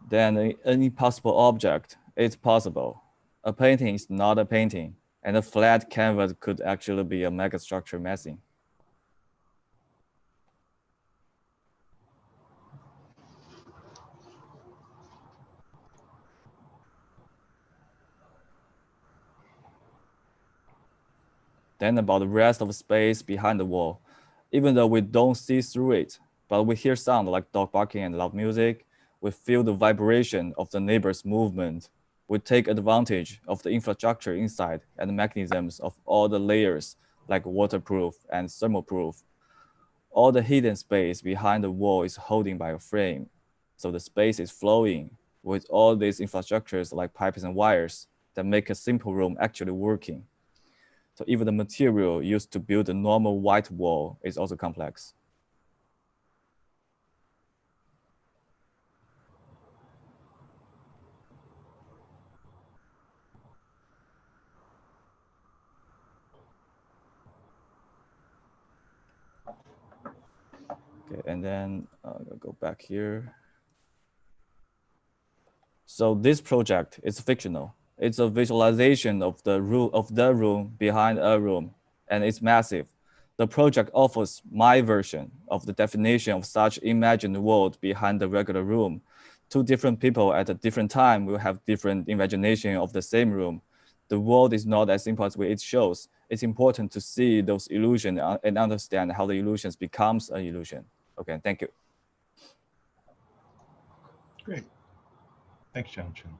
Speaker 18: Then any possible object is possible. A painting is not a painting, and a flat canvas could actually be a megastructure messing. Then about the rest of the space behind the wall, even though we don't see through it, but we hear sound like dog barking and loud music, we feel the vibration of the neighbor's movement. We take advantage of the infrastructure inside and the mechanisms of all the layers like waterproof and thermoproof. All the hidden space behind the wall is holding by a frame. So the space is flowing with all these infrastructures like pipes and wires that make a simple room actually working. So even the material used to build a normal white wall is also complex. Okay, and then I'll go back here. So this project is fictional. It's a visualization of the room behind a room. and it's massive. The project offers my version of the definition of such imagined world behind the regular room. Two different people at a different time will have different imagination of the same room. The world is not as simple as it shows. It's important to see those illusions and understand how the illusions becomes an illusion. Okay, thank you.
Speaker 2: Great. Thanks, Yanchen.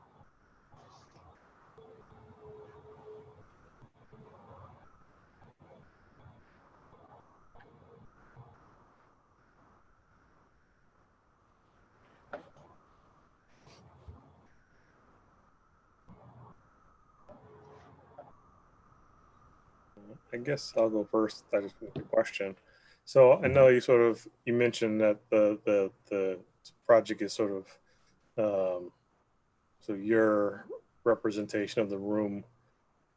Speaker 4: I guess I'll go first. That is a question. So I know you mentioned that the project is sort of so your representation of the room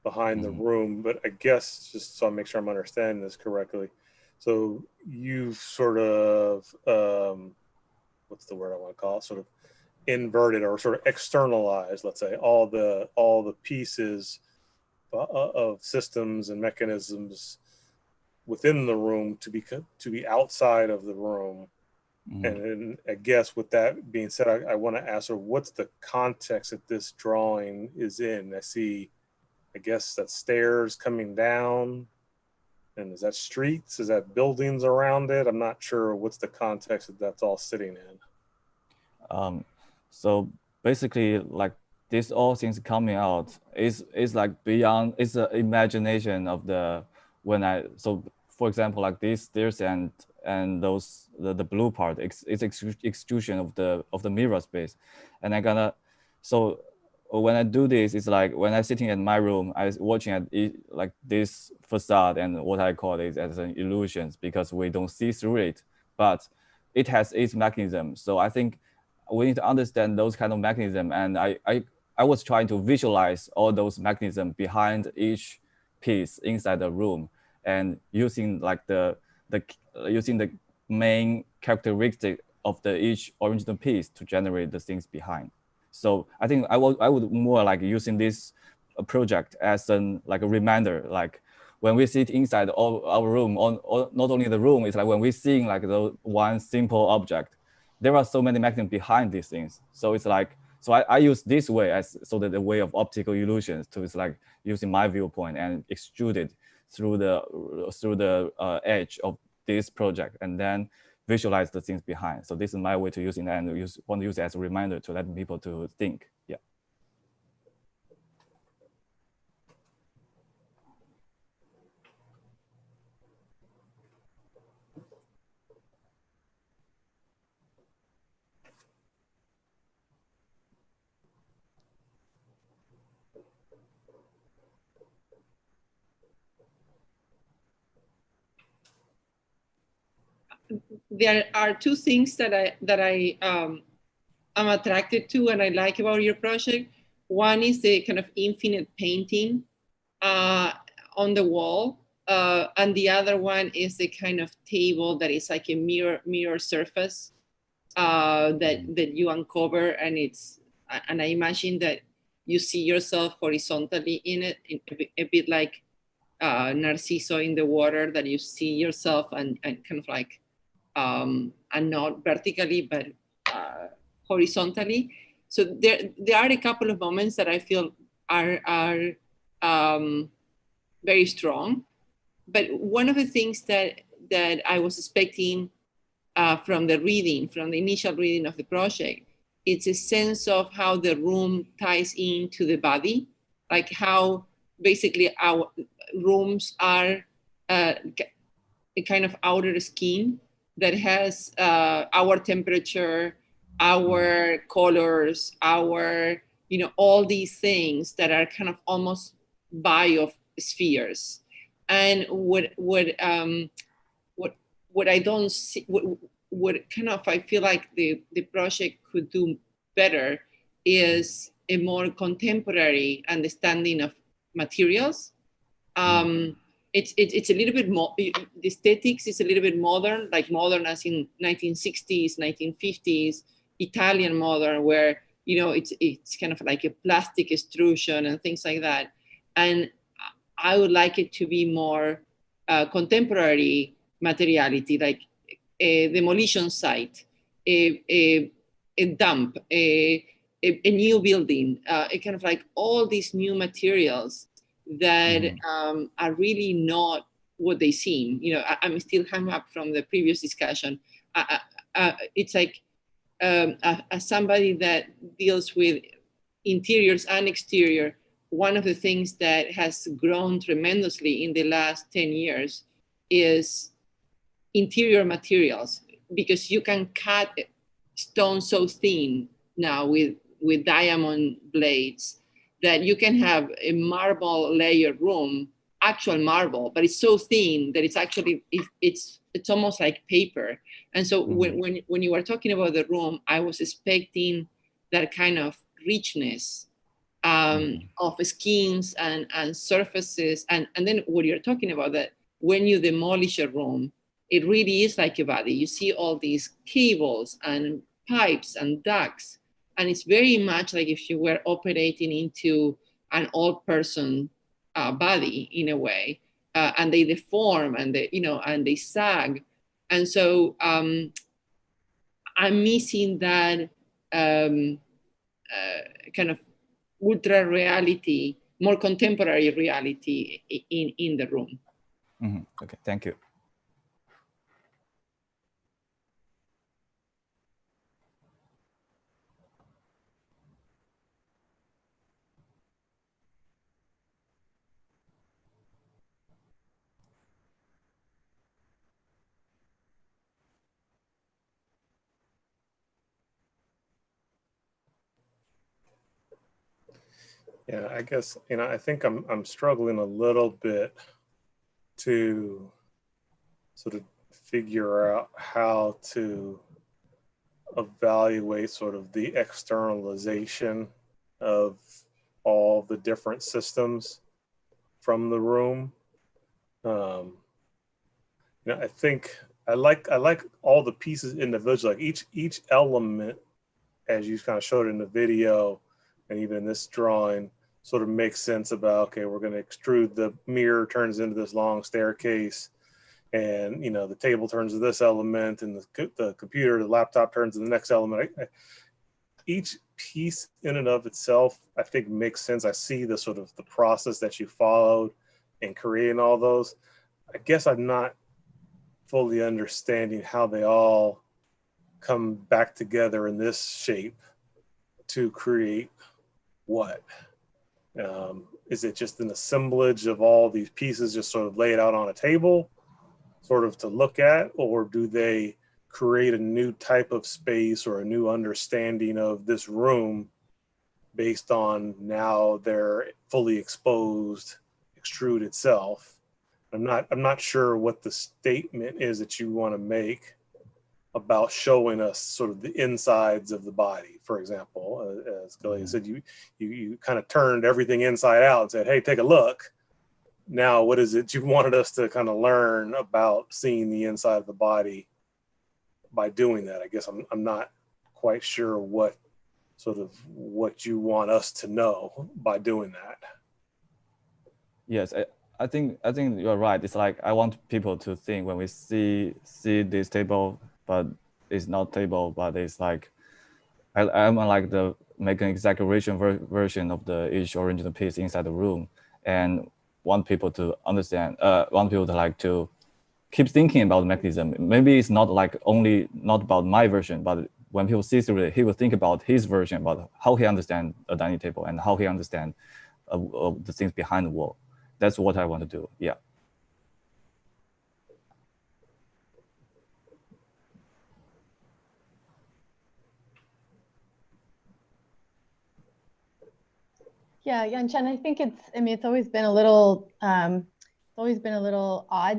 Speaker 4: behind the room, but I guess just so I make sure I'm understanding this correctly. So you've sort of what's the word I want to call it? Sort of inverted or sort of externalized, let's say, all the pieces of systems and mechanisms within the room to be outside of the room. And I guess with that being said, I want to ask her, what's the context that this drawing is in? I see, I guess that's stairs coming down, and is that streets? Is that buildings around it? I'm not sure what's the context that that's all sitting in.
Speaker 18: So basically, like, this all things coming out is like beyond, it's the imagination of so for example, like these stairs and those the blue part, it's extrusion of the mirror space. And so when I do this, it's like when I'm sitting in my room, I was watching at like this facade and what I call it as an illusions, because we don't see through it, but it has its mechanism. So I think we need to understand those kind of mechanism, and I was trying to visualize all those mechanisms behind each piece inside the room, and using like using the main characteristic of each original piece to generate the things behind. So I think I would more like using this project as like a reminder, like when we sit inside our room, not only the room, it's like when we're seeing like the one simple object, there are so many mechanisms behind these things. So it's like, so I use this way as the way of optical illusions to, it's like using my viewpoint and extrude it through the edge of this project, and then visualize the things behind. So this is my way to using that, and want to use it as a reminder to let people to think. Yeah.
Speaker 9: There are two things that I am attracted to and I like about your project. One is the kind of infinite painting on the wall, and the other one is the kind of table that is like a mirror surface that you uncover, and I imagine that you see yourself horizontally in it, a bit like Narciso in the water, that you see yourself and kind of like and not vertically, but horizontally. So there are a couple of moments that I feel are very strong. But one of the things that I was expecting from the initial reading of the project, it's a sense of how the room ties into the body, like how basically our rooms are a kind of outer skin that has our temperature, our colors, our, all these things that are kind of almost biospheres. And what I don't see, what kind of I feel like the project could do better is a more contemporary understanding of materials. It's a little bit more, the aesthetics is a little bit modern, like modern as in 1960s, 1950s, Italian modern, where, it's kind of like a plastic extrusion and things like that. And I would like it to be more contemporary materiality, like a demolition site, a dump, a new building, a kind of like all these new materials that are really not what they seem. You know, I'm still hung up from the previous discussion. It's like as somebody that deals with interiors and exterior, one of the things that has grown tremendously in the last 10 years is interior materials, because you can cut stone so thin now with diamond blades that you can have a marble layer room, actual marble, but it's so thin that it's actually, it's almost like paper. And so when you were talking about the room, I was expecting that kind of richness of skins and surfaces. And then what you're talking about, that when you demolish a room, it really is like a body. You see all these cables and pipes and ducts, and it's very much like if you were operating into an old person body in a way, and they deform and they, you know, and they sag. And so I'm missing that kind of ultra reality, more contemporary reality in the room.
Speaker 18: Okay, thank you.
Speaker 4: Yeah, I guess, you know, I think I'm struggling a little bit to sort of figure out how to evaluate sort of the externalization of all the different systems from the room. You know, I think I like all the pieces individually, like each element, as you kind of showed in the video, and even in this drawing, sort of makes sense about, okay, we're going to extrude the mirror, turns into this long staircase, and, you know, the table turns to this element, and the computer, the laptop turns to the next element. Each piece in and of itself, I think, makes sense. I see the sort of the process that you followed in creating all those. I guess I'm not fully understanding how they all come back together in this shape to create what? Is it just an assemblage of all these pieces just sort of laid out on a table sort of to look at, or do they create a new type of space or a new understanding of this room based on now their fully exposed extrude itself? I'm not sure what the statement is that you want to make about showing us sort of the insides of the body. For example, as Galia said, you kind of turned everything inside out and said, hey, take a look. Now, what is it you wanted us to kind of learn about seeing the inside of the body by doing that? I guess I'm not quite sure what you want us to know by doing that.
Speaker 18: Yes, I think you're right. It's like I want people to think when we see this table, but it's not table, but it's like I'm like make an exaggeration version of each original piece inside the room, and want people to understand, want people to like to keep thinking about the mechanism. Maybe it's not like not about my version, but when people see through it, he will think about his version, about how he understands a dining table and how he understands the things behind the wall. That's what I want to do. Yeah.
Speaker 1: Yeah, Yanchen, I think it's always been a little, odd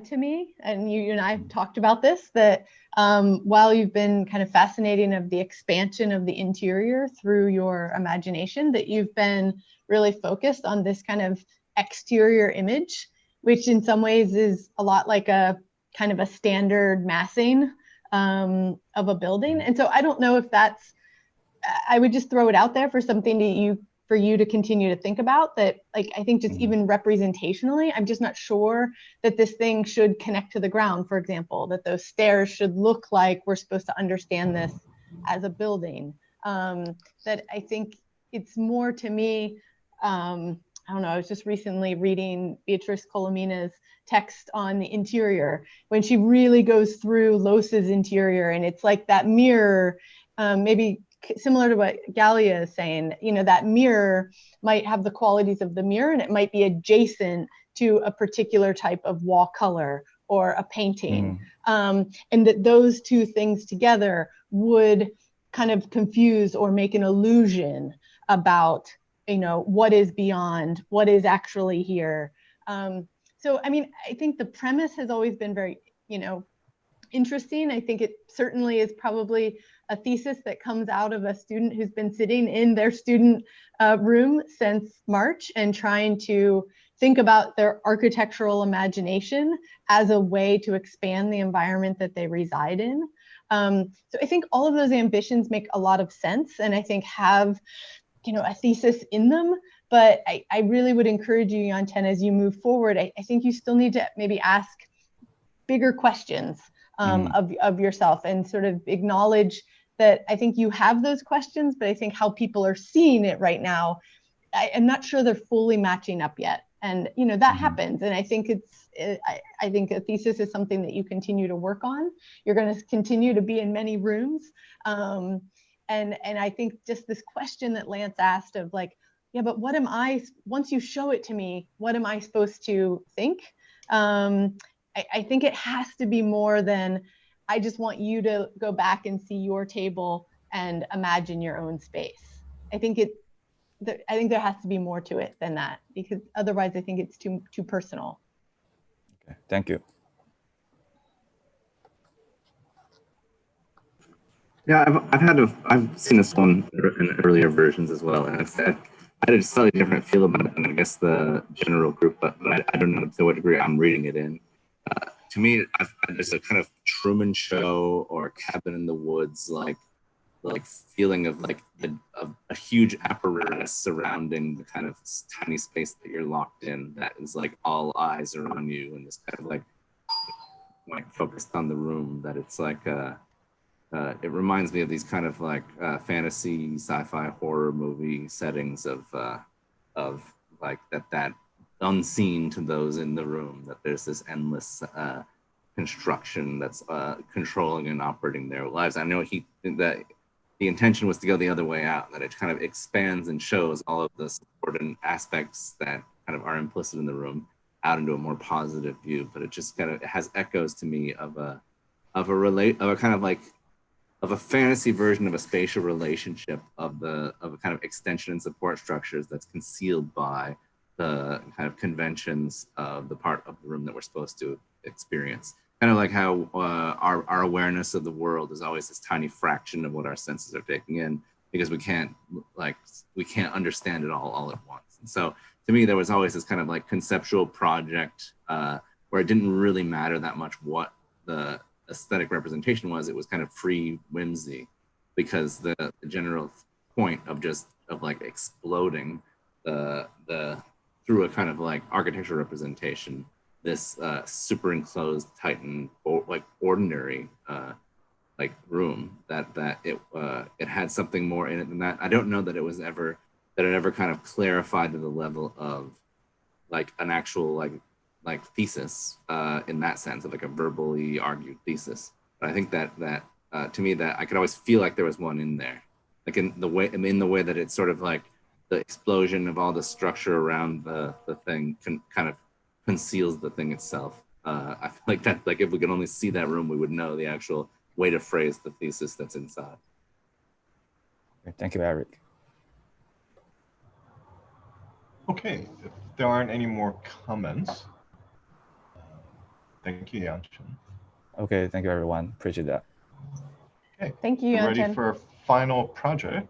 Speaker 1: to me, and you and I have talked about this, that while you've been kind of fascinating of the expansion of the interior through your imagination, that you've been really focused on this kind of exterior image, which in some ways is a lot like a kind of a standard massing of a building. And so I don't know if I would just throw it out there for something that you for you to continue to think about that, like, I think just even representationally, I'm just not sure that this thing should connect to the ground, for example, that those stairs should look like we're supposed to understand this as a building. That I think it's more to me, I don't know, I was just recently reading Beatrice Colomina's text on the interior, when she really goes through Los's interior, and it's like that mirror, maybe similar to what Galia is saying, you know, that mirror might have the qualities of the mirror, and it might be adjacent to a particular type of wall color or a painting. And that those two things together would kind of confuse or make an illusion about, you know, what is beyond, what is actually here. So, I mean, I think the premise has always been very, you know, interesting. I think it certainly is probably a thesis that comes out of a student who's been sitting in their student room since March and trying to think about their architectural imagination as a way to expand the environment that they reside in. So I think all of those ambitions make a lot of sense, and I think have, you know, a thesis in them. But I really would encourage you, Yanchen, as you move forward, I think you still need to maybe ask bigger questions of yourself, and sort of acknowledge that I think you have those questions, but I think how people are seeing it right now, I'm not sure they're fully matching up yet. And, you know, that happens. And I think I think a thesis is something that you continue to work on. You're going to continue to be in many rooms. And I think just this question that Lance asked of like, yeah, but what am I, once you show it to me, what am I supposed to think? I think it has to be more than, I just want you to go back and see your table and imagine your own space. I think there has to be more to it than that, because otherwise I think it's too personal.
Speaker 18: Okay, thank you.
Speaker 19: Yeah, I've seen this one in earlier versions as well, and I had a slightly different feel about it than I guess the general group, but I don't know to what degree I'm reading it in. To me, there's a kind of Truman Show or Cabin in the Woods like feeling of like a huge apparatus surrounding the kind of tiny space that you're locked in, that is like all eyes are on you, and this kind of like focused on the room, that it's like it reminds me of these kind of like fantasy sci-fi horror movie settings of like that unseen to those in the room, that there's this endless construction that's controlling and operating their lives. I know that the intention was to go the other way out, that it kind of expands and shows all of the supporting aspects that kind of are implicit in the room out into a more positive view. But it just kind of, it has echoes to me of a fantasy version of a spatial relationship of a kind of extension and support structures that's concealed by the kind of conventions of the part of the room that we're supposed to experience. Kind of like how our awareness of the world is always this tiny fraction of what our senses are taking in, because we can't understand it all at once. And so to me, there was always this kind of like conceptual project where it didn't really matter that much what the aesthetic representation was. It was kind of free whimsy, because the general point of like exploding through a kind of like architectural representation, this super enclosed Titan like ordinary like room, that it had something more in it than that. I don't know that it ever kind of clarified to the level of like an actual like thesis in that sense, of like a verbally argued thesis. But I think that to me, that I could always feel like there was one in there, like in the way that it's sort of like the explosion of all the structure around the thing kind of conceals the thing itself. I feel like that, like if we could only see that room, we would know the actual way to phrase the thesis that's inside.
Speaker 18: Thank you, Eric.
Speaker 2: Okay, if there aren't any more comments, thank you, Yanchen.
Speaker 18: Okay, thank you, everyone. Appreciate that.
Speaker 1: Okay, thank you,
Speaker 2: Yanchen. Ready
Speaker 1: Yanchen.
Speaker 2: for our final project.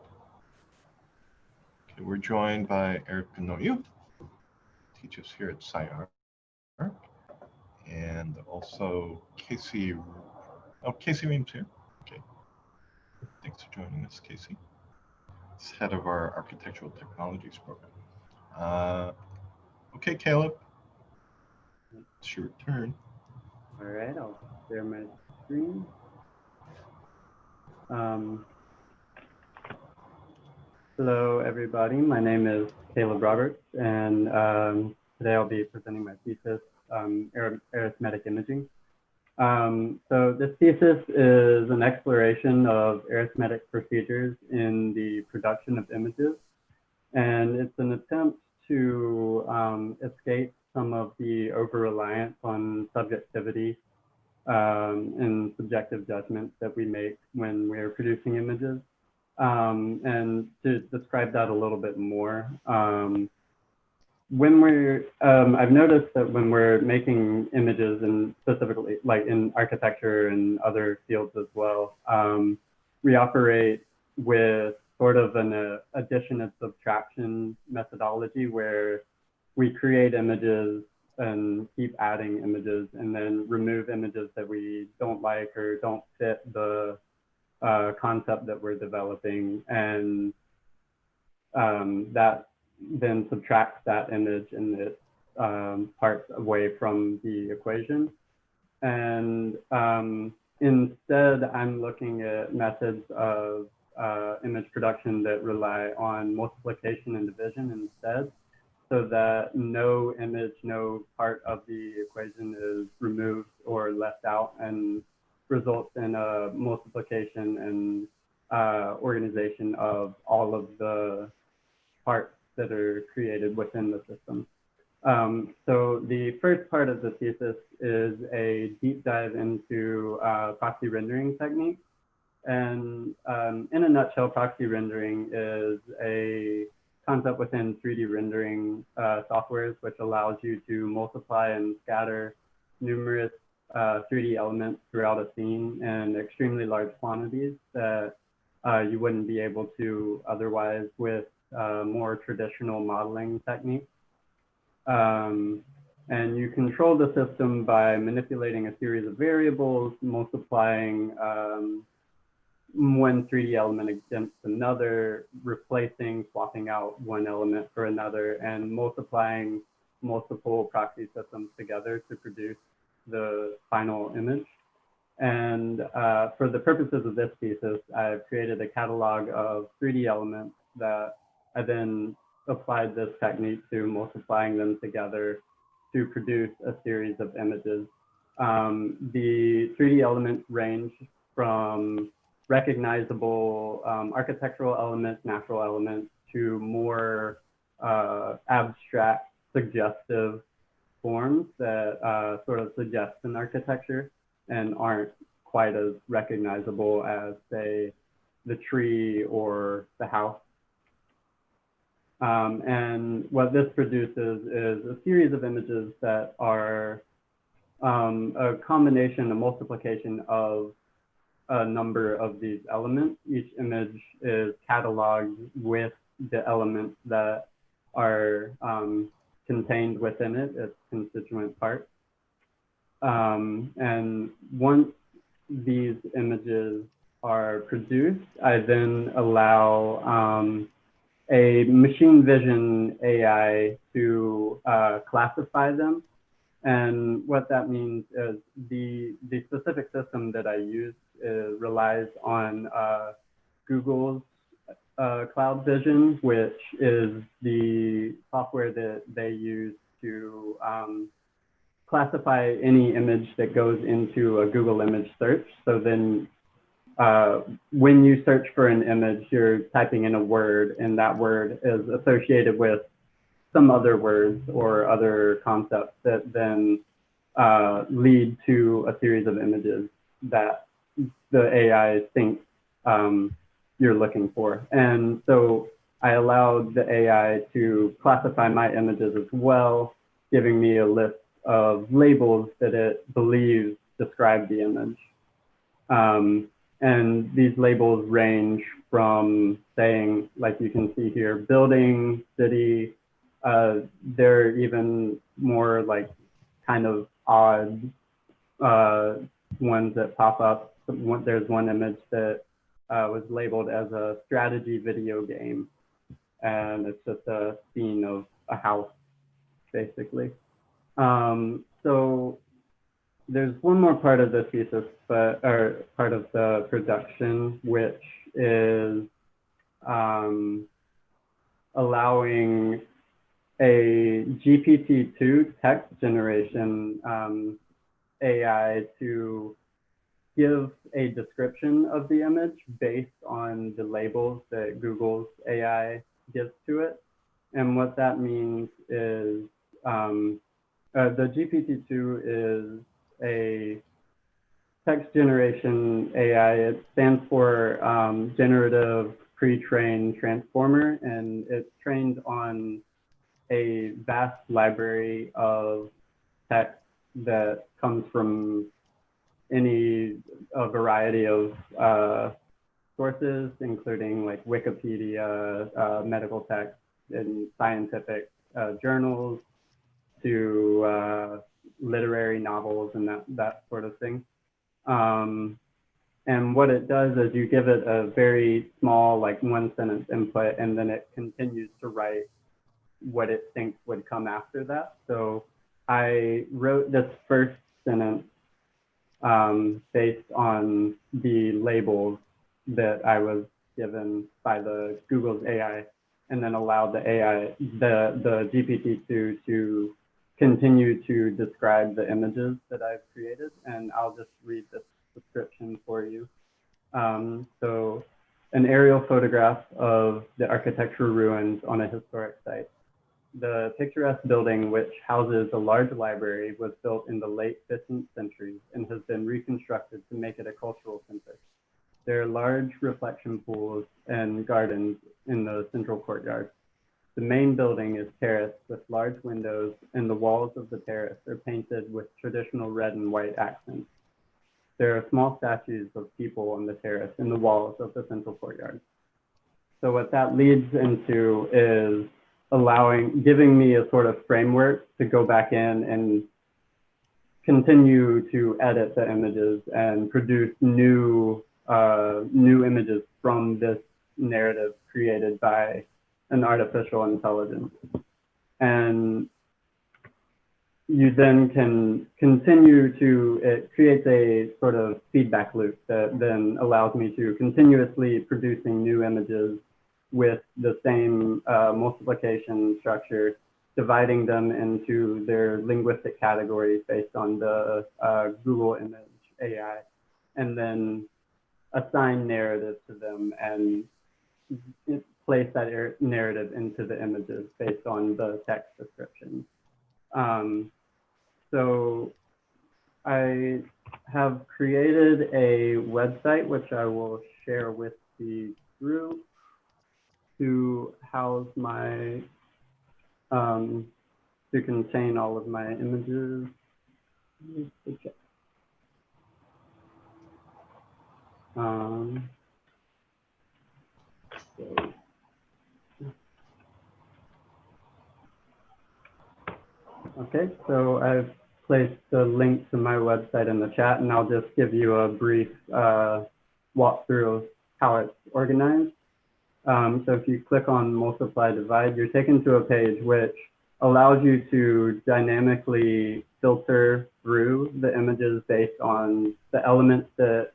Speaker 2: Okay, we're joined by Erica Noyu, teaches here at SCI-Arc, and also Casey. Oh, Casey Ream's here. Okay, thanks for joining us, Casey. He's head of our architectural technologies program. Okay, Caleb, it's your turn.
Speaker 20: All right, I'll share my screen. Hello, everybody. My name is Caleb Roberts, and today I'll be presenting my thesis, arithmetic imaging. So this thesis is an exploration of arithmetic procedures in the production of images, and it's an attempt to escape some of the over-reliance on subjectivity and subjective judgments that we make when we're producing images. And to describe that a little bit more, when we're, I've noticed that when we're making images, and specifically like in architecture and other fields as well, we operate with sort of an addition and subtraction methodology where we create images and keep adding images and then remove images that we don't like or don't fit the concept that we're developing, and that then subtracts that image and its parts away from the equation. And instead, I'm looking at methods of image production that rely on multiplication and division instead, so that no image, no part of the equation is removed or left out, and results in a multiplication and organization of all of the parts that are created within the system. So the first part of the thesis is a deep dive into proxy rendering techniques. And in a nutshell, proxy rendering is a concept within 3D rendering softwares, which allows you to multiply and scatter numerous 3D elements throughout a scene in extremely large quantities that you wouldn't be able to otherwise with more traditional modeling techniques. And you control the system by manipulating a series of variables, multiplying one 3D element against another, replacing, swapping out one element for another, and multiplying multiple proxy systems together to produce the final image. And for the purposes of this thesis, I've created a catalog of 3D elements that I then applied this technique to multiplying them together to produce a series of images. The 3D elements range from recognizable architectural elements, natural elements, to more abstract, suggestive forms that sort of suggest an architecture and aren't quite as recognizable as, say, the tree or the house. And what this produces is a series of images that are a combination, a multiplication of a number of these elements. Each image is cataloged with the elements that are contained within it, its constituent parts. And once these images are produced, I then allow a machine vision AI to classify them. And what that means is the specific system that I use relies on Google's Cloud Vision, which is the software that they use to classify any image that goes into a Google image search. So then when you search for an image, you're typing in a word, and that word is associated with some other words or other concepts that then lead to a series of images that the AI thinks you're looking for. And so I allowed the AI to classify my images as well, giving me a list of labels that it believes describe the image. And these labels range from saying, like you can see here, building, city. They're even more like kind of odd ones that pop up. There's one image that was labeled as a strategy video game. And it's just a scene of a house, basically. So there's one more part of the thesis, or part of the production, which is allowing a GPT-2 text generation AI to give a description of the image based on the labels that Google's AI gives to it. And what that means is the GPT-2 is a text generation AI. It stands for Generative Pre-trained Transformer, and it's trained on a vast library of text that comes from a variety of sources, including like Wikipedia, medical text, and scientific journals, to literary novels and that sort of thing. And what it does is you give it a very small, like 1-sentence input, and then it continues to write what it thinks would come after that. So I wrote this first sentence based on the labels that I was given by the Google's AI, and then allowed the AI, the GPT-2 to continue to describe the images that I've created. And I'll just read this description for you. So an aerial photograph of the architectural ruins on a historic site. The picturesque building, which houses a large library, was built in the late 15th century and has been reconstructed to make it a cultural center. There are large reflection pools and gardens in the central courtyard. The main building is terraced with large windows, and the walls of the terrace are painted with traditional red and white accents. There are small statues of people on the terrace in the walls of the central courtyard. So what that leads into is giving me a sort of framework to go back in and continue to edit the images and produce new images from this narrative created by an artificial intelligence. And you then can continue to, it creates a sort of feedback loop that then allows me to continuously producing new images with the same multiplication structure, dividing them into their linguistic categories based on the Google image AI, and then assign narrative to them and place that narrative into the images based on the text description. So I have created a website, which I will share with the group, to house my, to contain all of my images. Okay, so I've placed the link to my website in the chat, and I'll just give you a brief walkthrough of how it's organized. So if you click on multiply divide, you're taken to a page which allows you to dynamically filter through the images based on the elements that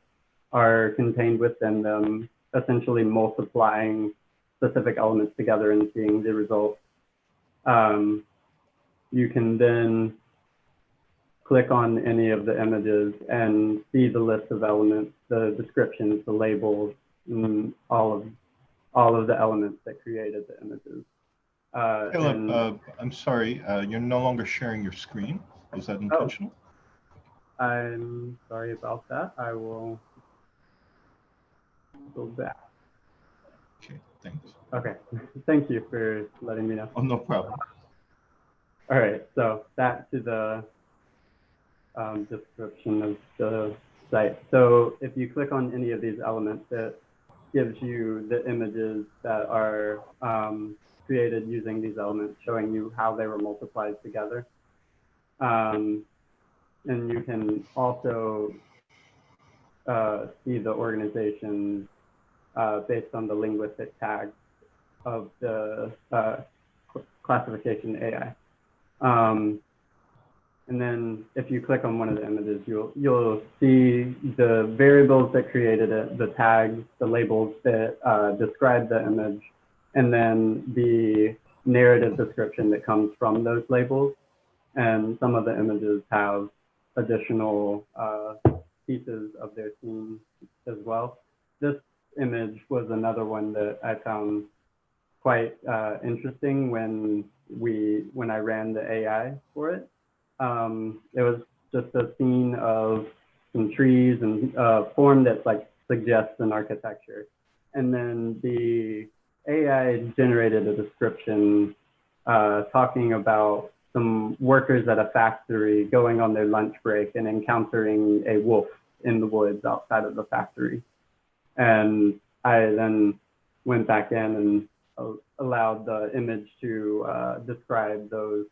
Speaker 20: are contained within them, essentially multiplying specific elements together and seeing the results. You can then click on any of the images and see the list of elements, the descriptions, the labels, and all of the elements that created the images.
Speaker 2: Caleb, I'm sorry, you're no longer sharing your screen. Was that intentional?
Speaker 20: Oh, I'm sorry about that. I will go back.
Speaker 2: Okay, thanks.
Speaker 20: Okay, thank you for letting me know.
Speaker 2: Oh, no problem.
Speaker 20: All right, so back to the description of the site. So if you click on any of these elements, it gives you the images that are created using these elements, showing you how they were multiplied together. And you can also see the organization based on the linguistic tags of the classification AI. And then if you click on one of the images, you'll see the variables that created it, the tags, the labels that describe the image, and then the narrative description that comes from those labels. And some of the images have additional pieces of their scene as well. This image was another one that I found quite interesting when I ran the AI for it. It was just a scene of some trees and form that like suggests an architecture. And then the AI generated a description talking about some workers at a factory going on their lunch break and encountering a wolf in the woods outside of the factory. And I then went back in and allowed the image to describe those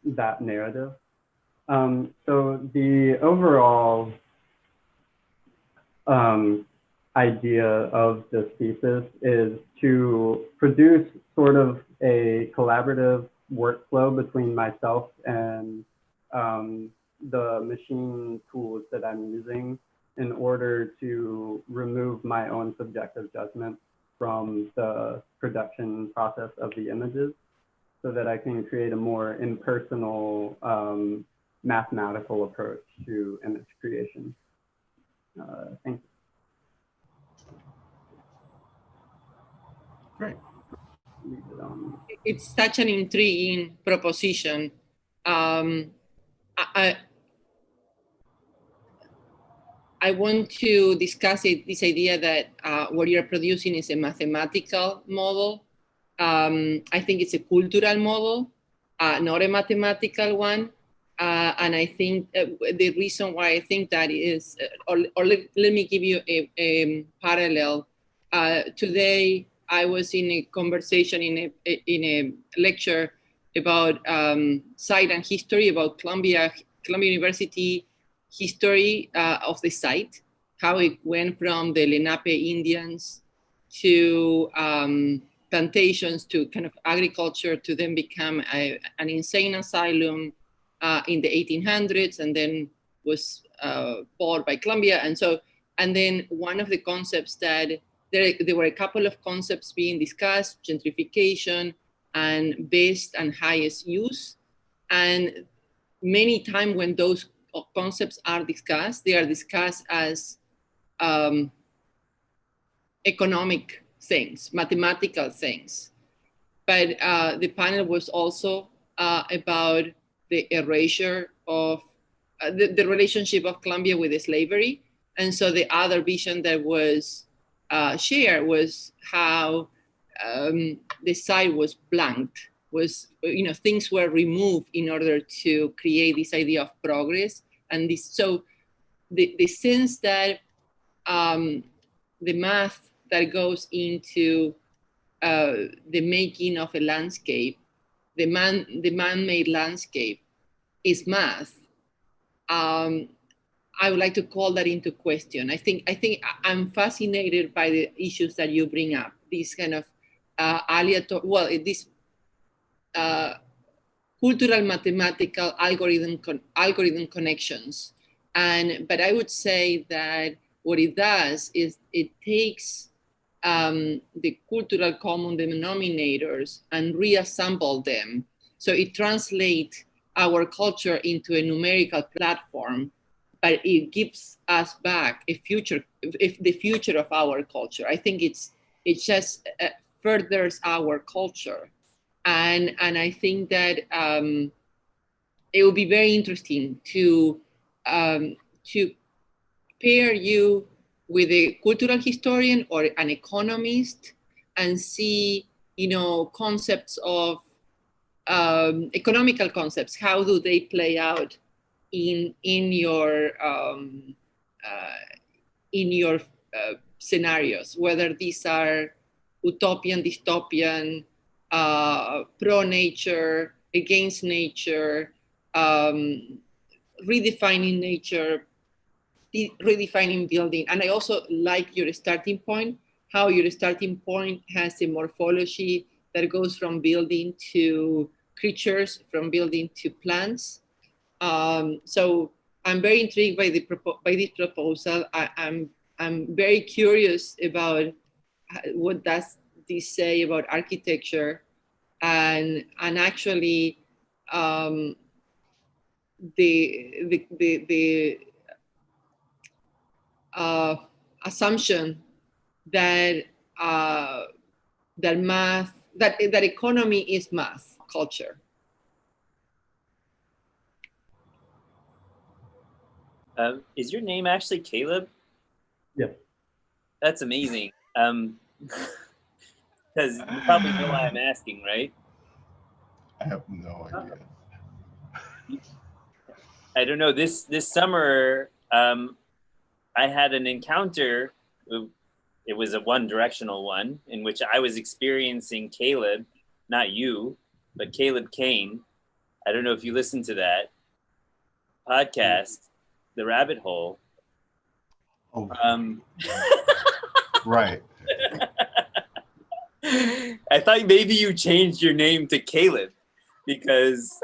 Speaker 20: that narrative. So the overall idea of this thesis is to produce sort of a collaborative workflow between myself and the machine tools that I'm using in order to remove my own subjective judgment from the production process of the images, so that I can create a more impersonal mathematical approach to image creation. Thank you.
Speaker 2: Great.
Speaker 9: It's such an intriguing proposition. I want to discuss this idea that what you're producing is a mathematical model. I think it's a cultural model, not a mathematical one. And I think the reason why I think that is, or let me give you a parallel. Today, I was in a conversation in a lecture about site and history, about Columbia University history of the site, how it went from the Lenape Indians to plantations to kind of agriculture to then become an insane asylum in the 1800s, and then was bought by Columbia. And then one of the concepts that there were a couple of concepts being discussed: gentrification and best and highest use. And many times when those concepts are discussed, they are discussed as economic things, mathematical things. But the panel was also about the erasure of the relationship of Columbia with the slavery. And so the other vision that was shared was how the site was blanked, was, things were removed in order to create this idea of progress. And so the sense that the math that goes into the making of a landscape, the man-made landscape, is math. I would like to call that into question. I think I'm fascinated by the issues that you bring up. These kind of these cultural mathematical algorithm connections. But I would say that what it does is it takes the cultural common denominators and reassemble them. So it translates our culture into a numerical platform, but it gives us back the future of our culture. I think it just furthers our culture. And I think that it would be very interesting to pair you with a cultural historian or an economist and see, concepts of economical concepts. How do they play out in your scenarios? Whether these are utopian, dystopian, pro-nature, against nature, redefining nature, redefining building. And I also like your starting point, how your starting point has a morphology that goes from building to creatures, from building to plants. So I'm very intrigued by this proposal. I'm very curious about what does this say about architecture, and actually the assumption that that economy is math culture.
Speaker 5: Is your name actually Caleb?
Speaker 20: Yes.
Speaker 5: That's amazing. Because you probably know why I'm asking, right?
Speaker 2: I have no idea.
Speaker 5: I don't know. This summer, I had an encounter. It was a one-directional one in which I was experiencing Caleb, not you, but Caleb Kane. I don't know if you listened to that podcast, The Rabbit Hole.
Speaker 2: Oh. Right.
Speaker 5: I thought maybe you changed your name to Caleb because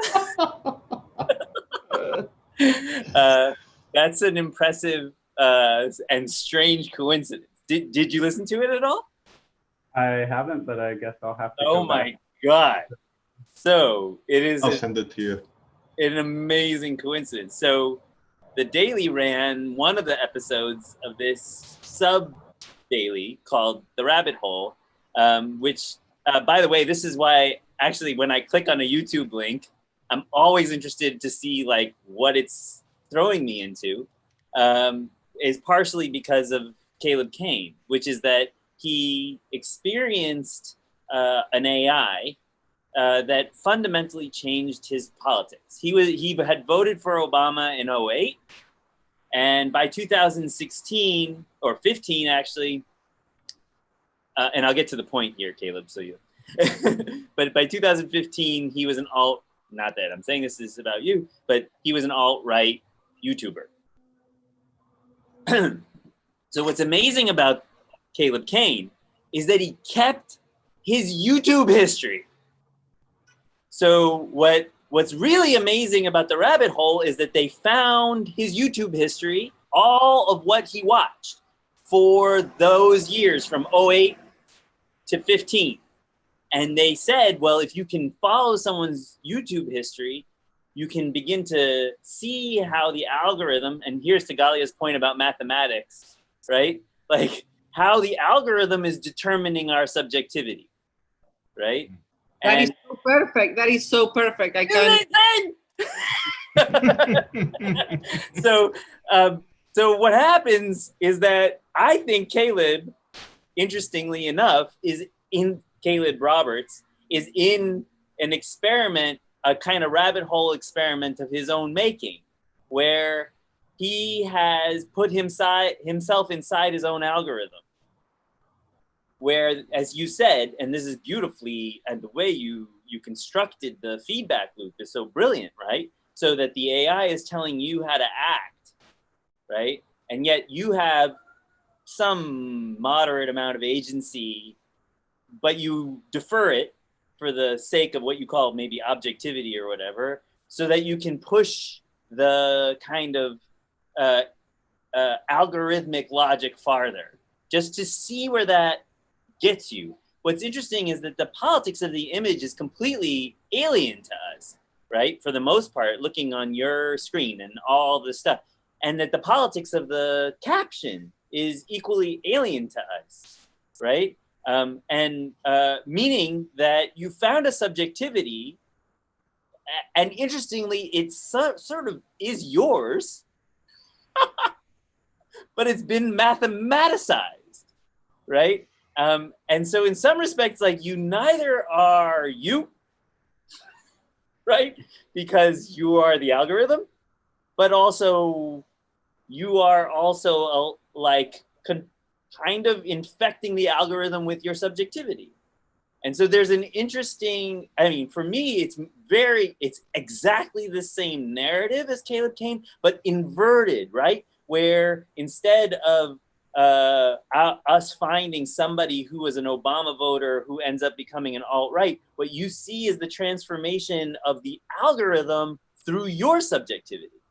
Speaker 5: that's an impressive and strange coincidence. Did you listen to it at all?
Speaker 20: I haven't, but I guess I'll have to.
Speaker 5: Oh my God. So it is.
Speaker 2: I'll send it to you.
Speaker 5: An amazing coincidence. So the Daily ran one of the episodes of this sub-daily called The Rabbit Hole, which, by the way, this is why actually when I click on a YouTube link, I'm always interested to see like what it's throwing me into, is partially because of Caleb Kane, which is that he experienced an AI that fundamentally changed his politics. He had voted for Obama in 2008, and by 2016 or 15 actually, and I'll get to the point here, Caleb. So you, but by 2015 he was an alt. Not that I'm saying this is about you, but he was an alt-right YouTuber. So what's amazing about Caleb Kane is that he kept his YouTube history. So what's really amazing about The Rabbit Hole is that they found his YouTube history, all of what he watched for those years from 2008 to 15. And they said, well, if you can follow someone's YouTube history, you can begin to see how the algorithm, and here's to Galia's point about mathematics, right? Like how the algorithm is determining our subjectivity, right?
Speaker 9: That is so perfect. That is so perfect. I can't.
Speaker 5: So what happens is that I think Caleb, interestingly enough, Caleb Roberts is in an experiment, a kind of rabbit hole experiment of his own making, where he has put himself inside his own algorithm. Where, as you said, and this is beautifully, and the way you constructed the feedback loop is so brilliant, right? So that the AI is telling you how to act, right? And yet you have some moderate amount of agency, but you defer it for the sake of what you call maybe objectivity or whatever, so that you can push the kind of algorithmic logic farther, just to see where that gets you. What's interesting is that the politics of the image is completely alien to us, right? For the most part, looking on your screen and all this stuff, and that the politics of the caption is equally alien to us, right? Meaning that you found a subjectivity, and interestingly, it sort of is yours, but it's been mathematicized, right? And so in some respects, like you neither are you, right? Because you are the algorithm, but also you are also kind of infecting the algorithm with your subjectivity. And so there's an interesting, I mean, for me, it's exactly the same narrative as Caleb Kane, but inverted, right? where instead of us finding somebody who was an Obama voter who ends up becoming an alt-right, what you see is the transformation of the algorithm through your subjectivity.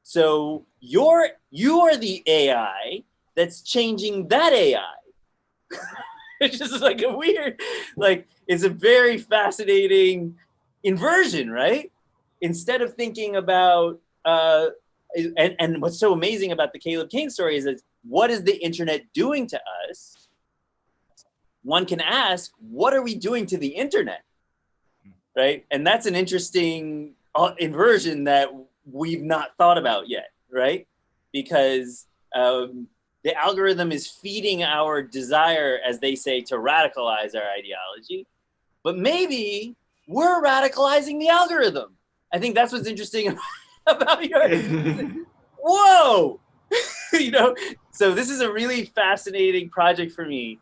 Speaker 5: So you are the AI that's changing that AI. It's just like a weird, like, it's a very fascinating inversion, right? Instead of thinking about, and what's so amazing about the Caleb Cain story is that what is the internet doing to us? One can ask, what are we doing to the internet, right? And that's an interesting inversion that we've not thought about yet, right? Because the algorithm is feeding our desire, as they say, to radicalize our ideology, but maybe we're radicalizing the algorithm. I think that's what's interesting about your, whoa, you know? So this is a really fascinating project for me.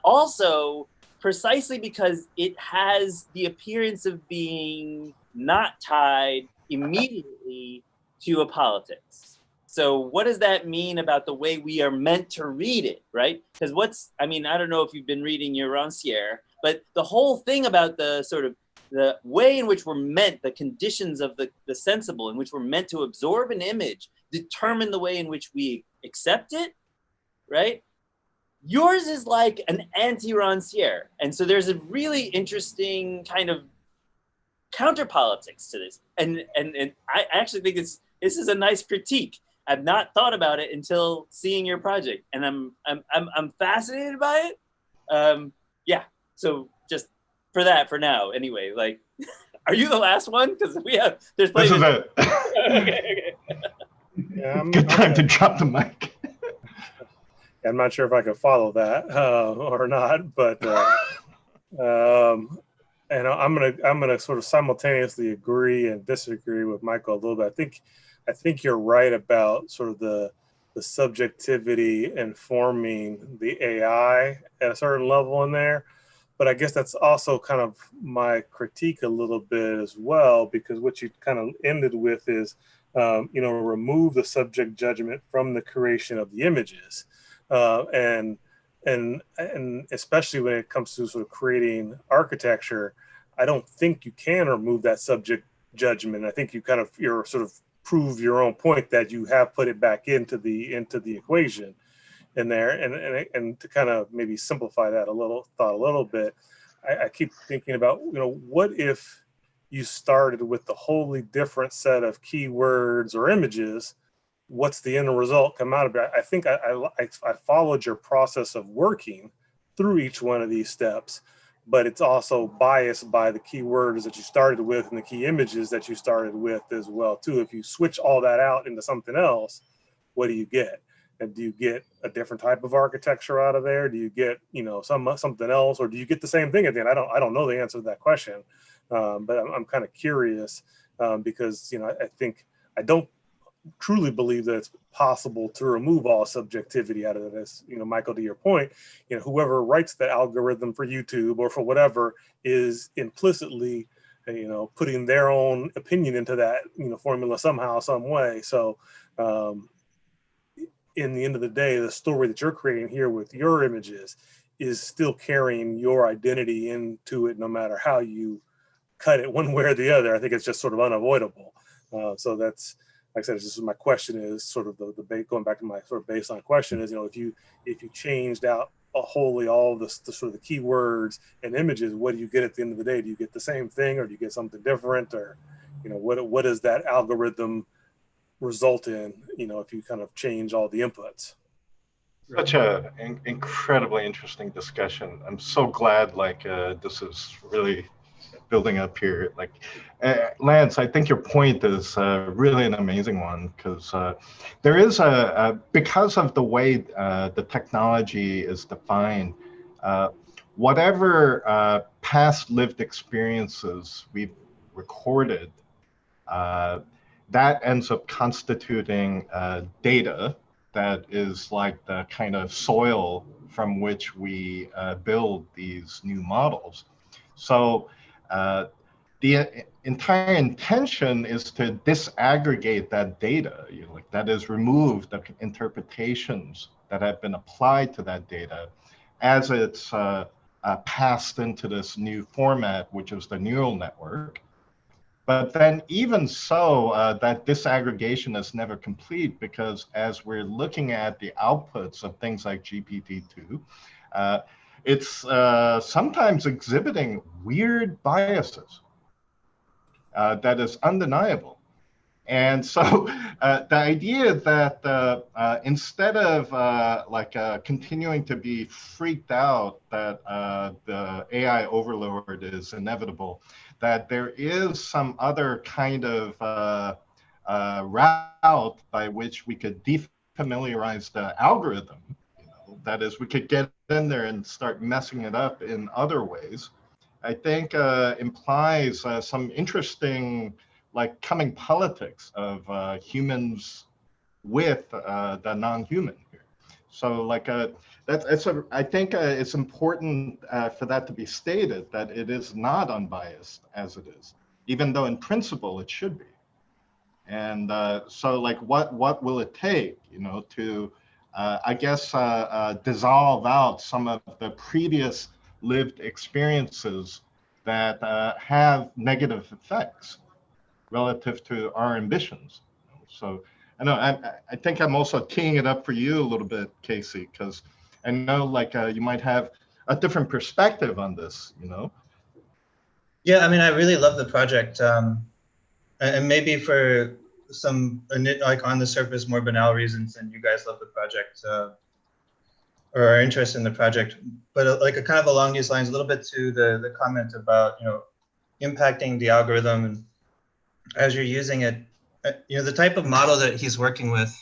Speaker 5: Also, precisely because it has the appearance of being not tied immediately to a politics. So what does that mean about the way we are meant to read it, right? Because I don't know if you've been reading your Rancière, but the whole thing about the sort of the way in which we're meant, the conditions of the sensible in which we're meant to absorb an image, determine the way in which we accept it, right? Yours is like an anti-Rancière. And so there's a really interesting kind of counter-politics to this. And I actually think this is a nice critique. I've not thought about it until seeing your project, and I'm fascinated by it. Yeah, so just for now, anyway. Like, are you the last one? Because there's plenty.
Speaker 2: This is it.
Speaker 5: Okay.
Speaker 4: Yeah,
Speaker 2: Good time to drop the mic.
Speaker 4: I'm not sure if I can follow that or not, but and I'm gonna sort of simultaneously agree and disagree with Michael a little bit. I think you're right about sort of the subjectivity informing the AI at a certain level in there. But I guess that's also kind of my critique a little bit as well, because what you kind of ended with is, remove the subject judgment from the creation of the images. And especially when it comes to sort of creating architecture, I don't think you can remove that subject judgment. I think you're sort of prove your own point that you have put it back into the equation in there. And to kind of maybe simplify that a little bit, I keep thinking about, what if you started with a wholly different set of keywords or images? What's the end result come out of it? I think I followed your process of working through each one of these steps, but it's also biased by the keywords that you started with and the key images that you started with as well too. If you switch all that out into something else, what do you get? And do you get a different type of architecture out of there? Do you get, something else, or do you get the same thing at the end? I don't know the answer to that question, but I'm kind of curious because I don't truly believe that it's possible to remove all subjectivity out of this. Michael, to your point, whoever writes the algorithm for YouTube or for whatever is implicitly, putting their own opinion into that, formula somehow, some way. So in the end of the day, the story that you're creating here with your images is still carrying your identity into it, no matter how you cut it one way or the other. I think it's just sort of unavoidable. So that's, like I said, it's just my question is sort of the going back to my sort of baseline question is, if you changed out wholly all the sort of the keywords and images, what do you get at the end of the day? Do you get the same thing, or do you get something different, or what does that algorithm result in? If you kind of change all the inputs.
Speaker 2: Such an incredibly interesting discussion. I'm so glad this is really building up here. Lance, I think your point is really an amazing one, because there is because of the way the technology is defined, whatever past lived experiences we've recorded, that ends up constituting data that is like the kind of soil from which we build these new models. So the entire intention is to disaggregate that data, like that is remove the interpretations that have been applied to that data as it's passed into this new format, which is the neural network. But then even so, that disaggregation is never complete, because as we're looking at the outputs of things like GPT-2, it's sometimes exhibiting weird biases that is undeniable. And so the idea that instead of continuing to be freaked out that the AI overload is inevitable, that there is some other kind of route by which we could defamiliarize the algorithm. That is, we could get in there and start messing it up in other ways, I think implies some interesting, like, coming politics of humans with the non-human here. So, like, I think it's important for that to be stated, that it is not unbiased as it is, even though in principle it should be. And so, like, what will it take, to I guess dissolve out some of the previous lived experiences that have negative effects relative to our ambitions. So I know I think I'm also teeing it up for you a little bit, Casey, because I know, like, you might have a different perspective on this,
Speaker 21: Yeah, I mean, I really love the project, and maybe for some, like, on the surface, more banal reasons, and you guys love the project or are interested in the project. But like, kind of along these lines, a little bit to the comment about, impacting the algorithm and as you're using it, the type of model that he's working with.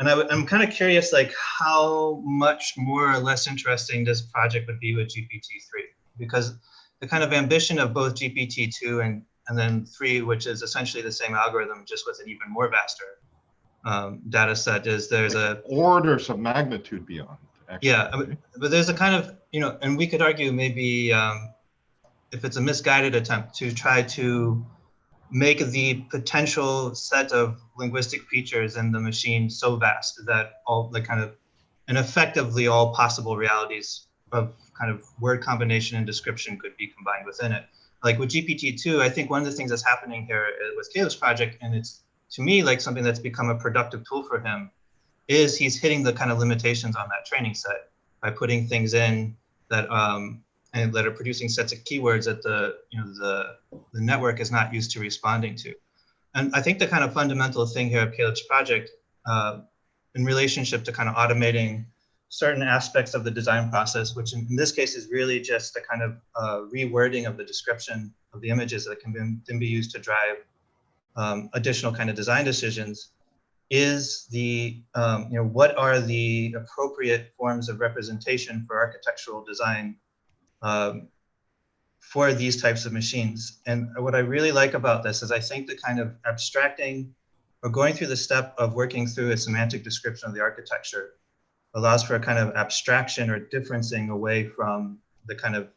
Speaker 21: And I'm kind of curious, like, how much more or less interesting this project would be with GPT-3, because the kind of ambition of both GPT-2 and then 3, which is essentially the same algorithm, just with an even more vaster data set, is there's
Speaker 2: orders of magnitude beyond. Actually.
Speaker 21: Yeah, but there's a kind of, and we could argue maybe if it's a misguided attempt to try to make the potential set of linguistic features in the machine so vast that all the kind of, and effectively all possible realities of kind of word combination and description could be combined within it. Like with GPT-2, I think one of the things that's happening here with Caleb's project, and it's, to me, like something that's become a productive tool for him, is he's hitting the kind of limitations on that training set by putting things in that and that are producing sets of keywords that the network is not used to responding to. And I think the kind of fundamental thing here at Caleb's project, in relationship to kind of automating certain aspects of the design process, which in this case is really just the kind of rewording of the description of the images that can then be used to drive additional kind of design decisions, is the, what are the appropriate forms of representation for architectural design for these types of machines. And what I really like about this is I think the kind of abstracting or going through the step of working through a semantic description of the architecture allows for a kind of abstraction or differencing away from the kind of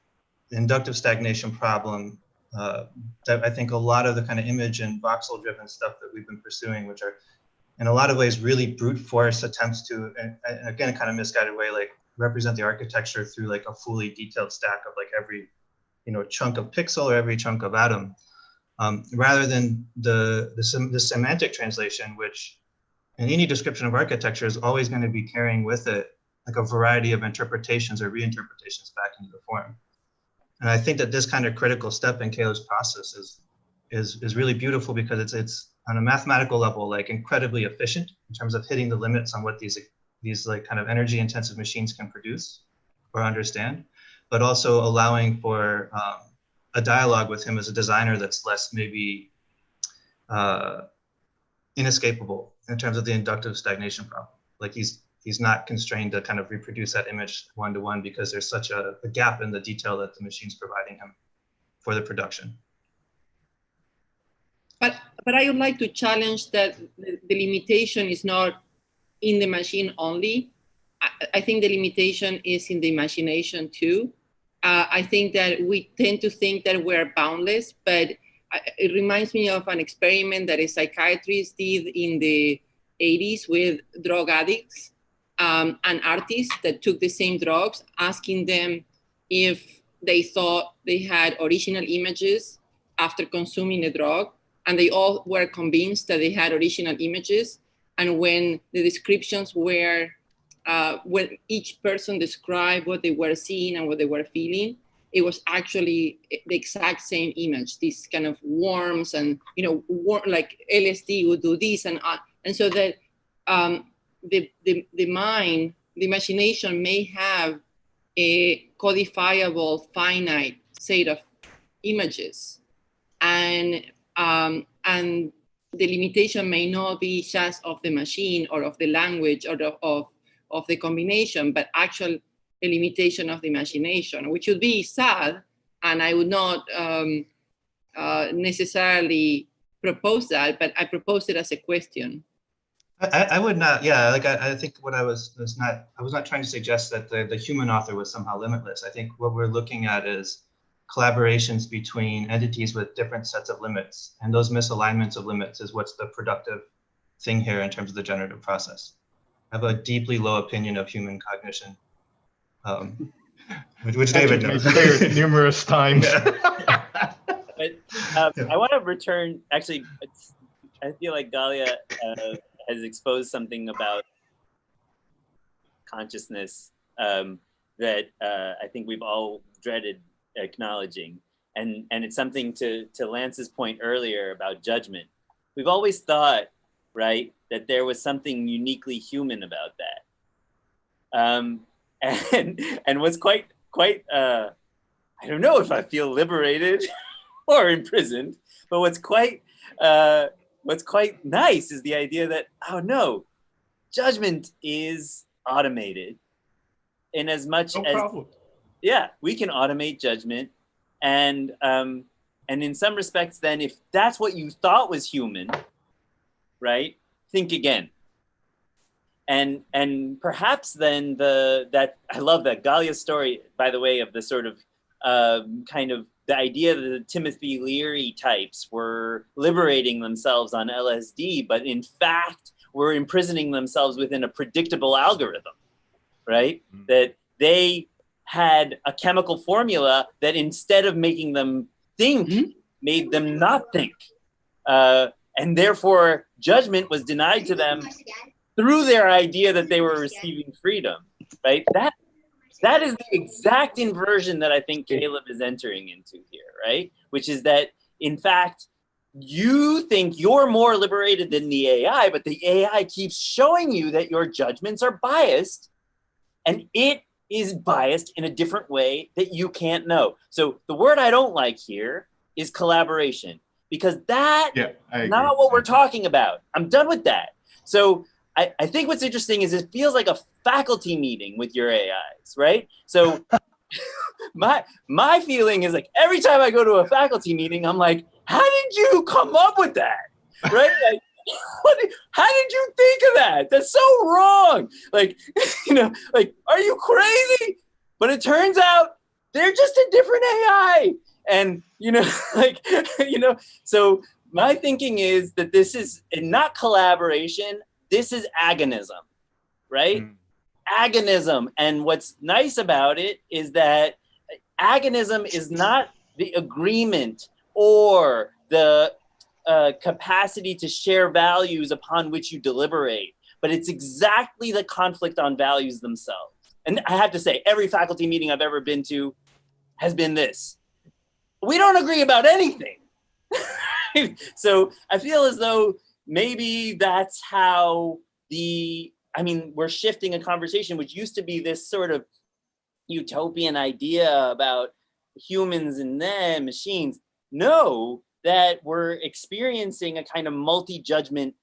Speaker 21: inductive stagnation problem that I think a lot of the kind of image and voxel driven stuff that we've been pursuing, which are in a lot of ways really brute force attempts to, and again, a kind of misguided way, like represent the architecture through like a fully detailed stack of like every, chunk of pixel or every chunk of atom, rather than the semantic translation, which in any description of architecture is always going to be carrying with it like a variety of interpretations or reinterpretations back into the form. And I think that this kind of critical step in Caleb's process is really beautiful because it's on a mathematical level, like incredibly efficient in terms of hitting the limits on what these like kind of energy intensive machines can produce or understand, but also allowing for a dialogue with him as a designer that's less maybe inescapable in terms of the inductive stagnation problem. Like he's not constrained to kind of reproduce that image one-to-one because there's such a gap in the detail that the machine's providing him for the production.
Speaker 9: But I would like to challenge that the limitation is not in the machine only. I think the limitation is in the imagination too. I think that we tend to think that we're boundless, but it reminds me of an experiment that a psychiatrist did in the 80s with drug addicts and artists that took the same drugs, asking them if they thought they had original images after consuming the drug, and they all were convinced that they had original images. And when the descriptions were, when each person described what they were seeing and what they were feeling, it was actually the exact same image, these kind of worms and, like LSD would do this. And so that the mind, the imagination may have a codifiable finite set of images, and the limitation may not be just of the machine or of the language or of the combination, but actual a limitation of the imagination, which would be sad. And I would not necessarily propose that, but I propose it as a question.
Speaker 21: I would not, yeah, like I think what I was not trying to suggest that the human author was somehow limitless. I think what we're looking at is collaborations between entities with different sets of limits, and those misalignments of limits is what's the productive thing here in terms of the generative process. I have a deeply low opinion of human cognition, which David knows.
Speaker 2: Made clear numerous times.
Speaker 5: But I want to return, actually, I feel like Galia has exposed something about consciousness that I think we've all dreaded acknowledging. And it's something to Lance's point earlier about judgment. We've always thought, right, that there was something uniquely human about that. And what's quite I don't know if I feel liberated or imprisoned, but what's quite nice is the idea that, oh no, judgment is automated in as much as
Speaker 2: problem.
Speaker 5: Yeah, we can automate judgment, and in some respects, then if that's what you thought was human, right? Think again. And perhaps then that I love that Galia's story, by the way, of the sort of kind of the idea that the Timothy Leary types were liberating themselves on LSD, but in fact were imprisoning themselves within a predictable algorithm, right? Mm-hmm. That they had a chemical formula that instead of making them think, made them not think. And therefore judgment was denied to them through their idea that they were receiving freedom, right? That is the exact inversion that I think Caleb is entering into here, right? Which is that, in fact, you think you're more liberated than the AI, but the AI keeps showing you that your judgments are biased, and it is biased in a different way that you can't know. So the word I don't like here is collaboration, because that's not what we're talking about. I'm done with that. So I think what's interesting is it feels like a faculty meeting with your AIs, right? So my feeling is like every time I go to a faculty meeting, I'm like, how did you come up with that, right? Like, how did you think of that? That's so wrong. Like, like, are you crazy? But it turns out they're just a different AI. And, so my thinking is that this is not collaboration. This is agonism, right? Agonism. And what's nice about it is that agonism is not the agreement or the capacity to share values upon which you deliberate, but it's exactly the conflict on values themselves. And I have to say, every faculty meeting I've ever been to has been this. We don't agree about anything. So I feel as though maybe that's how we're shifting a conversation which used to be this sort of utopian idea about humans and then machines. No, that we're experiencing a kind of multi-judgment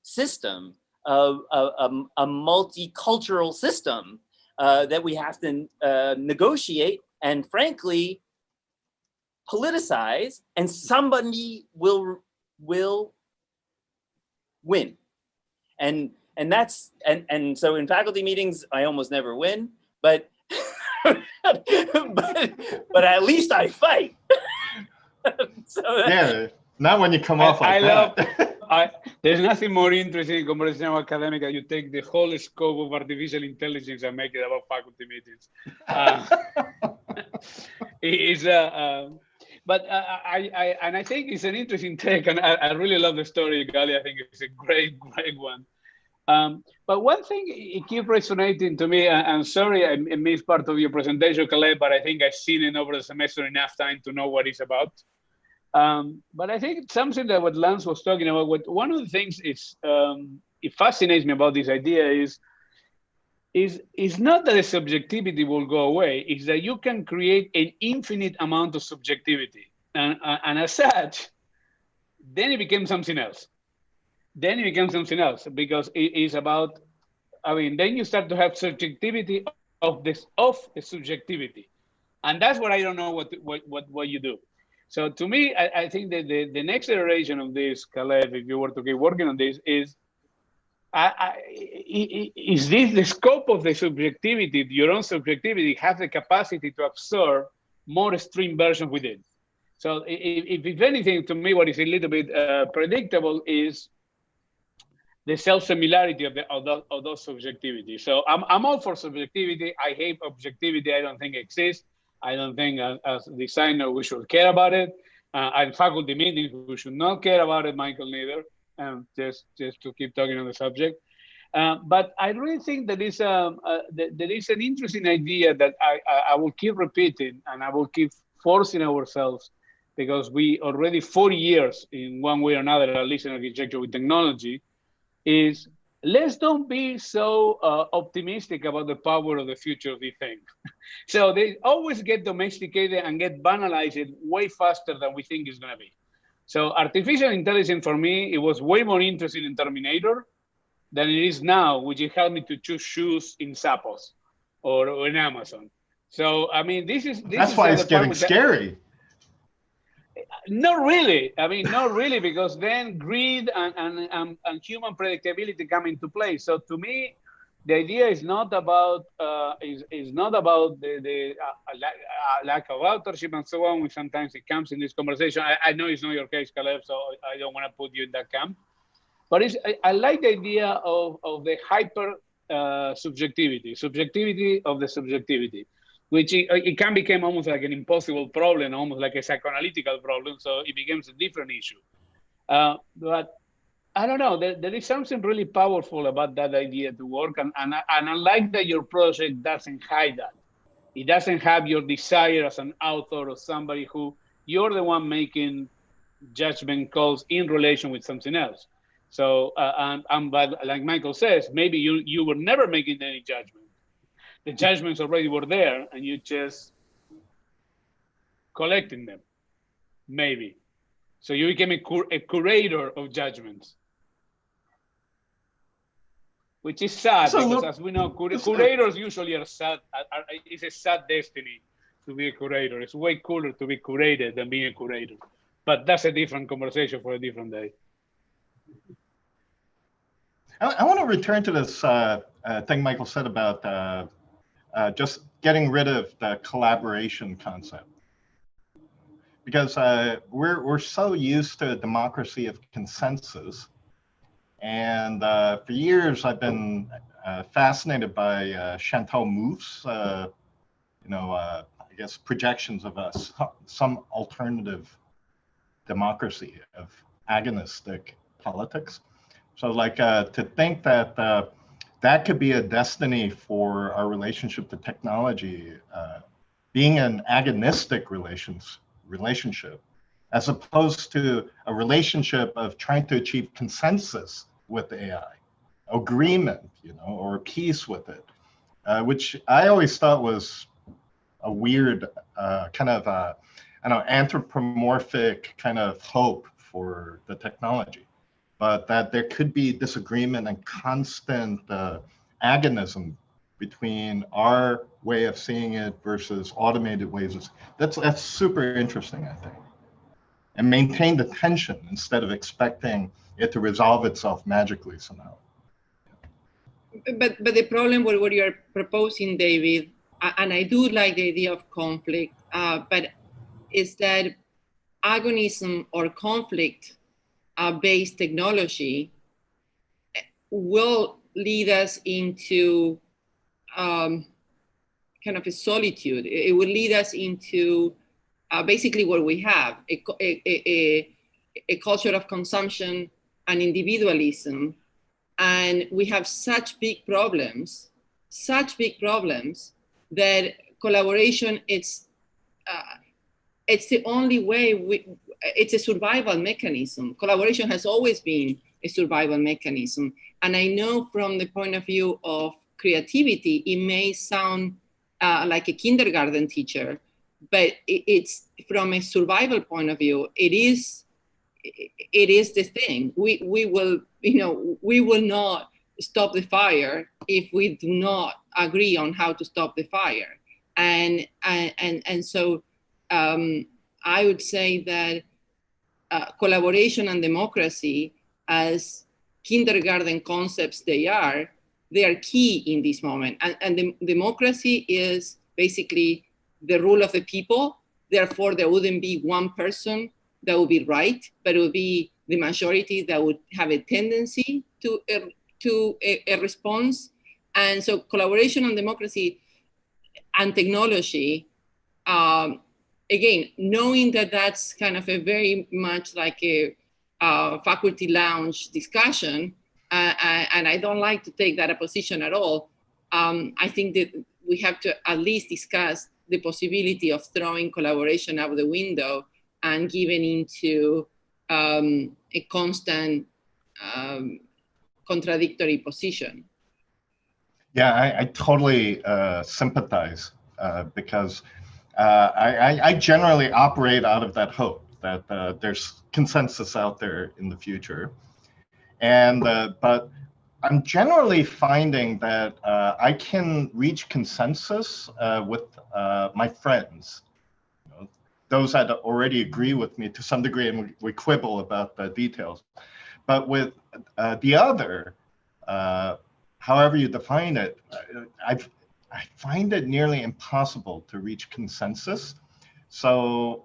Speaker 5: system, of a multicultural system that we have to negotiate and frankly politicize, and somebody will win. And that's so in faculty meetings I almost never win, but but at least I fight. So
Speaker 2: yeah, not when you come off like that.
Speaker 17: There's nothing more interesting in conversational academic that you take the whole scope of artificial intelligence and make it about faculty meetings. But I think it's an interesting take, and I really love the story, Galia. I think it's a great one. But one thing it keeps resonating to me, and sorry I missed part of your presentation, Caleb, but I think I've seen it over the semester enough time to know what it's about. But I think something that what Lance was talking about, one of the things is, it fascinates me about this idea is not that the subjectivity will go away, it's that you can create an infinite amount of subjectivity. And as such, then it becomes something else. Then it becomes something else because it is about, I mean, then you start to have subjectivity of the subjectivity. And that's what I don't know what you do. So to me, I think that the next iteration of this, Caleb, if you were to keep working on this, is this the scope of the subjectivity, your own subjectivity has the capacity to absorb more extreme versions within. So if anything, to me, what is a little bit predictable is the self-similarity of those subjectivity. So I'm all for subjectivity. I hate objectivity. I don't think it exists. I don't think as a designer we should care about it. At faculty meetings we should not care about it, Michael, neither. Just to keep talking on the subject. But I really think that there is an interesting idea that I will keep repeating and I will keep forcing ourselves, because we already 40 years in one way or another, at least in architecture with technology, is let's don't be so optimistic about the power of the future of these things. So they always get domesticated and get banalized way faster than we think it's going to be. So artificial intelligence for me, it was way more interesting in Terminator than it is now, which it helped me to choose shoes in Zappos or in Amazon. So, I mean, that's
Speaker 2: why it's getting scary.
Speaker 17: Not really. I mean, not really, because then greed and human predictability come into play. So to me, the idea is not about the lack of authorship and so on, which sometimes it comes in this conversation. I know it's not your case, Caleb, so I don't want to put you in that camp. But I like the idea of the hyper subjectivity of the subjectivity, which it can become almost like an impossible problem, almost like a psychoanalytical problem. So it becomes a different issue. But I don't know, there is something really powerful about that idea to work. And I like that your project doesn't hide that. It doesn't have your desire as an author or somebody who you're the one making judgment calls in relation with something else. So, but like Michael says, maybe you were never making any judgment. The judgments already were there and you just collecting them, maybe. So you became a curator of judgments, which is sad because as we know, curators usually are sad. It's a sad destiny to be a curator. It's way cooler to be curated than being a curator. But that's a different conversation for a different day.
Speaker 2: I want to return to this thing Michael said about just getting rid of the collaboration concept, because we're so used to a democracy of consensus, and for years I've been fascinated by Chantal Mouffe's, I guess projections of some alternative democracy of agonistic politics. So like to think that that could be a destiny for our relationship to technology, being an agonistic relationship, as opposed to a relationship of trying to achieve consensus with AI, agreement, or peace with it, which I always thought was a weird kind of, anthropomorphic kind of hope for the technology. But that there could be disagreement and constant agonism between our way of seeing it versus automated ways. That's super interesting, I think. And maintain the tension instead of expecting it to resolve itself magically somehow.
Speaker 9: But the problem with what you are proposing, David, and I do like the idea of conflict, but is that agonism or conflict-based technology will lead us into kind of a solitude. It will lead us into basically what we have, a culture of consumption and individualism. And we have such big problems that collaboration, it's the only way it's a survival mechanism. Collaboration has always been a survival mechanism. And I know from the point of view of creativity, it may sound like a kindergarten teacher, but it's from a survival point of view, it is the thing. We will not stop the fire if we do not agree on how to stop the fire. And so I would say that collaboration and democracy, as kindergarten concepts they are key in this moment. And democracy is basically the rule of the people. Therefore, there wouldn't be one person that would be right, but it would be the majority that would have a tendency to a response. And so collaboration and democracy and technology, again, knowing that that's kind of a very much like a faculty lounge discussion, and I don't like to take that a position at all. I think that we have to at least discuss the possibility of throwing collaboration out the window and giving into a constant contradictory position.
Speaker 2: Yeah, I totally sympathize because I generally operate out of that hope that there's consensus out there in the future. And but I'm generally finding that I can reach consensus with my friends, those that already agree with me to some degree, and we quibble about the details. But with the other, however you define it, I find it nearly impossible to reach consensus. So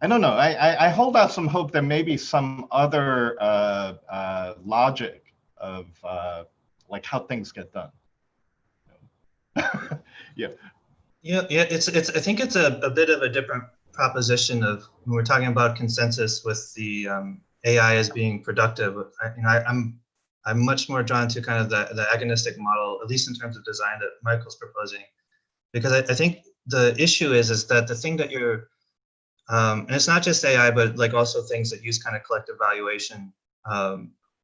Speaker 2: I don't know. I hold out some hope that maybe some other logic of like how things get done. Yeah.
Speaker 21: Yeah. I think it's a bit of a different proposition of when we're talking about consensus with the AI as being productive. I'm much more drawn to kind of the agonistic model, at least in terms of design that Michael's proposing, because I think the issue is that the thing that you're and it's not just AI, but like also things that use kind of collective valuation,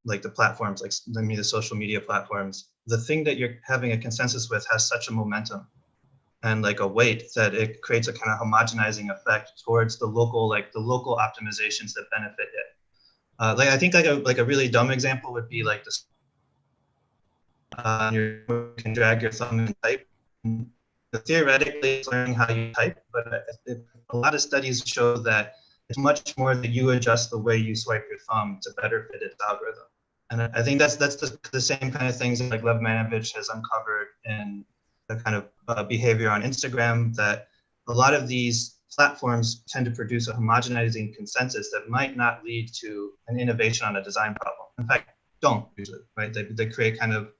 Speaker 21: like the platforms, like the social media platforms. The thing that you're having a consensus with has such a momentum and like a weight that it creates a kind of homogenizing effect towards the local optimizations that benefit it. Like I think like a really dumb example would be like this: you can drag your thumb and type. Theoretically, it's learning how you type, but a lot of studies show that it's much more that you adjust the way you swipe your thumb to better fit its algorithm. And I think that's the same kind of things that like Lev Manovich has uncovered in the kind of behavior on Instagram, that a lot of these platforms tend to produce a homogenizing consensus that might not lead to an innovation on a design problem. In fact, don't usually, right? They create kind of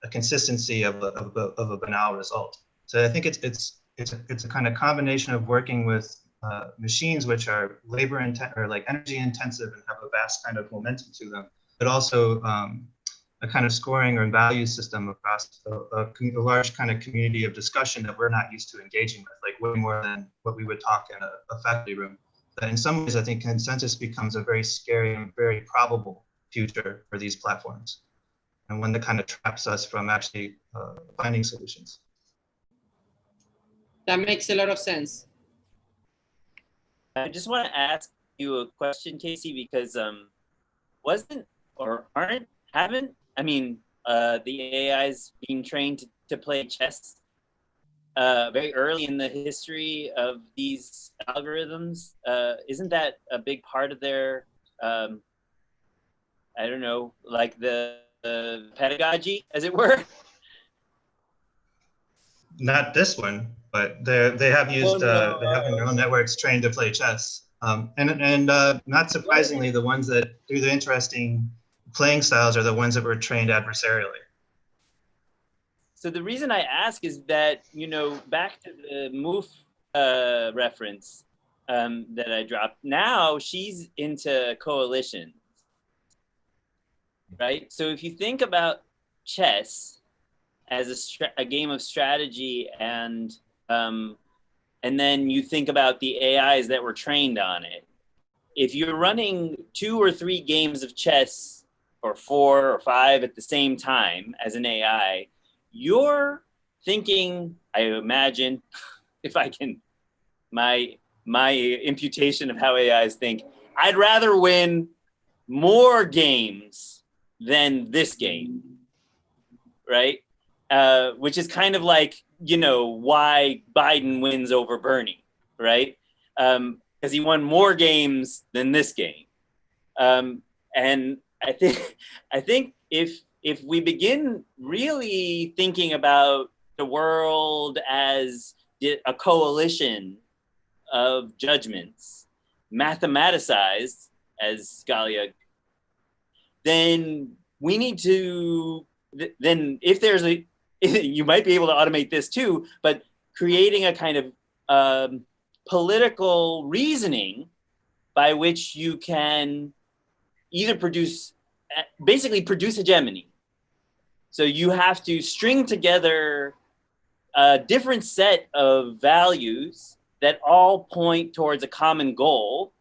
Speaker 21: a consistency of a banal result. So I think it's a kind of combination of working with machines which are labor intensive or like energy intensive and have a vast kind of momentum to them, but also a kind of scoring or value system across a large kind of community of discussion that we're not used to engaging with, like way more than what we would talk in a faculty room. But in some ways, I think consensus becomes a very scary and very probable future for these platforms, and one that kind of traps us from actually finding solutions.
Speaker 9: That makes a lot of sense.
Speaker 5: I just want to ask you a question, Casey, because the AIs being trained to play chess very early in the history of these algorithms. Isn't that a big part of their, I don't know, like the pedagogy, as it were?
Speaker 21: Not this one, but they have used they have neural networks trained to play chess. And not surprisingly, the ones that do the interesting playing styles are the ones that were trained adversarially.
Speaker 5: So the reason I ask is that, you know, back to the MOOF reference that I dropped, now she's into coalitions, right? So if you think about chess as a game of strategy, and then you think about the AIs that were trained on it, if you're running 2 or 3 games of chess, or 4 or 5 at the same time as an AI, you're thinking, I imagine, if I can, my imputation of how AIs think, I'd rather win more games than this game, right? Which is kind of like, you know, why Biden wins over Bernie, right? Because he won more games than this game. And I think if we begin really thinking about the world as a coalition of judgments, mathematicized, as Galia, then we need to, then if there's a, you might be able to automate this too, but creating a kind of political reasoning by which you can either basically produce hegemony. So you have to string together a different set of values that all point towards a common goal,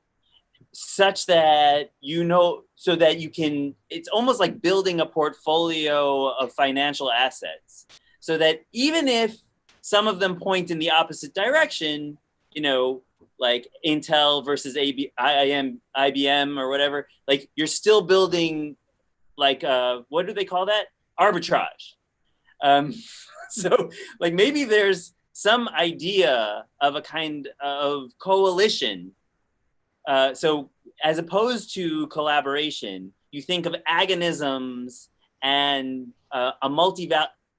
Speaker 5: such that, you know, so that you can, it's almost like building a portfolio of financial assets, so that even if some of them point in the opposite direction, you know, like Intel versus IBM or whatever, like you're still building, like, what do they call that? Arbitrage. So like maybe there's some idea of a kind of coalition. So as opposed to collaboration, you think of agonisms and a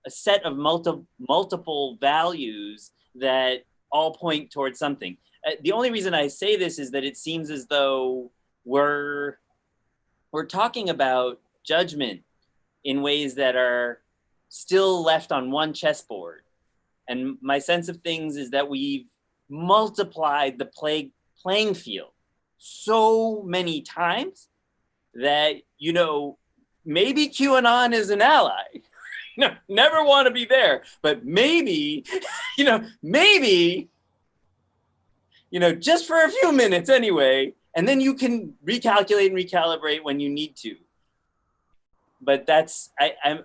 Speaker 5: set of multiple values that all point towards something. The only reason I say this is that it seems as though we're talking about judgment in ways that are still left on one chessboard. And my sense of things is that we've multiplied the playing field so many times that, you know, maybe QAnon is an ally. No, never want to be there, but maybe, you know, just for a few minutes anyway, and then you can recalculate and recalibrate when you need to. But that's,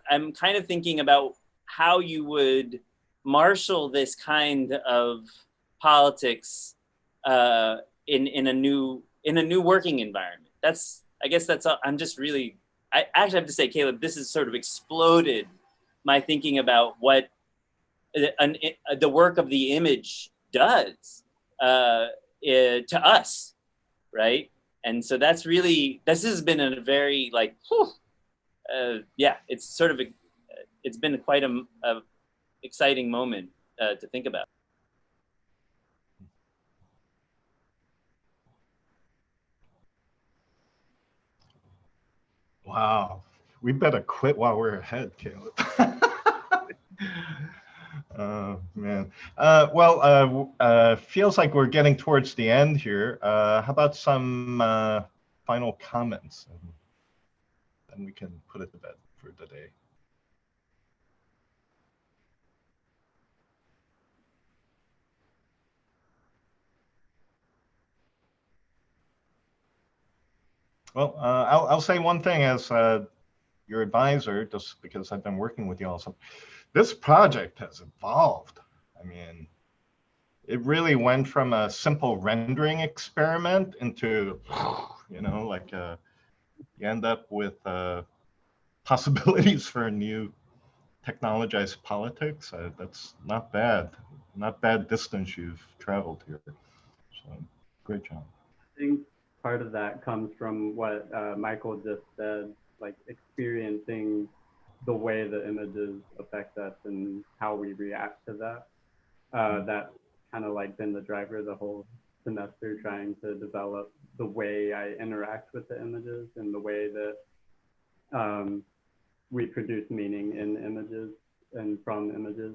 Speaker 5: I'm kind of thinking about how you would marshal this kind of politics in a new working environment. I guess that's all. I'm just really, I actually have to say, Caleb, this has sort of exploded my thinking about what the work of the image does to us, right? And so that's really, this has been a very like, yeah, it's sort of, it's been quite a exciting moment to think about.
Speaker 2: Wow, we better quit while we're ahead, Caleb. Oh, man. Feels like we're getting towards the end here. How about some final comments? And then we can put it to bed for the day. Well, I'll say one thing as your advisor, just because I've been working with you also. This project has evolved. I mean, it really went from a simple rendering experiment into, you know, like you end up with possibilities for a new technologized politics. That's not bad. Not bad distance you've traveled here. So great job.
Speaker 20: I think part of that comes from what Michael just said, like experiencing the way the images affect us and how we react to that. that's kind of like been the driver the whole semester, trying to develop the way I interact with the images and the way that we produce meaning in images and from images.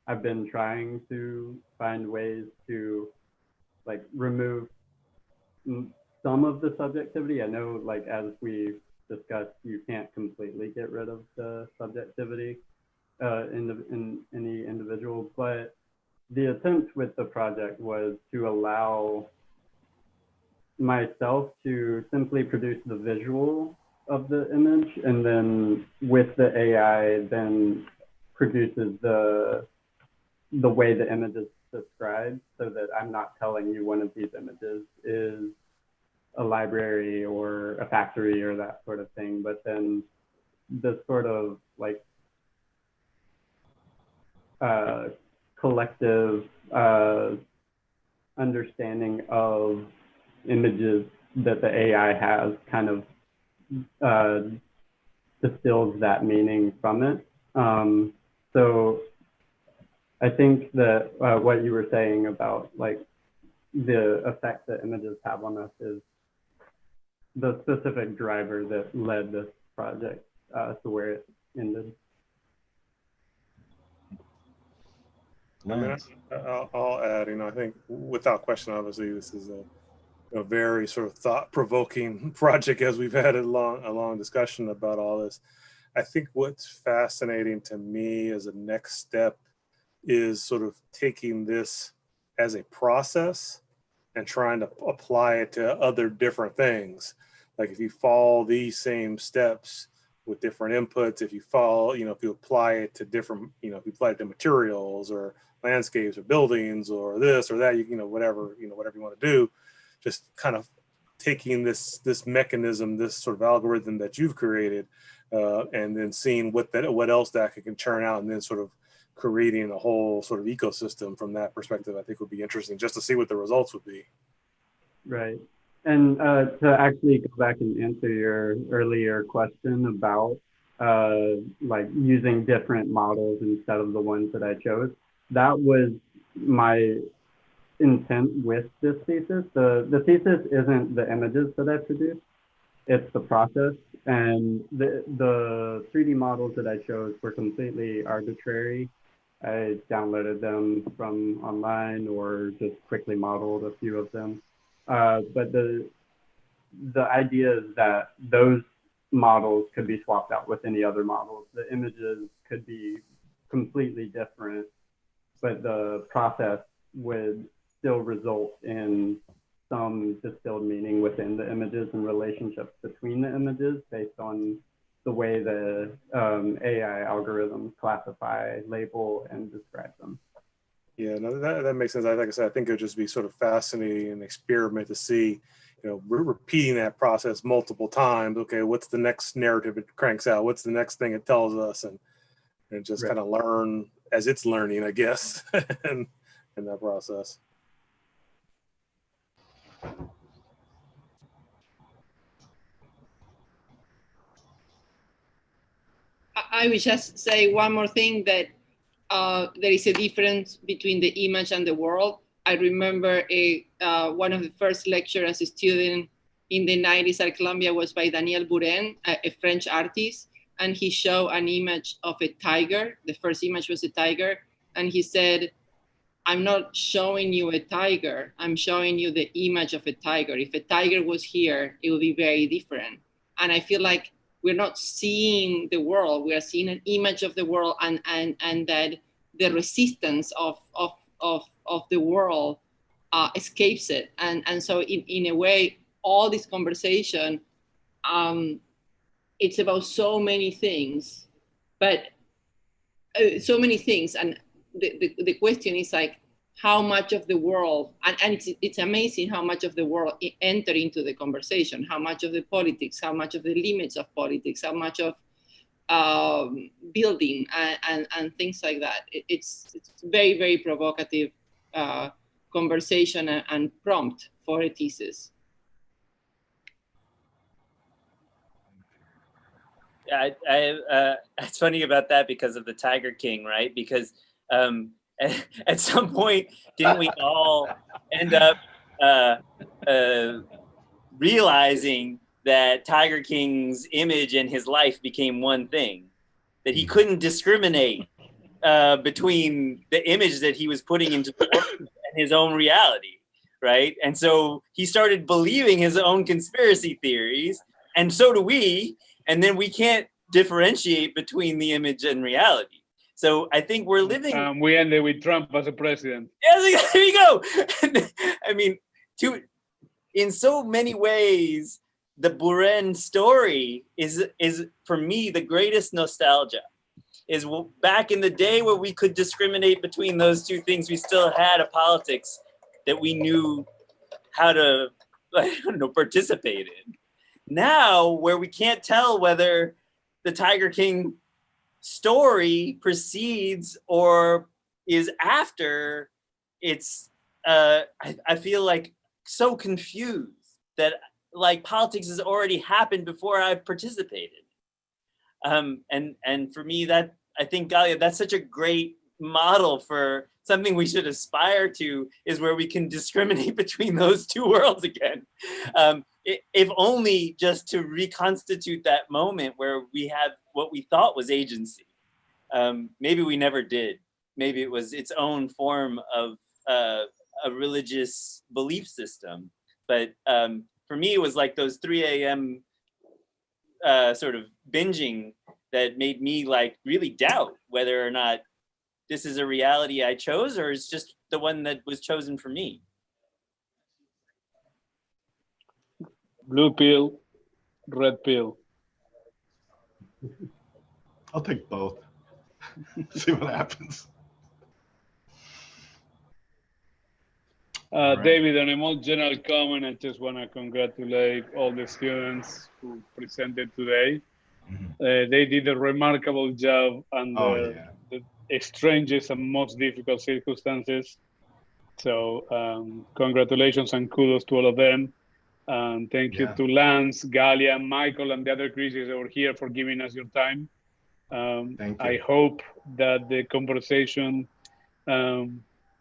Speaker 20: I've been trying to find ways to like remove some of the subjectivity. I know, like, as we discussed, you can't completely get rid of the subjectivity in any individual, but the attempt with the project was to allow myself to simply produce the visual of the image, and then with the AI then produces the way the image is described, so that I'm not telling you one of these images is a library or a factory or that sort of thing, but then this sort of like collective understanding of images that the AI has kind of distills that meaning from it. So I think that what you were saying about like the effect that images have on us is the specific driver that led this project to where it ended.
Speaker 4: I mean, I'll add, I think without question, obviously, this is a very sort of thought-provoking project, as we've had a long discussion about all this. I think what's fascinating to me as a next step is sort of taking this as a process and trying to apply it to other different things. Like if you follow these same steps with different inputs, if you follow, if you apply it to different, if you apply it to materials or landscapes or buildings or this or that, whatever you want to do, just kind of taking this mechanism, this sort of algorithm that you've created, and then seeing what else that can turn out, and then sort of creating a whole sort of ecosystem from that perspective, I think would be interesting just to see what the results would be.
Speaker 20: Right. And to actually go back and answer your earlier question about like using different models instead of the ones that I chose, that was my intent with this thesis. The thesis isn't the images that I produced, it's the process. And the 3D models that I chose were completely arbitrary. I downloaded them from online or just quickly modeled a few of them. But the idea is that those models could be swapped out with any other models. The images could be completely different, but the process would still result in some distilled meaning within the images and relationships between the images based on the way the AI algorithms classify, label, and describe them.
Speaker 4: Yeah, no, that makes sense. Like I said, I think it would just be sort of fascinating and experiment to see, we're repeating that process multiple times. Okay, what's the next narrative it cranks out? What's the next thing it tells us? And just kind of learn as it's learning, I guess, in that process.
Speaker 9: I would just say one more thing, that there is a difference between the image and the world. I remember one of the first lectures as a student in the 90s at Columbia was by Daniel Buren, a French artist, and he showed an image of a tiger. The first image was a tiger, and he said, I'm not showing you a tiger, I'm showing you the image of a tiger. If a tiger was here, it would be very different. And I feel like we're not seeing the world, we are seeing an image of the world, and that the resistance of the world escapes it. And so in a way, all this conversation, it's about so many things, but so many things. And the question is like, how much of the world, and it's amazing how much of the world enter into the conversation, how much of the politics, how much of the limits of politics, how much of building and things like that. It's very, very provocative conversation and prompt for a thesis.
Speaker 5: Yeah, it's funny about that because of the Tiger King, right? Because at some point, didn't we all end up realizing that Tiger King's image and his life became one thing, that he couldn't discriminate between the image that he was putting into the world and his own reality, right? And so he started believing his own conspiracy theories, and so do we, and then we can't differentiate between the image and reality. So I think we're living...
Speaker 17: we ended with Trump as a president.
Speaker 5: Yeah, there you go. I mean, in so many ways, the Buren story is for me the greatest nostalgia. Is back in the day where we could discriminate between those two things, we still had a politics that we knew how to, I don't know, participate in. Now, where we can't tell whether the Tiger King story precedes or is after, it's I feel like so confused that like politics has already happened before I've participated. And for me, that I think, Galia, that's such a great model for something we should aspire to, is where we can discriminate between those two worlds again. If only just to reconstitute that moment where we had what we thought was agency. Maybe we never did. Maybe it was its own form of a religious belief system. But for me, it was like those 3 a.m. Sort of binging that made me like really doubt whether or not this is a reality I chose or is just the one that was chosen for me.
Speaker 17: Blue pill, red pill.
Speaker 2: I'll take both. See what happens.
Speaker 17: Right. David, on a more general comment, I just want to congratulate all the students who presented today. Mm-hmm. They did a remarkable job under the strangest and most difficult circumstances. So congratulations and kudos to all of them. And thank you to Lance, Galia, Michael, and the other Kristies that were here for giving us your time. I hope that the conversation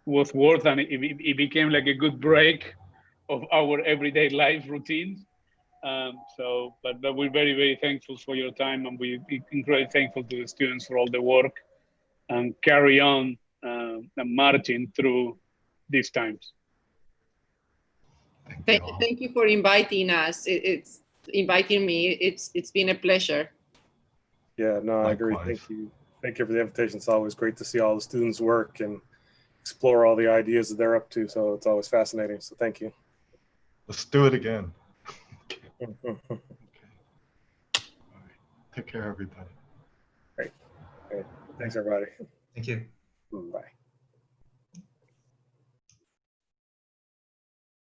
Speaker 17: was worth, and it became like a good break of our everyday life routines. But we're very, very thankful for your time, and we're incredibly thankful to the students for all the work and carry on and marching through these times.
Speaker 9: Thank you for inviting us. It's inviting me. It's been a pleasure.
Speaker 4: Yeah, no, I agree. Thank you. Thank you for the invitation. It's always great to see all the students work and explore all the ideas that they're up to. So it's always fascinating. So thank you.
Speaker 2: Let's do it again. Okay. All right. Take care, everybody.
Speaker 4: Great. Thanks, everybody.
Speaker 21: Thank you.